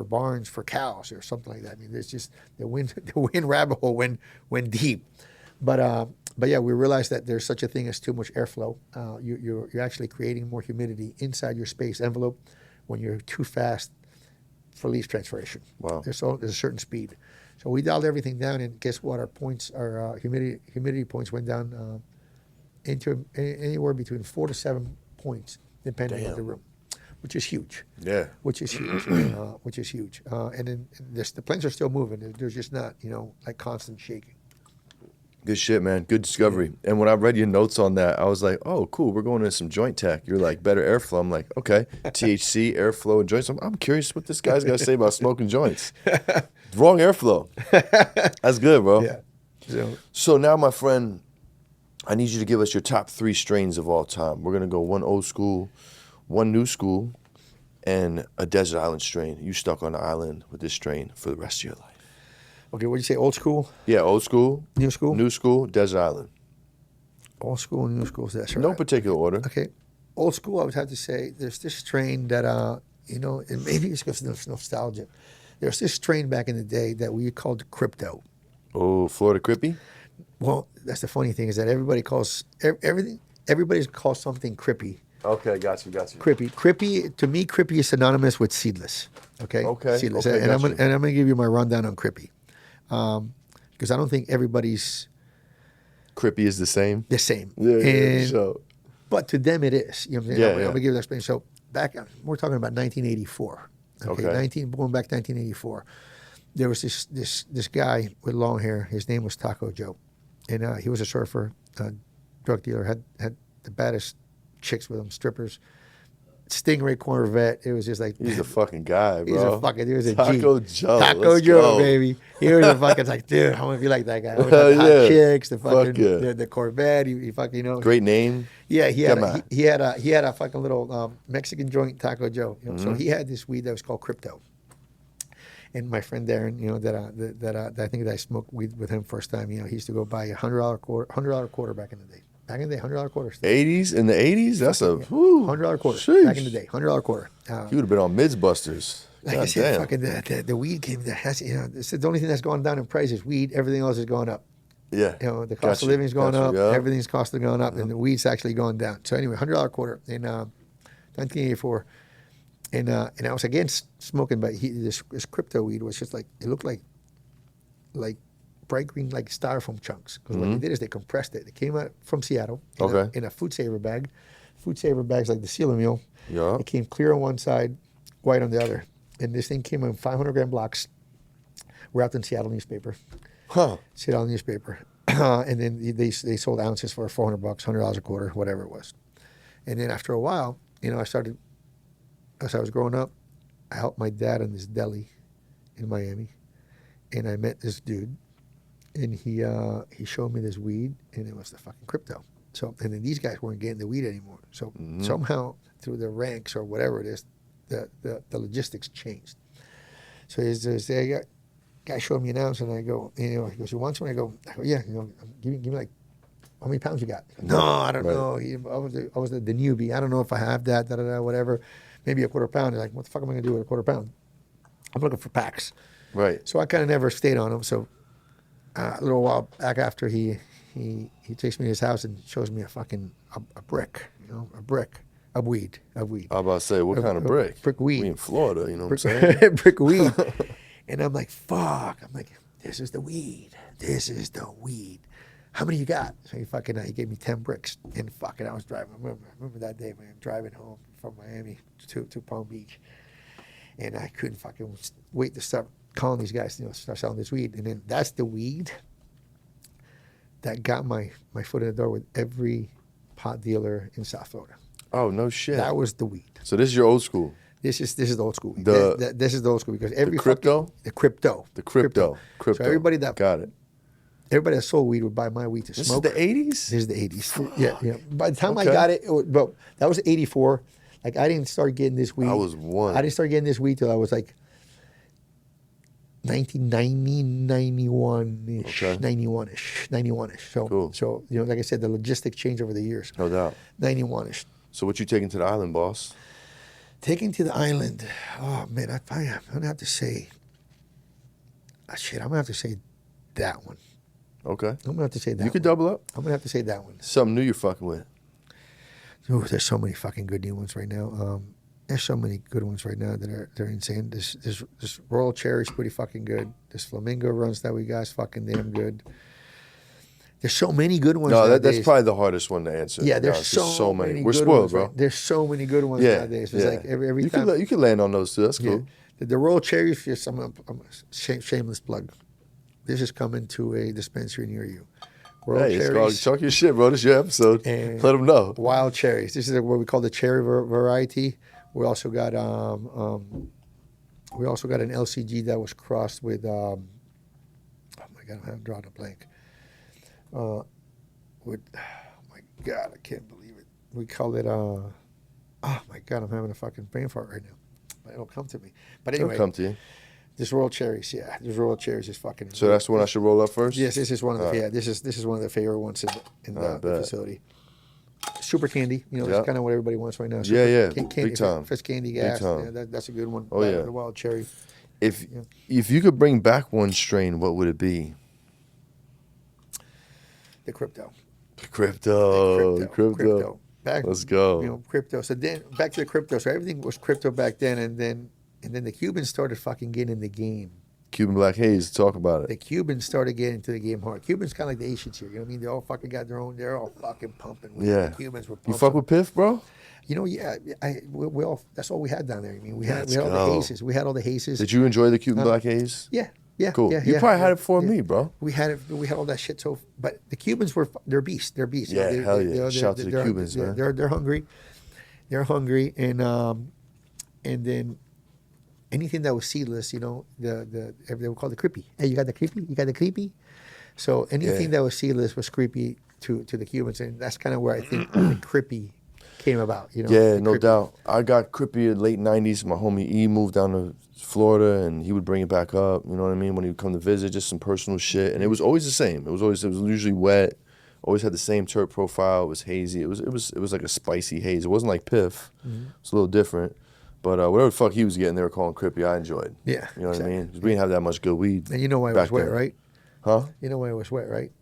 barns for cows or something like that. I mean, there's just the wind rabbit hole went deep. But yeah, we realized that there's such a thing as too much airflow. You're actually creating more humidity inside your space envelope when you're too fast for leaf transferation. Wow. There's a certain speed. So we dialed everything down, and guess what? Our humidity points went down into anywhere between 4 to 7 points, depending on the room, which is huge. Yeah. Which is huge. And then the plants are still moving. They're just not, like constant shaking. Good shit, man. Good discovery. And when I read your notes on that, I was like, oh, cool. We're going into some joint tech. You're like, better airflow. I'm like, okay. THC, airflow, and joints. I'm curious what this guy's got to say about smoking joints. Wrong airflow. That's good, bro. Yeah. So now, my friend, I need you to give us your top 3 strains of all time. We're going to go one old school, one new school, and a desert island strain. You stuck on the island with this strain for the rest of your life. Okay, what did you say? Old school? Yeah, old school. New school? New school, desert island. Old school and new school. That's right. No particular order. Okay. Old school, I would have to say, there's this strain that, and maybe it's because of nostalgia. There's this strain back in the day that we called crypto. Oh, Florida Crippy? Well, that's the funny thing is that everybody calls something crippy. Okay, got you. Crippy, to me, crippy is synonymous with seedless. Okay? Okay, Seedless. okay, and I'm gotcha. going to give you my rundown on crippy. Because I don't think everybody's Crippy is the same? the same. Yeah, sure. But to them it is. You know what I'm saying? Yeah, I'm going to yeah. give you that explanation. So we're talking about 1984. Okay. Going back 1984. There was this guy with long hair. His name was Taco Joe. And he was a surfer, drug dealer, had the baddest chicks with him, strippers. Stingray Corvette. It was just like, He's a fucking guy, bro. he's a fucking, he was a G. Taco Joe. Taco let's Joe, go. baby. He was a fucking, it's like, dude, I want to be like that guy. I want Hell the hot yeah. chicks, the fucking, Fuck yeah. the Corvette. He fucking, Great name. Yeah, he had Come on. he had a fucking little Mexican joint, Taco Joe. So he had this weed that was called Crypto. And my friend Darren, that I think that I smoked weed with him first time. He used to go buy a $100 quarter back in the day. Back in the day, $100 quarter. '80s? In the '80s? That's a $100 quarter. Sheesh. Back in the day, $100 quarter. He would have been on Midsbusters. Like I God said, damn. fucking the weed came. It's the only thing that's gone down in price is weed. Everything else is going up. Yeah. The cost of living is going up. Yeah. Everything's cost of going up, and the weed's actually going down. So anyway, $100 quarter in 1984, and I was against smoking, but this crypto weed was just like, it looked like bright green, like styrofoam chunks. Because what they did is they compressed it. It came out from Seattle in a food saver bag. Food saver bags like the Seal Meal. Yeah. It came clear on one side, white on the other, and this thing came in 500-gram blocks, wrapped in Seattle newspaper. Huh. Seattle newspaper, and then they sold ounces for $400, $100 a quarter, whatever it was. And then after a while, I started, as I was growing up, I helped my dad in this deli in Miami, and I met this dude, and he showed me this weed, and it was the fucking crypto. So, and then these guys weren't getting the weed anymore. So somehow through the ranks or whatever it is, the logistics changed. So the guy showed me an ounce, and I go, he goes, you want some? I go, yeah. Give me like, how many pounds you got? No, I don't know. I was the newbie. I don't know if I have that, whatever. Maybe a quarter pound. He's like, what the fuck am I gonna do with a quarter pound? I'm looking for packs. Right. So I kind of never stayed on him. So a little while back after he takes me to his house and shows me a brick, a brick of weed. I was about to say, what kind of brick? Brick weed. We in Florida, you know what I'm saying? Brick weed. And I'm like, fuck. I'm like, this is the weed. This is the weed. How many you got? So he gave me 10 bricks. And fucking, I was driving. I remember that day, man, driving home from Miami to Palm Beach. And I couldn't fucking wait to start calling these guys, start selling this weed. And then that's the weed that got my foot in the door with every pot dealer in South Florida. Oh, no shit. That was the weed. So this is your old school. This is the old school. The- This is the old school because every crypto? the crypto. The crypto. So everybody that got it. everybody that sold weed would buy my weed to This smoke. is the 80s? This is the 80s. Yeah, yeah. By the time I Okay. got it, but that was 84. Like I didn't start getting this weed. I was 1. I didn't start getting this weed till I was like 1990, 91-ish, Okay. 91-ish, 91-ish. So, Cool. so like I said, the logistics changed over the years. No doubt. 91-ish. So what you taking to the island, boss? Taking to the island. Oh man, I'm gonna have to say. I'm gonna have to say that one. Okay. I'm gonna have to say that. You could one. double up. I'm gonna have to say that one. Something new you're fucking with. Ooh, there's so many fucking good new ones right now. There's so many good ones right now that they're insane. This Royal Cherry's pretty fucking good. This Flamingo runs that we got is fucking damn good. There's so many good ones. No, nowadays. that's probably the hardest one to answer. Yeah, there's No, it's so many. We're good spoiled, ones, bro. right? There's so many good ones Yeah, nowadays. yeah. It's like every you time. Can, you can land on those too. That's cool. Yeah. The Royal Cherry's just I'm a shameless plug. This is coming to a dispensary near you. Royal Hey, it's called Cherries, Talk Your Shit, bro. This is your episode. And Let them know. Wild cherries. This is what we call the cherry variety. We also got an LCG that was crossed with oh my god, I'm drawing a blank. Oh my god, I can't believe it. We call it oh my god, I'm having a fucking brain fart right now. But it'll come to me. But anyway, It'll come to you. this Royal Cherries, yeah. This Royal Cherries is fucking So that's the one I should roll up first? Yes, this is one of the Alright. this is one of the favorite ones in I the bet. facility. Super candy, Yeah. that's kind of what everybody wants right now. Yeah, yeah, Candy, big time. Fresh candy Big gas, time. that's a good one. Oh, yeah. The wild cherry. If you could bring back one strain, what would it be? The crypto. Crypto. Back, Let's go. Crypto. So then back to the crypto. So everything was crypto back then, and then the Cubans started fucking getting in the game. Cuban Black Haze, talk about The it. Cubans started getting into the game hard. Cubans kind of like the Asians here. You know what I mean? They all fucking got their own. They're all fucking pumping. Yeah. The Cubans were You pumping. fuck with Piff, bro? Yeah. We all. That's all we had down there. I mean, we had Let's all the go. hazes. We had all the hazes. Did you enjoy the Cuban Black Haze? Yeah. Cool. Yeah, You yeah, probably had yeah, it before yeah. me, bro. We had it. We had all that shit. So, but the Cubans they're beasts. They're beasts. Yeah, hell yeah. Shout out to the they're- Cubans, man. They're hungry. They're hungry, and then anything that was seedless, they would call it creepy. Hey, you got the creepy? You got the creepy? So anything Yeah. that was seedless was creepy to the Cubans, and that's kind of where I think the creepy came about. Yeah, the no creepy. doubt. I got Crippy in the late 90s. My homie E moved down to Florida, and he would bring it back up, you know what I mean, when he would come to visit, just some personal shit. And it was always the same. It was usually wet, always had the same terp profile. It was hazy. It was like a spicy haze. It wasn't like Piff. Mm-hmm. It's a little different. But whatever the fuck he was getting, they were calling Crippy. I enjoyed. Yeah, You know what exactly. I mean? 'Cause we didn't have that much good weed. And you know why it back was wet, then. right? Huh? You know why it was wet, right?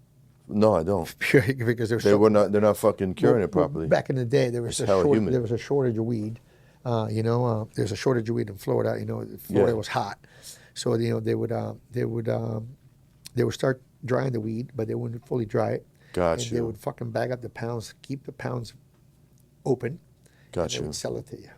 No, I don't. Because They're not fucking curing it properly. Back in the day, there was It's hella humid. there was a shortage of weed. There's a shortage of weed in Florida. Florida Yeah. was hot, so they would start drying the weed, but they wouldn't fully dry it. Got and you. They would fucking bag up the pounds, keep the pounds open. Got and They you. would sell it to you.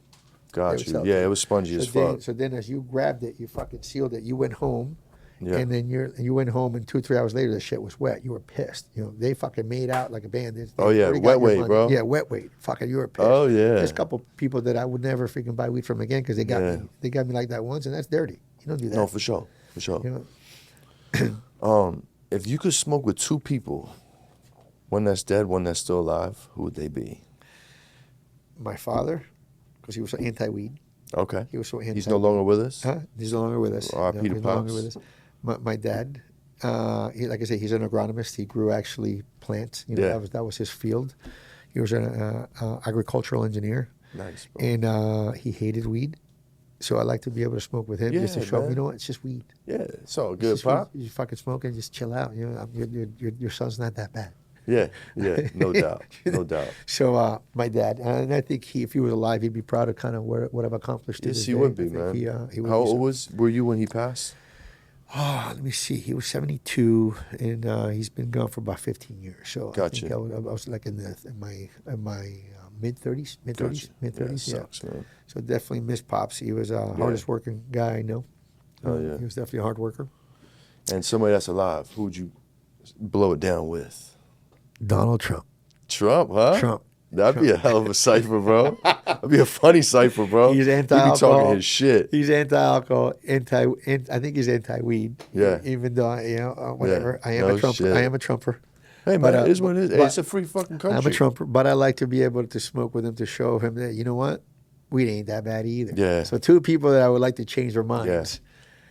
Got would you. sell it Yeah, to it you. was spongy as fuck. So then, as you grabbed it, you fucking sealed it. You went home. Yeah. And then you went home, and 2-3 hours later, the shit was wet. You were pissed. They fucking made out like a band. They Oh, yeah, already got wet your weight, money. bro. Yeah, wet weight. Fucking, you were pissed. Oh, yeah. There's a couple people that I would never freaking buy weed from again because they got Yeah. me. They got me like that once, and that's dirty. You don't do that. No, for sure. For sure. You know? If you could smoke with two people, one that's dead, one that's still alive, who would they be? My father, because he was so anti-weed. Okay. He was so anti. He's no longer with us? Huh? He's no longer with us. R.I.P. to he's no longer Pops. with us. My dad, like I said, he's an agronomist. He grew actually plants. Yeah. That was his field. He was an agricultural engineer, Nice, bro. and he hated weed. So I like to be able to smoke with him just to Yeah, show him, man. you know what, it's just weed. Yeah, it's all It's good, just Pop. weed. You fucking smoke and just chill out. Your son's not that bad. Yeah, no doubt. No doubt. So my dad, and I think if he was alive, he'd be proud of kind of what I've accomplished. to Yes, this he day. would I be, think man. he would How be old so- were you when he passed? let me see. He was 72, and he's been gone for about 15 years. So I Gotcha. think I was like in my mid 30s, mid 30s, Gotcha. mid 30s. Yeah, Yeah. sucks, man. So definitely miss Pops. He was hardest working guy I know. Oh, yeah. He was definitely a hard worker. And somebody that's alive, who would you blow it down with? Donald Trump. Trump, huh? Trump. That'd be a hell of a cipher, bro. That'd be a funny cipher, bro. He's He be anti-alcohol. talking his shit. He's anti-alcohol, I think he's anti-weed. Yeah. Even though, whatever. Yeah. I am No a Trumper. shit. I am a Trumper. Hey, man, it is what it is. Hey, but it's a free fucking country. I'm a Trumper, but I like to be able to smoke with him to show him that, you know what? Weed ain't that bad either. Yeah. So two people that I would like to change their minds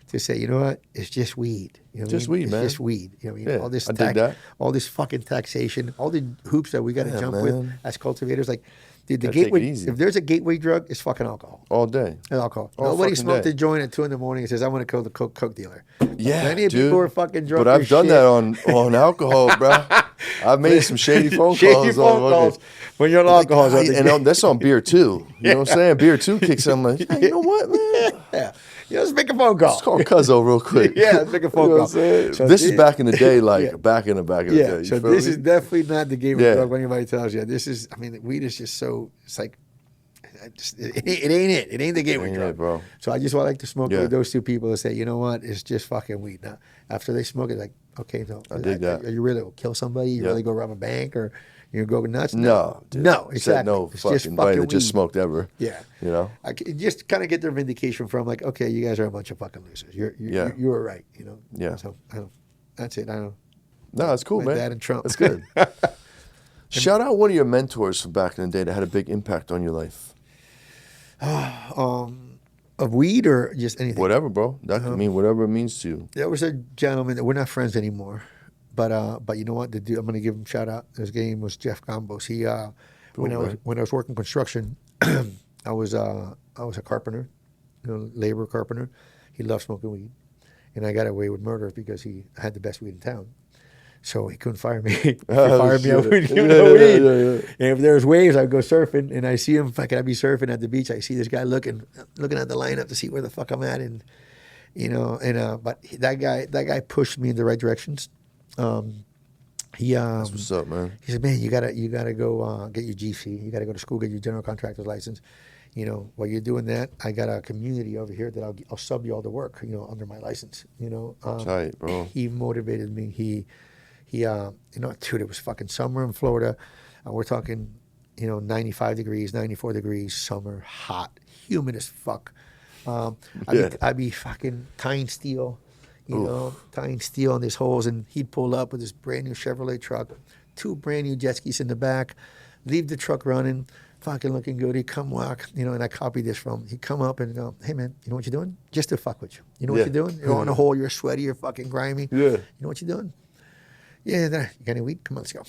to say, you know what? It's just weed. You know what Just I mean? weed, it's man. just weed. You know what I mean? Yeah, All this I dig that. all this fucking taxation, all the hoops that we got to Yeah, jump man. with as cultivators. Like, dude, the Gotta take gateway, it easy. if there's a gateway drug, it's fucking alcohol. All day. It's alcohol. All Nobody fucking smoked day. a joint at 2 a.m. and says, I want to kill the coke dealer. Yeah, Plenty of dude. people are fucking drunk. But I've as done shit. that on alcohol, bro. I've made some shady phone Shady calls. phone on calls fucking- when you're on alcohol. and that's on beer too. You know what I'm saying? Beer too kicks in. I'm like, hey, you know what, man? yeah. Let's make a phone call. Let's call Cuzzo real quick. Yeah, let's make a phone You know call. what I'm saying? So this is back in the day, like Yeah. back in the day. Yeah, You so feel this me? is definitely not the gateway Yeah. drug when anybody tells you. This is, I mean, weed is just so, it's like, it ain't it. It ain't the gateway Ain't drug. it, bro. So I just want like to smoke Yeah. with those two people and say, you know what, it's just fucking weed. Now, after they smoke it, like, okay, no. I dig that. Are you really going to kill somebody? You Yep. really go rob a bank or you go nuts? No, dude. No, Said exactly. no It's fucking just buddy fucking that just weed. smoked ever. Yeah. You know? I just kind of get their vindication from like, okay, you guys are a bunch of fucking losers. You were right, you know? Yeah. So I don't, that's it. I don't. No, that's cool, My man. dad and Trump. That's good. Shout out one of your mentors from back in the day that had a big impact on your life. Of weed or just anything? Whatever, bro. That could mean whatever it means to you. There was a gentleman that we're not friends anymore, but you know what? The dude, I'm going to give him a shout out. His name was Jeff Gambos. He when I was working construction, I was a carpenter, labor carpenter. He loved smoking weed, and I got away with murder because he had the best weed in town. So he couldn't fire me. He fired me. I wouldn't give him no weed. And if there was waves, I'd go surfing, and I see him. I'd be surfing at the beach. I see this guy looking at the lineup to see where the fuck I'm at, and but that guy pushed me in the right directions. That's what's up, man. He said, "Man, you gotta go get your GC. You gotta go to school, get your general contractor's license. While you're doing that, I got a community over here that I'll sub you all the work. Under my license. Tight, bro. He motivated me. He dude, it was fucking summer in Florida. We're talking, 95 degrees, 94 degrees, summer, hot, humid as fuck. I'd be fucking tying steel, tying steel on these holes, and he'd pull up with this brand new Chevrolet truck, 2 brand new jet skis in the back, leave the truck running, fucking looking good. He'd come walk, and I copied this from him. He'd come up and go, hey man, you know what you're doing? Just to fuck with you. You know what you're doing? You're on a hole, you're sweaty, you're fucking grimy. Yeah. You know what you're doing? Yeah, you got any weed? Come on, let's go.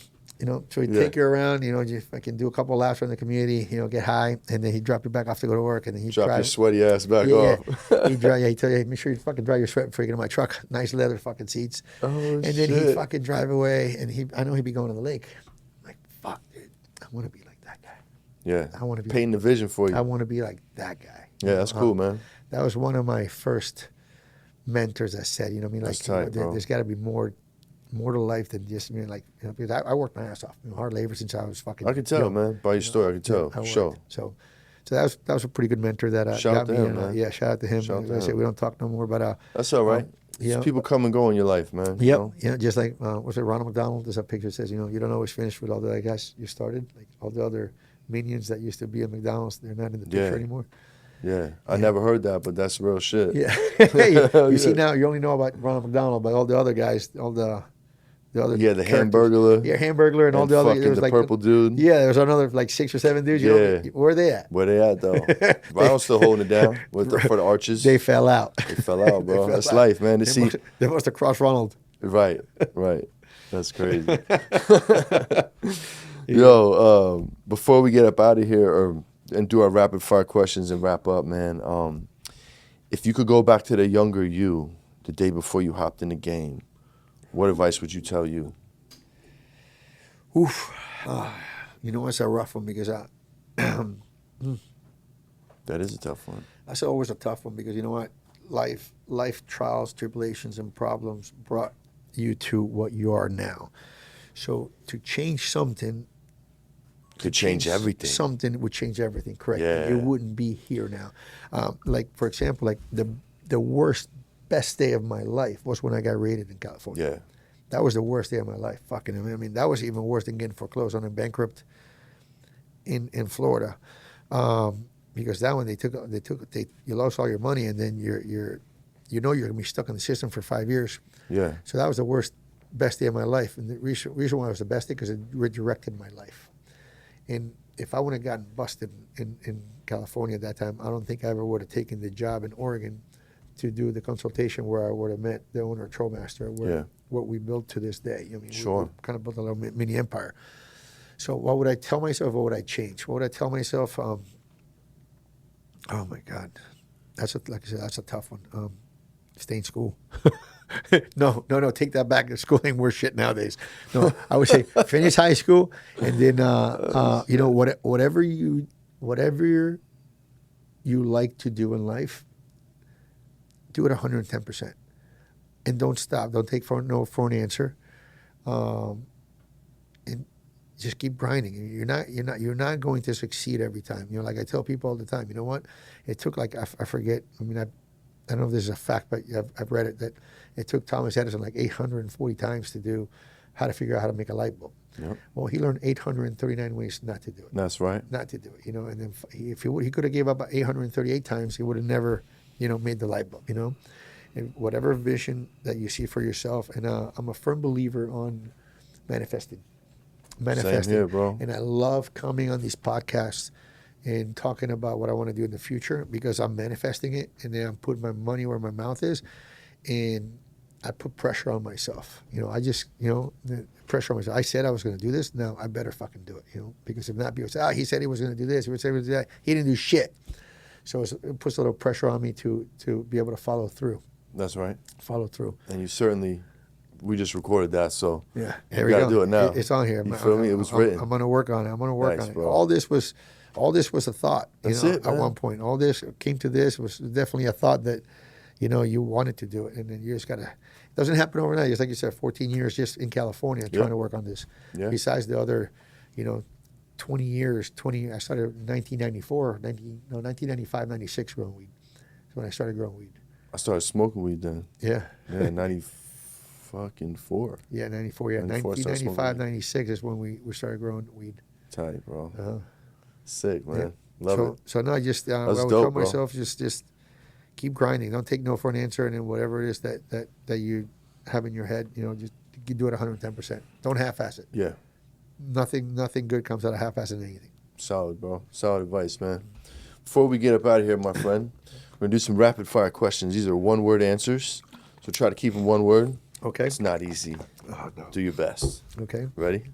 So he'd take you around, just fucking do a couple of laps around the community, get high, and then he'd drop you back off to go to work, and then he'd Drop drive. your sweaty ass back Yeah, off. he'd tell you, hey, make sure you fucking dry your sweat before you get in my truck. Nice leather fucking seats. Oh, and then shit. he'd fucking drive away, and I know he'd be going to the lake. I'm like, fuck, dude, I want to be like that guy. Yeah. I want to be painting the vision for you. I want to be like that guy. Yeah, that's cool, man. That was one of my first mentors that said, That's tight, bro. there's got to be more to life than just because I worked my ass off, hard labor since I was fucking. I can tell, man. By your story, I can tell. I Sure. worked. So that was a pretty good mentor that Shout got out to me. him, in, man. Yeah, shout out to him. Shout out As to I said, him. we don't talk no more, but That's all right. People come and go in your life, man. you know? Yeah, just like what's it, Ronald McDonald? There's a picture that says, you don't always finish with all the other guys you started. Like all the other minions that used to be at McDonald's, they're not in the picture anymore. Yeah, I never heard that, but that's real shit. Yeah, you see now you only know about Ronald McDonald, but all the other guys, all the other Yeah, the characters. Hamburglar. Yeah, Hamburglar and all the other. fucking There was the like purple dude. Yeah, there was another like 6 or 7 dudes. Yeah. Where are they at? Where they at though? Ronald's still holding it down for the arches. They fell out. They fell out, bro. They fell That's out. life, man. To They must have crossed Ronald. Right. That's crazy. Yo, before we get up out of here and do our rapid fire questions and wrap up, man, if you could go back to the younger you, the day before you hopped in the game, what advice would you tell you? Oof. It's a rough one because That is a tough one. that's always a tough one because you know what? Life trials, tribulations, and problems brought you to what you are now. So to change something Could change everything. Something would change everything, correct. Yeah. You wouldn't be here now. For example, the worst, best day of my life was when I got raided in California. Yeah. That was the worst day of my life. Fucking, I mean, that was even worse than getting foreclosed on and bankrupt in Florida, because that one you lost all your money, and then you're gonna be stuck in the system for 5 years. Yeah. So that was the best day of my life, and the reason why it was the best day because it redirected my life. And if I wouldn't have gotten busted in California at that time, I don't think I ever would have taken the job in Oregon to do the consultation where I would have met the owner of Trollmaster, what we built to this day. I mean, we kind of built a little mini empire. So what would I tell myself? What would I change? What would I tell myself? Oh my God, like I said, that's a tough one. Stay in school. No, take that back. School ain't worth shit nowadays. No, I would say finish high school, and then whatever you like to do in life, do it 110%, and don't stop. Don't take for an answer, and just keep grinding. You're not going to succeed every time. Like I tell people all the time. You know what? It took I forget. I mean, I don't know if this is a fact, but I've read it that it took Thomas Edison 840 times to figure out how to make a light bulb. Yep. Well, he learned 839 ways not to do it. That's right. Not to do it, And then if he could have gave up 838 times, he would have never, made the light bulb, And whatever vision that you see for yourself, and I'm a firm believer on manifesting. Same here, bro. And I love coming on these podcasts and talking about what I want to do in the future because I'm manifesting it, and then I'm putting my money where my mouth is, and I put pressure on myself. I just, the pressure on myself. I said I was going to do this. Now I better fucking do it, because if not, people say, he said he was going to do this. He would say he would do that. He didn't do shit. So it puts a little pressure on me to be able to follow through. That's right. Follow through. And you certainly, we just recorded that, so yeah, you got to do it now. It's on here. You feel me? It was written. I'm going to work on it. I'm going to work Nice, on it. bro. All this was a thought. That's it, at man. one point. All this came to this was definitely a thought that, you wanted to do it, and then you just gotta. It doesn't happen overnight. Just like you said, 14 years just in California trying to work on this. Yeah. Besides the other, 20 years. I started in 1995, 96 growing weed. That's when I started growing weed. I started smoking weed then. Yeah. Yeah, 94. Yeah, 94. Yeah, 94, I started smoking 1995, weed. 96 is when we started growing weed. Tight, bro. Uh-huh. Sick, man. Yeah. Love it. So no, I just I would dope, tell bro. myself just keep grinding. Don't take no for an answer, and then whatever it is that you have in your head, just you do it 110%. Don't half-ass it. Yeah. Nothing good comes out of half-assing anything. Solid, bro. Solid advice, man. Before we get up out of here, my friend, we're going to do some rapid-fire questions. These are one-word answers, so try to keep them one word. Okay. It's not easy. Oh, no. Do your best. Okay. Ready?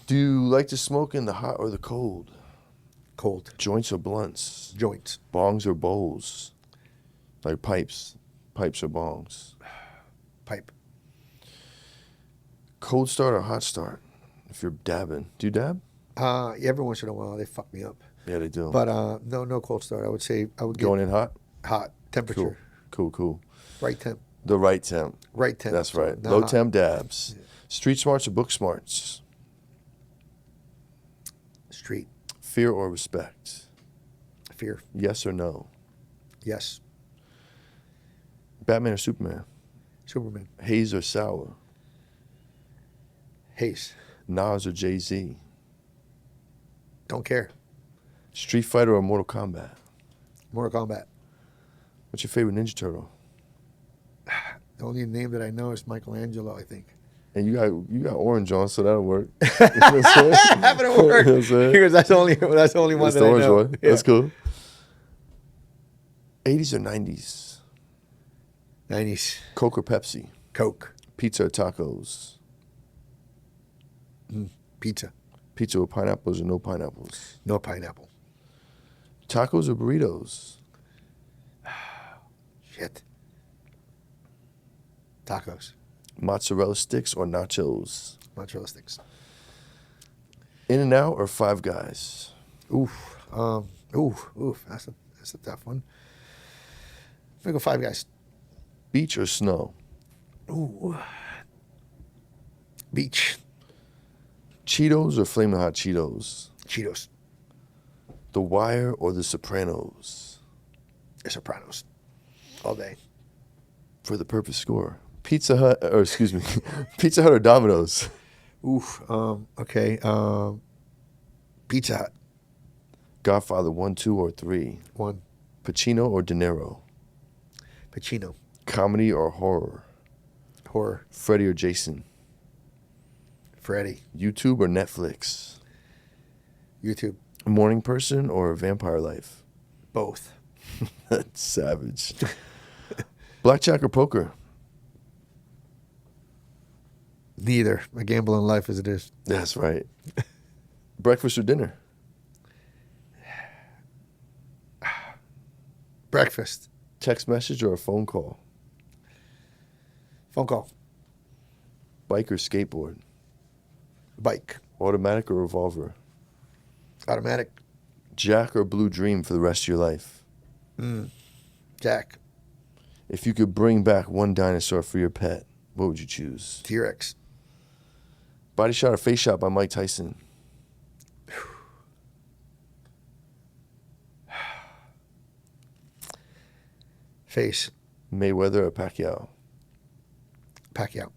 Do you like to smoke in the hot or the cold? Cold. Joints or blunts? Joints. Bongs or bowls? Like pipes or bongs? Pipe. Cold start or hot start? If you're dabbing. Do you dab? Every once in a while, they fuck me up. Yeah, they do. But no cold start. I would say I would get Going in hot? hot temperature. Cool. Right temp. The right temp. Right temp. That's right. Not Low hot. temp dabs. Yeah. Street smarts or book smarts? Street. Fear or respect? Fear. Yes or no? Yes. Batman or Superman? Superman. Haze or sour? Haze. Nas or Jay-Z? Don't care. Street Fighter or Mortal Kombat? Mortal Kombat. What's your favorite Ninja Turtle? The only name that I know is Michelangelo, I think. And you got orange on, so that'll work. Happen to work. You know what I'm saying? Because that's the only one That's that the I orange know. one. Yeah. That's cool. 80s or 90s? 90s. Coke or Pepsi? Coke. Pizza or tacos? Pizza. Pizza with pineapples or no pineapples? No pineapple. Tacos or burritos? Shit. Tacos. Mozzarella sticks or nachos? Mozzarella sticks. In-N-Out or Five Guys? Oof. Oof. That's a tough one. I'm gonna go Five Guys. Beach or snow? Ooh. Beach. Cheetos or Flamin' Hot Cheetos? Cheetos. The Wire or The Sopranos? The Sopranos. All day. For the perfect score, Pizza Hut, or excuse me, Pizza Hut or Domino's? Oof. Okay. Pizza Hut. Godfather 1, 2, or 3? 1. Pacino or De Niro? Pacino. Comedy or horror? Horror. Freddy or Jason? Freddy. YouTube or Netflix? YouTube. A morning person or vampire life? Both. That's savage. Blackjack or poker? Neither. I gamble in life as it is. That's right. Breakfast or dinner? Breakfast. Text message or a phone call? Phone call. Bike or skateboard? Bike. Automatic or revolver? Automatic. Jack or Blue Dream for the rest of your life? Jack. If you could bring back one dinosaur for your pet, what would you choose? T-Rex. Body Shot or Face Shot by Mike Tyson? Face. Mayweather or Pacquiao? Pacquiao.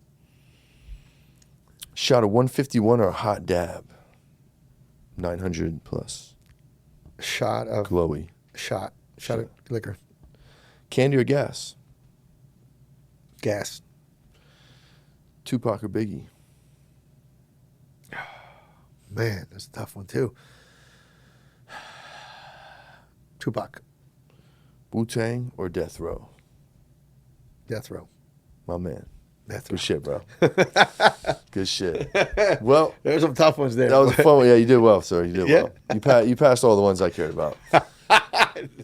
Shot of 151 or a hot dab? 900 plus. Shot of Glowy. Shot of liquor. Candy or gas? Gas. Tupac or Biggie? Man, that's a tough one too. Tupac. Wu-Tang or Death Row? Death Row. My man. Death Row. Good shit, bro. Good shit. Well, There's some tough ones there. that was a fun one. Yeah, you did well, sir. You did Yeah. well. You passed all the ones I cared about.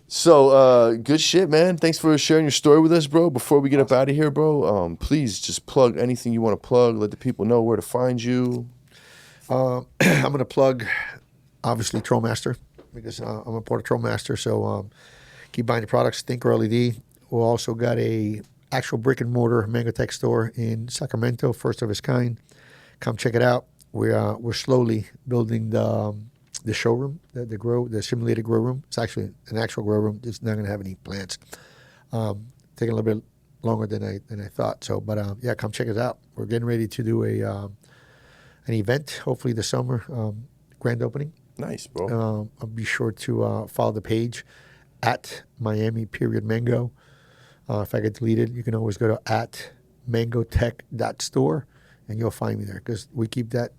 So, good shit, man. Thanks for sharing your story with us, bro. Before we get up out of here, bro, please just plug anything you want to plug. Let the people know where to find you. I'm going to plug, obviously, Trollmaster, because I'm a part of Trollmaster. So keep buying the products. Thinker LED. We also got a actual brick and mortar Mango Tech store in Sacramento, first of its kind. Come check it out. We're slowly building the showroom, the simulated grow room. It's actually an actual grow room. It's not going to have any plants. Taking a little bit longer than I thought. So, but yeah, come check us out. We're getting ready to do an event, hopefully this summer, grand opening. Nice, bro. I'll be sure to follow the page at Miami_Mango. If I get deleted, you can always go to at mangotech.store and you'll find me there because we keep that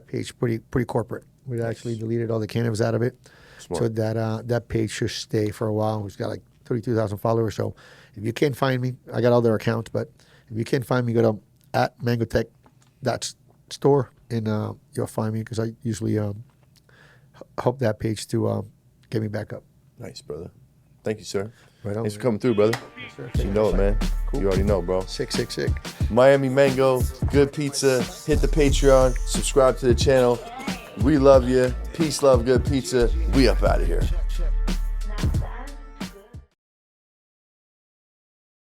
page pretty corporate. We actually deleted all the cannabis out of it. Smart. So that page should stay for a while. We've got like 32,000 followers. So if you can't find me, I got all their accounts, but if you can't find me, go to at mangotech.store and you'll find me because I usually hope that page to get me back up. Nice, brother. Thank you, sir. Right on. Thanks for coming through, brother. Yes, sir. You know it, man. Cool. You already know, bro. Sick. Miami Mango, good pizza. Hit the Patreon. Subscribe to the channel. We love you. Peace, love, good pizza. We up out of here.